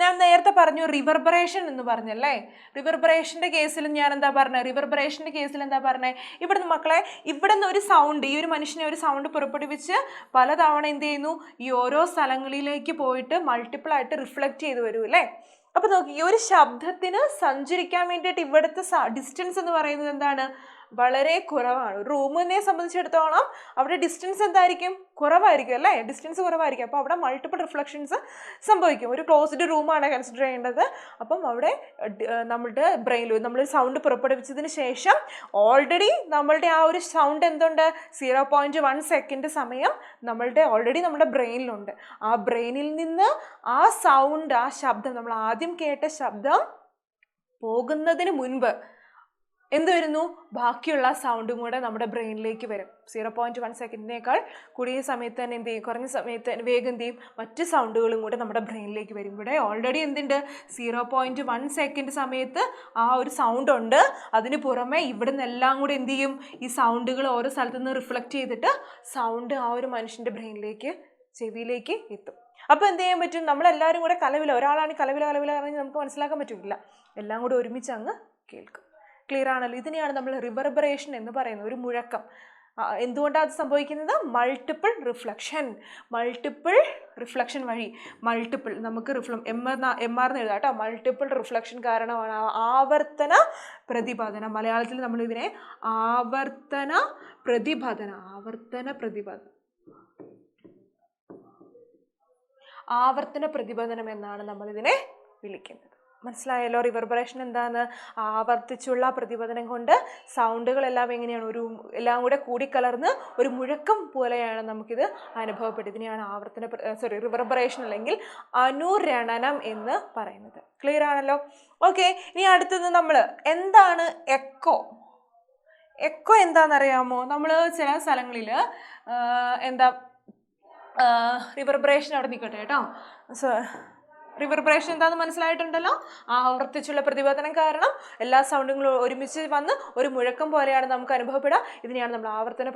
ഞാൻ നേരത്തെ പറഞ്ഞു റിവർബറേഷൻ എന്ന് പറഞ്ഞല്ലേ. റിവർബറേഷൻ്റെ കേസിൽ ഞാൻ എന്താ പറഞ്ഞത്? റിവർബറേഷൻ്റെ കേസിൽ എന്താ പറഞ്ഞത്? ഇവിടുന്ന് മക്കളെ, ഇവിടുന്ന് ഒരു സൗണ്ട്, ഈ ഒരു മനുഷ്യനെ ഒരു സൗണ്ട് പുറപ്പെടുവിച്ച് പലതവണ എന്ത് ചെയ്യുന്നു? ഈ ഓരോ സ്ഥലങ്ങളിലേക്ക് പോയിട്ട് മൾട്ടിപ്പിൾ ആയിട്ട് റിഫ്ലക്റ്റ് ചെയ്ത് വരും അല്ലേ. അപ്പോൾ നോക്കി, ഈ ഒരു ശബ്ദത്തിന് സഞ്ചരിക്കാൻ വേണ്ടിയിട്ട് ഇവിടുത്തെ ഡിസ്റ്റൻസ് എന്ന് പറയുന്നത് എന്താണ്? വളരെ കുറവാണ്. ഒരു റൂമിനെ സംബന്ധിച്ചിടത്തോളം അവിടെ ഡിസ്റ്റൻസ് എന്തായിരിക്കും? കുറവായിരിക്കും അല്ലേ. ഡിസ്റ്റൻസ് കുറവായിരിക്കും. അപ്പോൾ അവിടെ മൾട്ടിപ്പിൾ റിഫ്ലക്ഷൻസ് സംഭവിക്കും. ഒരു ക്ലോസ്ഡ് റൂമാണ് കൺസിഡർ ചെയ്യേണ്ടത്. അപ്പം അവിടെ നമ്മളുടെ ബ്രെയിനിൽ നമ്മൾ സൗണ്ട് പുറപ്പെടുവിച്ചതിന് ശേഷം ഓൾറെഡി നമ്മളുടെ ആ ഒരു സൗണ്ട് എന്തുണ്ട്? 0.1 സെക്കൻഡ് സമയം ഓൾറെഡി നമ്മുടെ ബ്രെയിനിലുണ്ട്. ആ ബ്രെയിനിൽ നിന്ന് ആ സൗണ്ട്, ആ ശബ്ദം, നമ്മൾ ആദ്യം കേട്ട ശബ്ദം പോകുന്നതിന് മുൻപ് എന്ത് വരുന്നു? ബാക്കിയുള്ള സൗണ്ടും കൂടെ നമ്മുടെ ബ്രെയിനിലേക്ക് വരും. 0.1 സെക്കൻഡിനേക്കാൾ കൂടിയ സമയത്ത് തന്നെ എന്ത് ചെയ്യും? കുറഞ്ഞ സമയത്ത് വേഗം എന്ത് ചെയ്യും? മറ്റ് സൗണ്ടുകളും കൂടെ നമ്മുടെ ബ്രെയിനിലേക്ക് വരും. ഇവിടെ ഓൾറെഡി എന്തുണ്ട്? 0.1 സെക്കൻഡ് സമയത്ത് ആ ഒരു സൗണ്ട് ഉണ്ട്. അതിന് പുറമെ ഇവിടെ നിന്നെല്ലാം കൂടെ എന്ത് ചെയ്യും? ഈ സൗണ്ടുകൾ ഓരോ സ്ഥലത്തു നിന്ന് റിഫ്ലക്റ്റ് ചെയ്തിട്ട് സൗണ്ട് ആ ഒരു മനുഷ്യൻ്റെ ബ്രെയിനിലേക്ക്, ചെവിയിലേക്ക് എത്തും. അപ്പോൾ എന്ത് ചെയ്യാൻ പറ്റും? നമ്മളെല്ലാവരും കൂടെ കലവില, ഒരാളാണ് കലവില പറഞ്ഞ് നമുക്ക് മനസ്സിലാക്കാൻ പറ്റില്ല. എല്ലാം കൂടെ ഒരുമിച്ച് അങ്ങ് കേൾക്കും. ക്ലിയർ ആണല്ലോ? ഇതിനെയാണ് നമ്മൾ റിവർബറേഷൻ എന്ന് പറയുന്നത്, ഒരു മുഴക്കം. എന്തുകൊണ്ടാണ് അത് സംഭവിക്കുന്നത്? മൾട്ടിപ്പിൾ റിഫ്ലക്ഷൻ വഴി, മൾട്ടിപ്പിൾ നമുക്ക് MR എന്ന് എഴുതാം കേട്ടോ. മൾട്ടിപ്പിൾ റിഫ്ലക്ഷൻ കാരണമാണ് ആവർത്തന പ്രതിപതനം. മലയാളത്തിൽ നമ്മൾ ഇതിനെ ആവർത്തന പ്രതിപതനം എന്നാണ് നമ്മളിതിനെ വിളിക്കുന്നത്. മനസ്സിലായല്ലോ? റിവർബറേഷൻ എന്താണ്? ആവർത്തിച്ചുള്ള പ്രതിപതനം കൊണ്ട് സൗണ്ടുകളെല്ലാം എങ്ങനെയാണ് എല്ലാം കൂടെ കൂടിക്കലർന്ന് ഒരു മുഴക്കം പോലെയാണ് നമുക്കിത് അനുഭവപ്പെടുന്നത്. ഇതിനെയാണ് റിവർബറേഷൻ അല്ലെങ്കിൽ അനുരണനം എന്ന് പറയുന്നത്. ക്ലിയർ ആണല്ലോ? ഓക്കെ, ഇനി അടുത്തത് നമ്മൾ എന്താണ് എക്കോ? എക്കോ എന്താണെന്നറിയാമോ? നമ്മൾ ചില സ്ഥലങ്ങളിൽ റിവർബറേഷൻ അവിടെ നിൽക്കട്ടെ കേട്ടോ. റിവർബറേഷൻ എന്താണെന്ന് മനസ്സിലായിട്ടുണ്ടല്ലോ. ആവർത്തിച്ചുള്ള പ്രതിപതനം കാരണം എല്ലാ സൗണ്ടുകളും ഒരുമിച്ച് വന്ന് ഒരു മുഴക്കം പോലെയാണ് നമുക്ക് അനുഭവപ്പെടുക. ഇതിനെയാണ് നമ്മൾ ആവർത്തന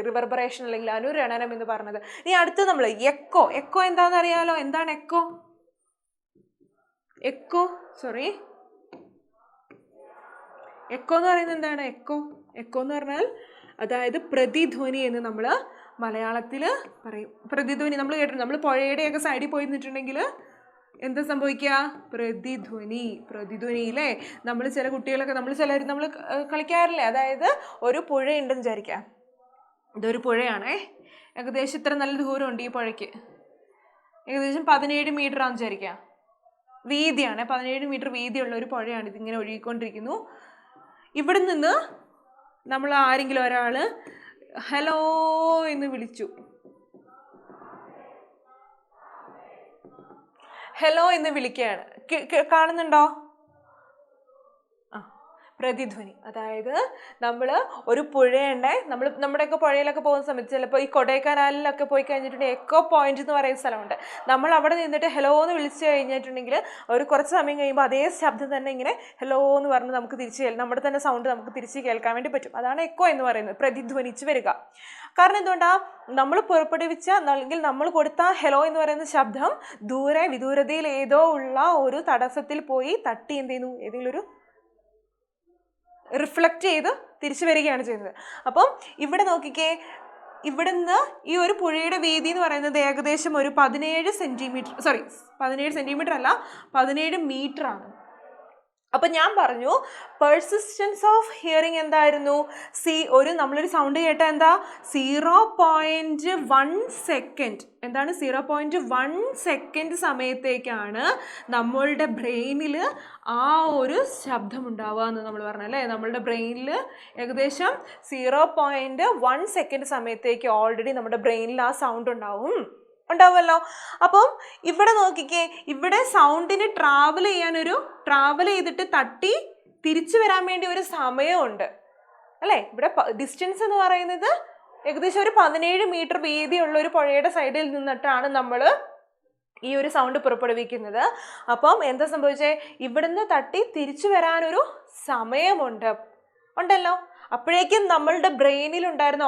റിവർബറേഷൻ അല്ലെങ്കിൽ അനുരണനം എന്ന് പറഞ്ഞത്. ഇനി അടുത്ത് നമ്മൾ എക്കോ. എക്കോ എന്താണെന്ന് അറിയാലോ. എന്താണ് എക്കോ? എക്കോ എന്ന് പറയുന്നത് എന്താണ്? എക്കോ എന്ന് പറഞ്ഞാൽ അതായത് പ്രതിധ്വനി എന്ന് നമ്മൾ മലയാളത്തിൽ പറയും. പ്രതിധ്വനി നമ്മൾ കേട്ടിട്ടുണ്ട്. നമ്മൾ പുഴയുടെയൊക്കെ സൈഡിൽ പോയി നിന്നിട്ടുണ്ടെങ്കിൽ എന്താ സംഭവിക്കുക? പ്രതിധ്വനി അല്ലേ? നമ്മൾ ചില കുട്ടികളൊക്കെ നമ്മൾ കളിക്കാറില്ലേ? അതായത് ഒരു പുഴയുണ്ടെന്ന് വിചാരിക്കാം. ഇതൊരു പുഴയാണേ. ഏകദേശം ഇത്ര നല്ല ദൂരമുണ്ട് ഈ പുഴയ്ക്ക്. ഏകദേശം 17 മീറ്റർ ആണെന്ന് വിചാരിക്കാം. വീതിയാണ്. 17 മീറ്റർ വീതിയുള്ള ഒരു പുഴയാണ്. ഇതിങ്ങനെ ഒഴുകിക്കൊണ്ടിരിക്കുന്നു. ഇവിടെ നിന്ന് നമ്മൾ ആരെങ്കിലും ഒരാൾ ഹലോ എന്ന് വിളിച്ചു. ഹലോ എന്ന് വിളിക്കുകയാണ്. കാണുന്നുണ്ടോ? പ്രതിധ്വനി. അതായത് നമ്മൾ ഒരു പുഴയുണ്ടേ. നമ്മുടെയൊക്കെ പുഴയിലൊക്കെ പോകുന്ന സമയത്ത് ചിലപ്പോൾ ഈ കൊടൈക്കനാലിലൊക്കെ പോയി കഴിഞ്ഞിട്ടുണ്ടെങ്കിൽ എക്കോ പോയിന്റ് എന്ന് പറയുന്ന സ്ഥലമുണ്ട്. നമ്മൾ അവിടെ നിന്നിട്ട് ഹലോ എന്ന് വിളിച്ചു കഴിഞ്ഞിട്ടുണ്ടെങ്കിൽ ഒരു കുറച്ച് സമയം കഴിയുമ്പോൾ അതേ ശബ്ദം തന്നെ ഇങ്ങനെ ഹലോ എന്ന് പറഞ്ഞ് നമുക്ക് നമ്മുടെ തന്നെ സൗണ്ട് നമുക്ക് തിരിച്ച് കേൾക്കാൻ വേണ്ടി പറ്റും. അതാണ് എക്കോ എന്ന് പറയുന്നത്, പ്രതിധ്വനിച്ച് വരിക. കാരണം എന്തുകൊണ്ടാ? നമ്മൾ പുറപ്പെടുവിച്ച അല്ലെങ്കിൽ നമ്മൾ കൊടുത്ത ഹലോ എന്ന് പറയുന്ന ശബ്ദം വിദൂരതയിൽ ഏതോ ഉള്ള ഒരു തടസ്സത്തിൽ പോയി തട്ടി എന്ത് ചെയ്യുന്നു? ഏതെങ്കിലും ഒരു റിഫ്ലക്റ്റ് ചെയ്ത് തിരിച്ചു വരികയാണ് ചെയ്യുന്നത്. അപ്പം ഇവിടെ നോക്കിക്കേ, ഇവിടുന്ന് ഈ ഒരു പുഴയുടെ വീതി എന്ന് പറയുന്നത് ഏകദേശം ഒരു 17 സെൻറ്റിമീറ്റർ അല്ല 17 മീറ്റർ ആണ്. അപ്പം ഞാൻ പറഞ്ഞു പെർസിസ്റ്റൻസ് ഓഫ് ഹിയറിംഗ് എന്തായിരുന്നു? നമ്മളൊരു സൗണ്ട് കേട്ടാൽ എന്താ? 0.1 സെക്കൻഡ്. എന്താണ്? 0.1 സെക്കൻഡ് സമയത്തേക്കാണ് നമ്മളുടെ ബ്രെയിനിൽ ആ ഒരു ശബ്ദം ഉണ്ടാവുക എന്ന് നമ്മൾ പറഞ്ഞല്ലേ. നമ്മളുടെ ബ്രെയിനിൽ ഏകദേശം 0.1 സെക്കൻഡ് സമയത്തേക്ക് ഓൾറെഡി നമ്മുടെ ബ്രെയിനിൽ ആ സൗണ്ട് ഉണ്ടാവുമല്ലോ. അപ്പം ഇവിടെ നോക്കിക്കേ, ഇവിടെ സൗണ്ടിന് ട്രാവൽ ചെയ്തിട്ട് തട്ടി തിരിച്ചു വരാൻ വേണ്ടി ഒരു സമയമുണ്ട് അല്ലേ. ഇവിടെ ഡിസ്റ്റൻസ് എന്ന് പറയുന്നത് ഏകദേശം ഒരു 17 മീറ്റർ വീതിയുള്ള ഒരു പുഴയുടെ സൈഡിൽ നിന്നിട്ടാണ് നമ്മൾ ഈ ഒരു സൗണ്ട് പുറപ്പെടുവിക്കുന്നത്. അപ്പം എന്താ സംഭവിച്ചേ? ഇവിടുന്ന് തട്ടി തിരിച്ചു വരാനൊരു ഉണ്ടല്ലോ. അപ്പോഴേക്കും നമ്മളുടെ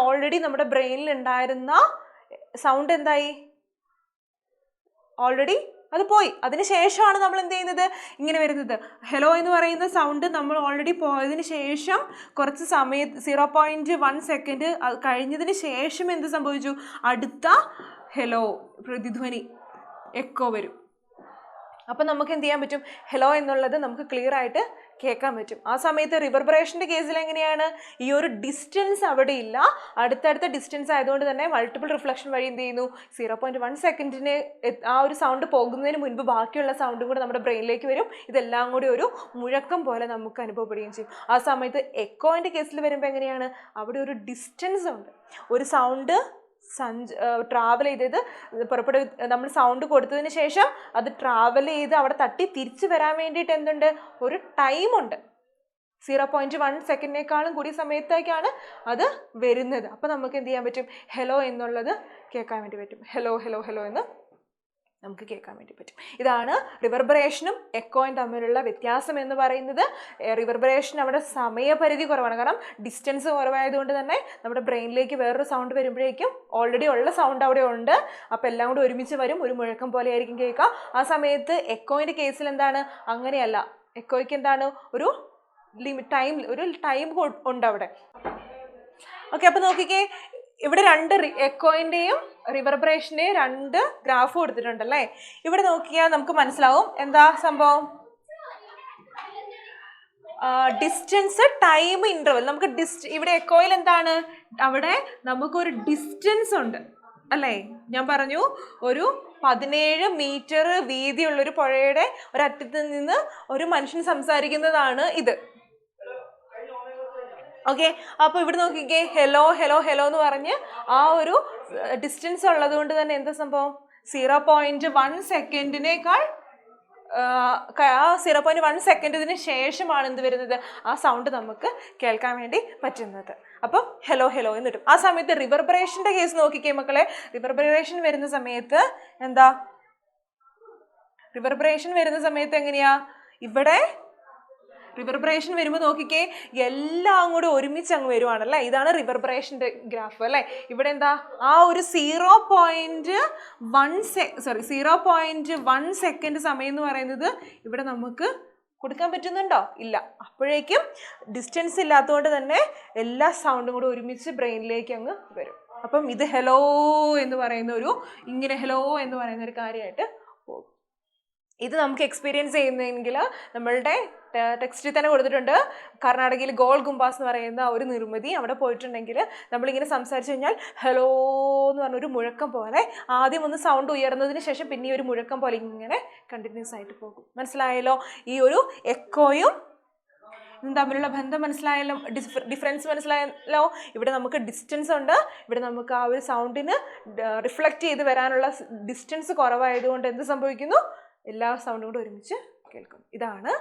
ഓൾറെഡി നമ്മുടെ ബ്രെയിനിൽ ഉണ്ടായിരുന്ന സൗണ്ട് എന്തായി? ഓൾറെഡി അത് പോയി. അതിനുശേഷമാണ് നമ്മൾ എന്ത് ചെയ്യുന്നത്? ഇങ്ങനെ വരുന്നത്. ഹലോ എന്ന് പറയുന്ന സൗണ്ട് നമ്മൾ ഓൾറെഡി പോയതിന് ശേഷം കുറച്ച് സമയം 0.1 സെക്കൻഡ് കഴിഞ്ഞതിന് ശേഷം എന്ത് സംഭവിച്ചു? അടുത്ത ഹലോ പ്രതിധ്വനി എക്കോ വരും. അപ്പം നമുക്ക് എന്ത് ചെയ്യാൻ പറ്റും? ഹലോ എന്നുള്ളത് നമുക്ക് ക്ലിയർ ആയിട്ട് കേൾക്കാൻ പറ്റും. ആ സമയത്ത് റിവർബറേഷൻ്റെ കേസിൽ എങ്ങനെയാണ്? ഈ ഒരു ഡിസ്റ്റൻസ് അവിടെ ഇല്ല. അടുത്തടുത്ത ഡിസ്റ്റൻസ് ആയതുകൊണ്ട് തന്നെ മൾട്ടിപ്പിൾ റിഫ്ലക്ഷൻ വഴി എന്ത് ചെയ്യുന്നു? 0.1 സെക്കൻഡിന് ആ ഒരു സൗണ്ട് പോകുന്നതിന് മുൻപ് ബാക്കിയുള്ള സൗണ്ടും കൂടെ നമ്മുടെ ബ്രെയിനിലേക്ക് വരും. ഇതെല്ലാം കൂടി ഒരു മുഴക്കം പോലെ നമുക്ക് അനുഭവപ്പെടുകയും ചെയ്യും. ആ സമയത്ത് എക്കോൻ്റെ കേസിൽ വരുമ്പോൾ എങ്ങനെയാണ്? അവിടെ ഒരു ഡിസ്റ്റൻസ് ഉണ്ട്. ഒരു സൗണ്ട് ട്രാവൽ ചെയ്തത് നമ്മൾ സൗണ്ട് കൊടുത്തതിന് ശേഷം അത് ട്രാവൽ ചെയ്ത് അവിടെ തട്ടി തിരിച്ചു വരാൻ വേണ്ടിയിട്ട് എന്തുണ്ട്? ഒരു ടൈമുണ്ട്. 0.1 സെക്കൻഡിനേക്കാളും കൂടിയ സമയത്തേക്കാണ് അത് വരുന്നത്. അപ്പം നമുക്ക് എന്ത് ചെയ്യാൻ പറ്റും? ഹലോ എന്നുള്ളത് കേൾക്കാൻ വേണ്ടി പറ്റും. ഹലോ ഹലോ ഹലോ എന്ന് നമുക്ക് കേൾക്കാൻ വേണ്ടി പറ്റും. ഇതാണ് റിവർബറേഷനും എക്കോയും തമ്മിലുള്ള വ്യത്യാസം എന്ന് പറയുന്നത്. റിവർബറേഷൻ അവിടെ സമയപരിധി കുറവാണ്. കാരണം ഡിസ്റ്റൻസ് കുറവായതുകൊണ്ട് തന്നെ നമ്മുടെ ബ്രെയിനിലേക്ക് വേറൊരു സൗണ്ട് വരുമ്പോഴേക്കും ഓൾറെഡി ഉള്ള സൗണ്ട് അവിടെ ഉണ്ട്. അപ്പോൾ എല്ലാം കൂടി ഒരുമിച്ച് വരും. ഒരു മുഴക്കം പോലെ ആയിരിക്കും കേൾക്കുക. ആ സമയത്ത് എക്കോയിൻ്റെ കേസിൽ എന്താണ്? അങ്ങനെയല്ല. എക്കോയ്ക്ക് എന്താണ്? ഒരു ടൈം ഉണ്ട് അവിടെ. ഓക്കെ, അപ്പോൾ നോക്കിക്കേ, ഇവിടെ രണ്ട് എക്കോയിൻ്റെയും റിവർബറേഷൻ്റെയും രണ്ട് ഗ്രാഫ് കൊടുത്തിട്ടുണ്ടല്ലേ. ഇവിടെ നോക്കിയാൽ നമുക്ക് മനസ്സിലാവും എന്താ സംഭവം. Distance, time, interval. നമുക്ക് ഇവിടെ എക്കോയിൽ എന്താണ്? അവിടെ നമുക്കൊരു ഡിസ്റ്റൻസ് ഉണ്ട് അല്ലേ. ഞാൻ പറഞ്ഞു ഒരു 17 മീറ്റർ വീതിയുള്ളൊരു പുഴയുടെ ഒരറ്റത്ത് നിന്ന് ഒരു മനുഷ്യൻ സംസാരിക്കുന്നതാണ് ഇത്. ഓക്കെ, അപ്പോൾ ഇവിടെ നോക്കിക്കേ, ഹലോ ഹലോ ഹലോ എന്ന് പറഞ്ഞ് ആ ഒരു ഡിസ്റ്റൻസ് ഉള്ളത് കൊണ്ട് തന്നെ എന്താ സംഭവം? 0.1 സെക്കൻഡിനേക്കാൾ 0.1 സെക്കൻഡിന് ശേഷമാണ് എന്ത് വരുന്നത്? ആ സൗണ്ട് നമുക്ക് കേൾക്കാൻ വേണ്ടി പറ്റുന്നത്. അപ്പം ഹലോ ഹലോ എന്ന് കിട്ടും. ആ സമയത്ത് റിവർബറേഷൻ്റെ കേസ് നോക്കിക്കേ മക്കളെ. റിവർബറേഷൻ വരുന്ന സമയത്ത് എന്താ? റിവർബറേഷൻ വരുന്ന സമയത്ത് എങ്ങനെയാ? ഇവിടെ റിവർബറേഷൻ വരുമ്പോൾ നോക്കിക്കേ, എല്ലാം കൂടെ ഒരുമിച്ച് അങ്ങ് വരുവാണല്ലേ. ഇതാണ് റിവർബറേഷൻ്റെ ഗ്രാഫ് അല്ലേ. ഇവിടെ എന്താ, ആ ഒരു 0.1 സെക്കൻഡ് സമയം എന്ന് പറയുന്നത് ഇവിടെ നമുക്ക് കൊടുക്കാൻ പറ്റുന്നുണ്ടോ? ഇല്ല. അപ്പോഴേക്കും ഡിസ്റ്റൻസ് ഇല്ലാത്തതുകൊണ്ട് തന്നെ എല്ലാ സൗണ്ടും കൂടെ ഒരുമിച്ച് ബ്രെയിനിലേക്ക് അങ്ങ് വരും. അപ്പം ഇത് ഹലോ എന്ന് പറയുന്ന ഇങ്ങനെ ഹലോ എന്ന് പറയുന്ന ഒരു കാര്യമായിട്ട് പോകും. ഇത് നമുക്ക് എക്സ്പീരിയൻസ് ചെയ്യുന്നെങ്കിൽ നമ്മളുടെ ടെക്സ്റ്റിൽ തന്നെ കൊടുത്തിട്ടുണ്ട്. കർണാടകയിൽ ഗോൾ ഗുംബാസ് എന്ന് പറയുന്ന ഒരു നിർമ്മിതി, അവിടെ പോയിട്ടുണ്ടെങ്കിൽ നമ്മളിങ്ങനെ സംസാരിച്ചു കഴിഞ്ഞാൽ ഹലോ എന്ന് പറഞ്ഞൊരു മുഴക്കം പോലെ, ആദ്യം ഒന്ന് സൗണ്ട് ഉയർന്നതിന് ശേഷം പിന്നെ ഒരു മുഴക്കം പോലെ ഇങ്ങനെ കണ്ടിന്യൂസ് ആയിട്ട് പോകും. മനസ്സിലായല്ലോ? ഈ ഒരു എക്കോയും തമ്മിലുള്ള ബന്ധം മനസ്സിലായല്ലോ? ഡിഫറൻസ് മനസ്സിലായല്ലോ? ഇവിടെ നമുക്ക് ഡിസ്റ്റൻസ് ഉണ്ട്. ഇവിടെ നമുക്ക് ആ ഒരു സൗണ്ടിന് റിഫ്ലക്റ്റ് ചെയ്ത് വരാനുള്ള ഡിസ്റ്റൻസ് കുറവായതുകൊണ്ട് എന്ത് സംഭവിക്കുന്നു? എല്ലാ സൗണ്ടും കൂടെ ഒരുമിച്ച് കേൾക്കും. ഇതാണ്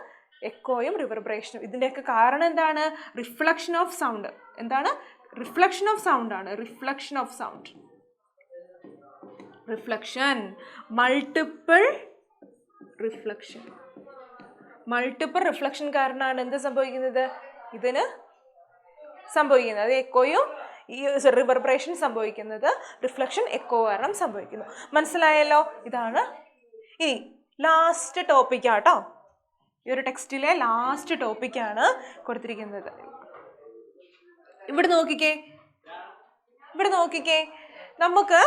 എക്കോയും റിവർബറേഷനും. ഇതിൻ്റെയൊക്കെ കാരണം എന്താണ്? Reflection of sound. എന്താണ്? റിഫ്ലക്ഷൻ ഓഫ് സൗണ്ട് ആണ്. Reflection of sound, reflection, multiple reflection. Multiple reflection കാരണമാണ് എന്ത് സംഭവിക്കുന്നത്? ഇതിന് സംഭവിക്കുന്നത്. അത് എക്കോയും ഈ റിവർബറേഷൻ സംഭവിക്കുന്നത് റിഫ്ലക്ഷൻ എക്കോ കാരണം സംഭവിക്കുന്നു. മനസ്സിലായല്ലോ? ഇതാണ്. ഇനി ലാസ്റ്റ് ടോപ്പിക്കാട്ടോ, ഈ ഒരു ടെക്സ്റ്റിലെ ലാസ്റ്റ് ടോപ്പിക്കാണ് കൊടുത്തിരിക്കുന്നത്. ഇവിടെ നോക്കിക്കേ, നമുക്ക്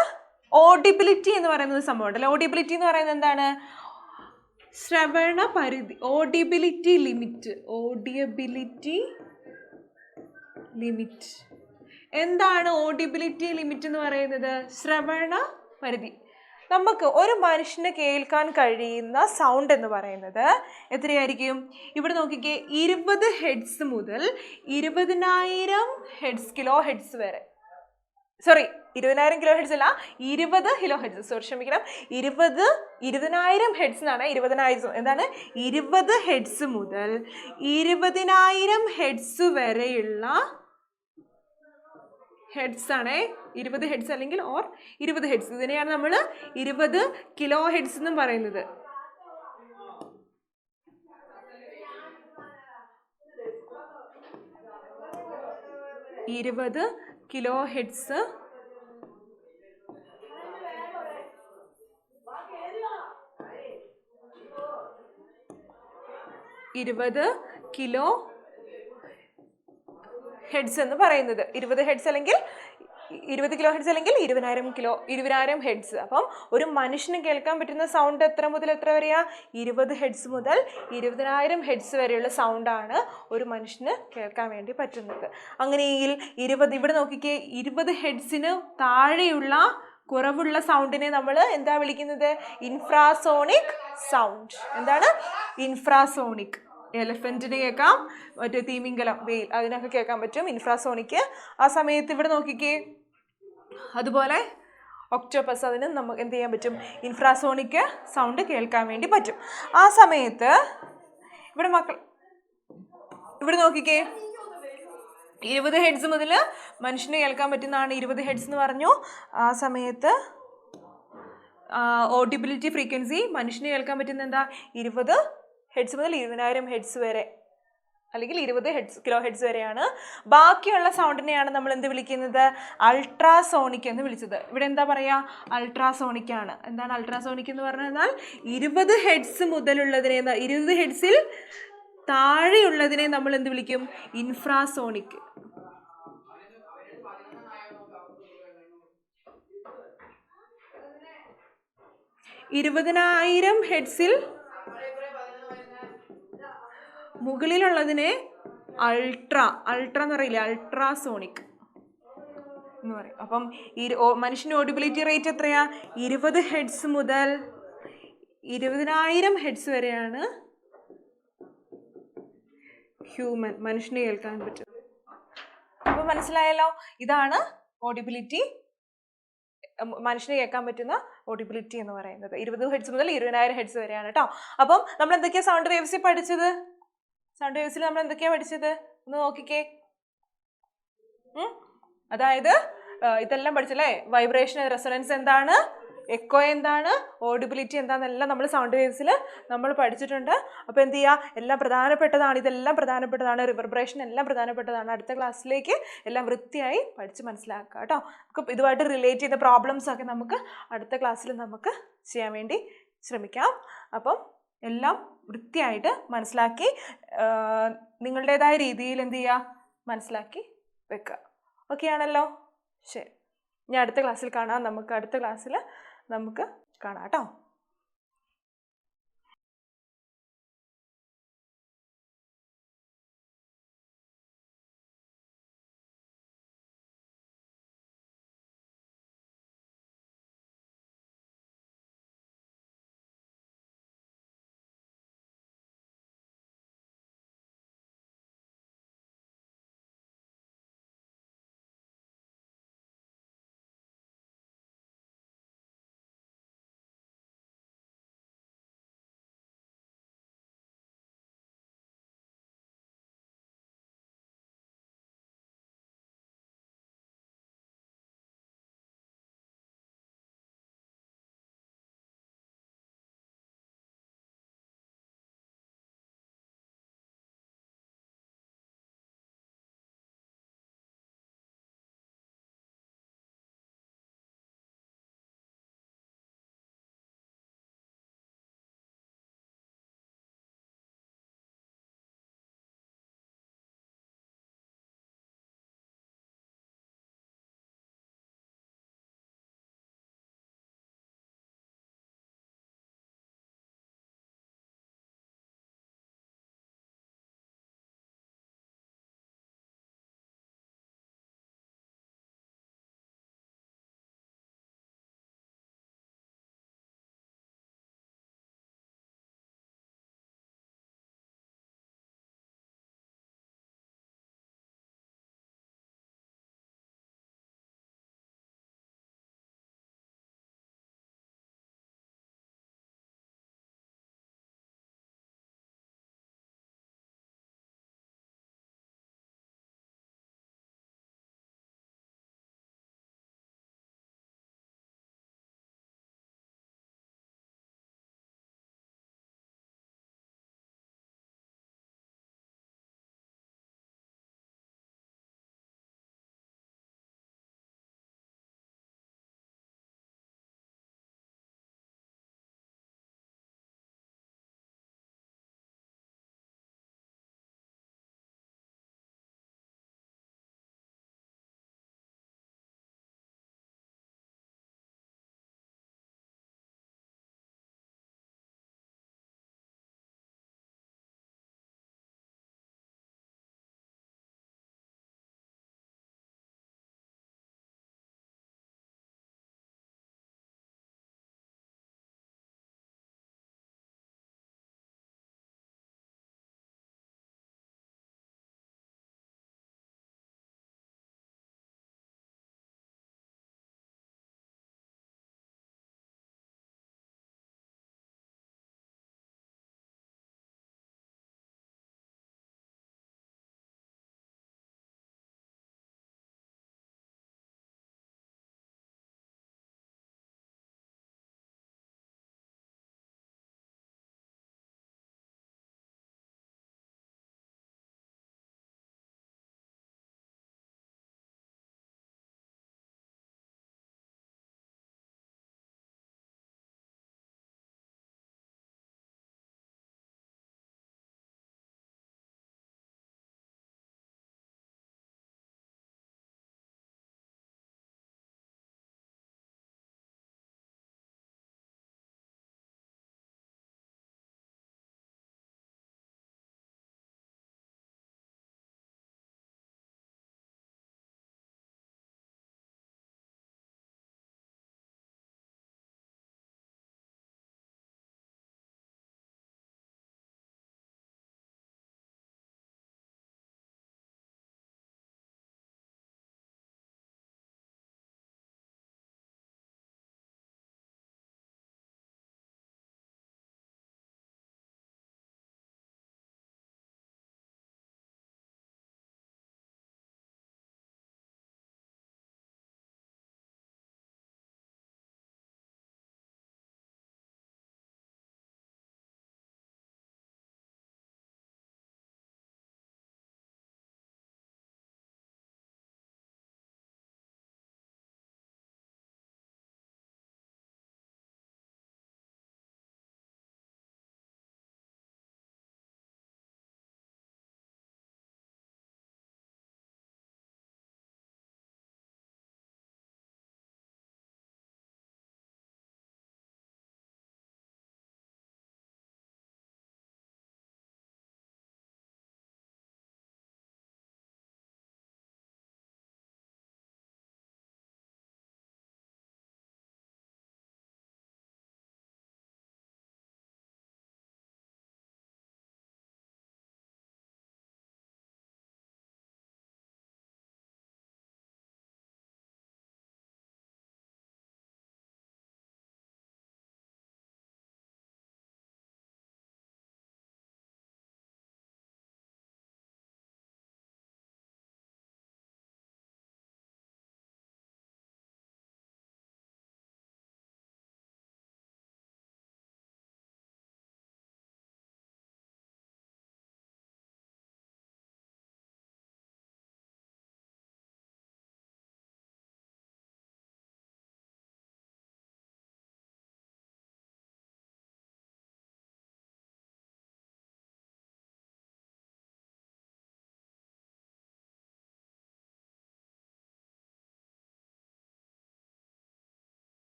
ഓഡിബിലിറ്റി എന്ന് പറയുന്നത് സംഭവം ഉണ്ടല്ലോ. ഓഡിബിലിറ്റി എന്ന് പറയുന്നത് എന്താണ്? ശ്രവണ പരിധി, ഓഡിബിലിറ്റി ലിമിറ്റ്. എന്താണ് ഓഡിബിലിറ്റി ലിമിറ്റ് എന്ന് പറയുന്നത്? ശ്രവണ പരിധി. നമുക്ക് ഒരു മനുഷ്യന് കേൾക്കാൻ കഴിയുന്ന സൗണ്ട് എന്ന് പറയുന്നത് എത്രയായിരിക്കും? ഇവിടെ നോക്കിക്കേ, 20 ഹെഡ്സ് മുതൽ 20,000 കിലോ ഹെഡ്സ് വരെ. 20,000 കിലോ ഹെഡ്സ് അല്ല, 20 കിലോ ഹെഡ്സ്. ക്ഷമിക്കണം, 20,000 ഹെഡ്സ് എന്നാണ്. 20,000 എന്താണ്? 20 ഹെഡ്സ് മുതൽ 20,000 ഹെഡ്സ് വരെയുള്ള ഹെഡ്സ് ആണ്. 20 ഹെഡ്സ് അല്ലെങ്കിൽ 20 ഹെഡ്സ്. ഇതിനെയാണ് നമ്മൾ 20 കിലോ ഹെഡ്സ് എന്നും പറയുന്നത്. കിലോ ഹെഡ്സ് 20 കിലോ ഹെഡ്സ് എന്ന് പറയുന്നത്. 20 ഹെഡ്സ് അല്ലെങ്കിൽ 20 കിലോ ഹെഡ്സ് അല്ലെങ്കിൽ 20,000 ഹെഡ്സ്. അപ്പം ഒരു മനുഷ്യന് കേൾക്കാൻ പറ്റുന്ന സൗണ്ട് എത്ര മുതൽ എത്ര വരെയാ? 20 ഹെഡ്സ് മുതൽ 20,000 ഹെഡ്സ് വരെയുള്ള സൗണ്ടാണ് ഒരു മനുഷ്യന് കേൾക്കാൻ വേണ്ടി പറ്റുന്നത്. അങ്ങനെയെങ്കിൽ ഇവിടെ നോക്കിക്കേ, 20 ഹെഡ്സിന് താഴെയുള്ള കുറവുള്ള സൗണ്ടിനെ നമ്മൾ എന്താ വിളിക്കുന്നത്? Infrasonic sound. എന്താണ്? ഇൻഫ്രാസോണിക്. എലഫന്റിന് കേൾക്കാം, മറ്റേ തിമിംഗലം, വെയിൽ, അതിനൊക്കെ കേൾക്കാൻ പറ്റും ഇൻഫ്രാസോണിക്. ആ സമയത്ത് ഇവിടെ നോക്കിക്കേ, അതുപോലെ ഒക്ടോപ്പസ്, അതിന് നമുക്ക് എന്ത് ചെയ്യാൻ പറ്റും? ഇൻഫ്രാസോണിക് സൗണ്ട് കേൾക്കാൻ വേണ്ടി പറ്റും. ആ സമയത്ത് ഇവിടെ നോക്കിക്കേ, 20 ഹെഡ്സ് മുതൽ മനുഷ്യന് കേൾക്കാൻ പറ്റുന്നതാണ് 20 ഹെഡ്സ് എന്ന് പറഞ്ഞു. ആ സമയത്ത് ഓഡിബിലിറ്റി ഫ്രീക്വൻസി മനുഷ്യന് കേൾക്കാൻ പറ്റുന്ന എന്താ? 20 ഹെഡ്സ് മുതൽ 20,000 ഹെഡ്സ് വരെ, അല്ലെങ്കിൽ 20 കിലോ ഹെഡ്സ് വരെയാണ്. ബാക്കിയുള്ള സൗണ്ടിനെയാണ് നമ്മൾ എന്ത് വിളിക്കുന്നത്? അൾട്രാസോണിക് എന്ന് വിളിച്ചത്. ഇവിടെ എന്താ പറയുക? അൾട്രാസോണിക് ആണ്. എന്താണ് അൾട്രാസോണിക് എന്ന് പറഞ്ഞാൽ 20 ഹെഡ്സ് മുതലുള്ളതിനെ, 20 ഹെഡ്സിൽ താഴെയുള്ളതിനെ നമ്മൾ എന്ത് വിളിക്കും? ഇൻഫ്രാസോണിക്. 20,000 ഹെഡ്സിൽ മുകളിലുള്ളതിനെ അൾട്രാ എന്ന് പറയില്ലേ, അൾട്രാസോണിക് എന്ന് പറയും. അപ്പം മനുഷ്യൻ്റെ ഓഡിബിലിറ്റി റേറ്റ് എത്രയാ? 20 ഹെഡ്സ് മുതൽ 20,000 ഹെഡ്സ് വരെയാണ് മനുഷ്യന് കേൾക്കാൻ പറ്റും. അപ്പൊ മനസ്സിലായല്ലോ? ഇതാണ് ഓഡിബിലിറ്റി, മനുഷ്യന് കേൾക്കാൻ പറ്റുന്ന ഓഡിബിലിറ്റി എന്ന് പറയുന്നത്. 20 ഹെഡ്സ് മുതൽ 20,000 ഹെഡ്സ് വരെയാണ് കേട്ടോ. അപ്പം നമ്മൾ എന്തൊക്കെയാ സൗണ്ട് വേവ്സിൽ പഠിച്ചത്? സൗണ്ട് വേവ്സിൽ നമ്മൾ എന്തൊക്കെയാ പഠിച്ചത്? ഒന്ന് നോക്കിക്കേ. അതായത് ഇതെല്ലാം പഠിച്ചല്ലേ? വൈബ്രേഷൻ, റെസൊണൻസ് എന്താണ്? എക്കോ എന്താണ്, ഓഡിബിലിറ്റി എന്താണെന്നെല്ലാം നമ്മൾ സൗണ്ട് വേവ്സിൽ നമ്മൾ പഠിച്ചിട്ടുണ്ട്. അപ്പോൾ എന്ത് ചെയ്യുക, എല്ലാം പ്രധാനപ്പെട്ടതാണ്, ഇതെല്ലാം പ്രധാനപ്പെട്ടതാണ്, റിവർബ്രേഷൻ എല്ലാം പ്രധാനപ്പെട്ടതാണ്. അടുത്ത ക്ലാസ്സിലേക്ക് എല്ലാം വൃത്തിയായി പഠിച്ച് മനസ്സിലാക്കുക കേട്ടോ. നമുക്ക് ഇതുമായിട്ട് റിലേറ്റ് ചെയ്ത പ്രോബ്ലംസ് ഒക്കെ നമുക്ക് അടുത്ത ക്ലാസ്സിൽ നമുക്ക് ചെയ്യാൻ വേണ്ടി ശ്രമിക്കാം. അപ്പം എല്ലാം വൃത്തിയായിട്ട് മനസ്സിലാക്കി നിങ്ങളുടേതായ രീതിയിൽ എന്ത് ചെയ്യുക, മനസ്സിലാക്കി വെക്കുക. ഓക്കെ ആണല്ലോ? ശരി, ഞാൻ അടുത്ത ക്ലാസ്സിൽ കാണാം. നമുക്ക് അടുത്ത ക്ലാസ്സിൽ നമുക്ക് കാണാം കേട്ടോ.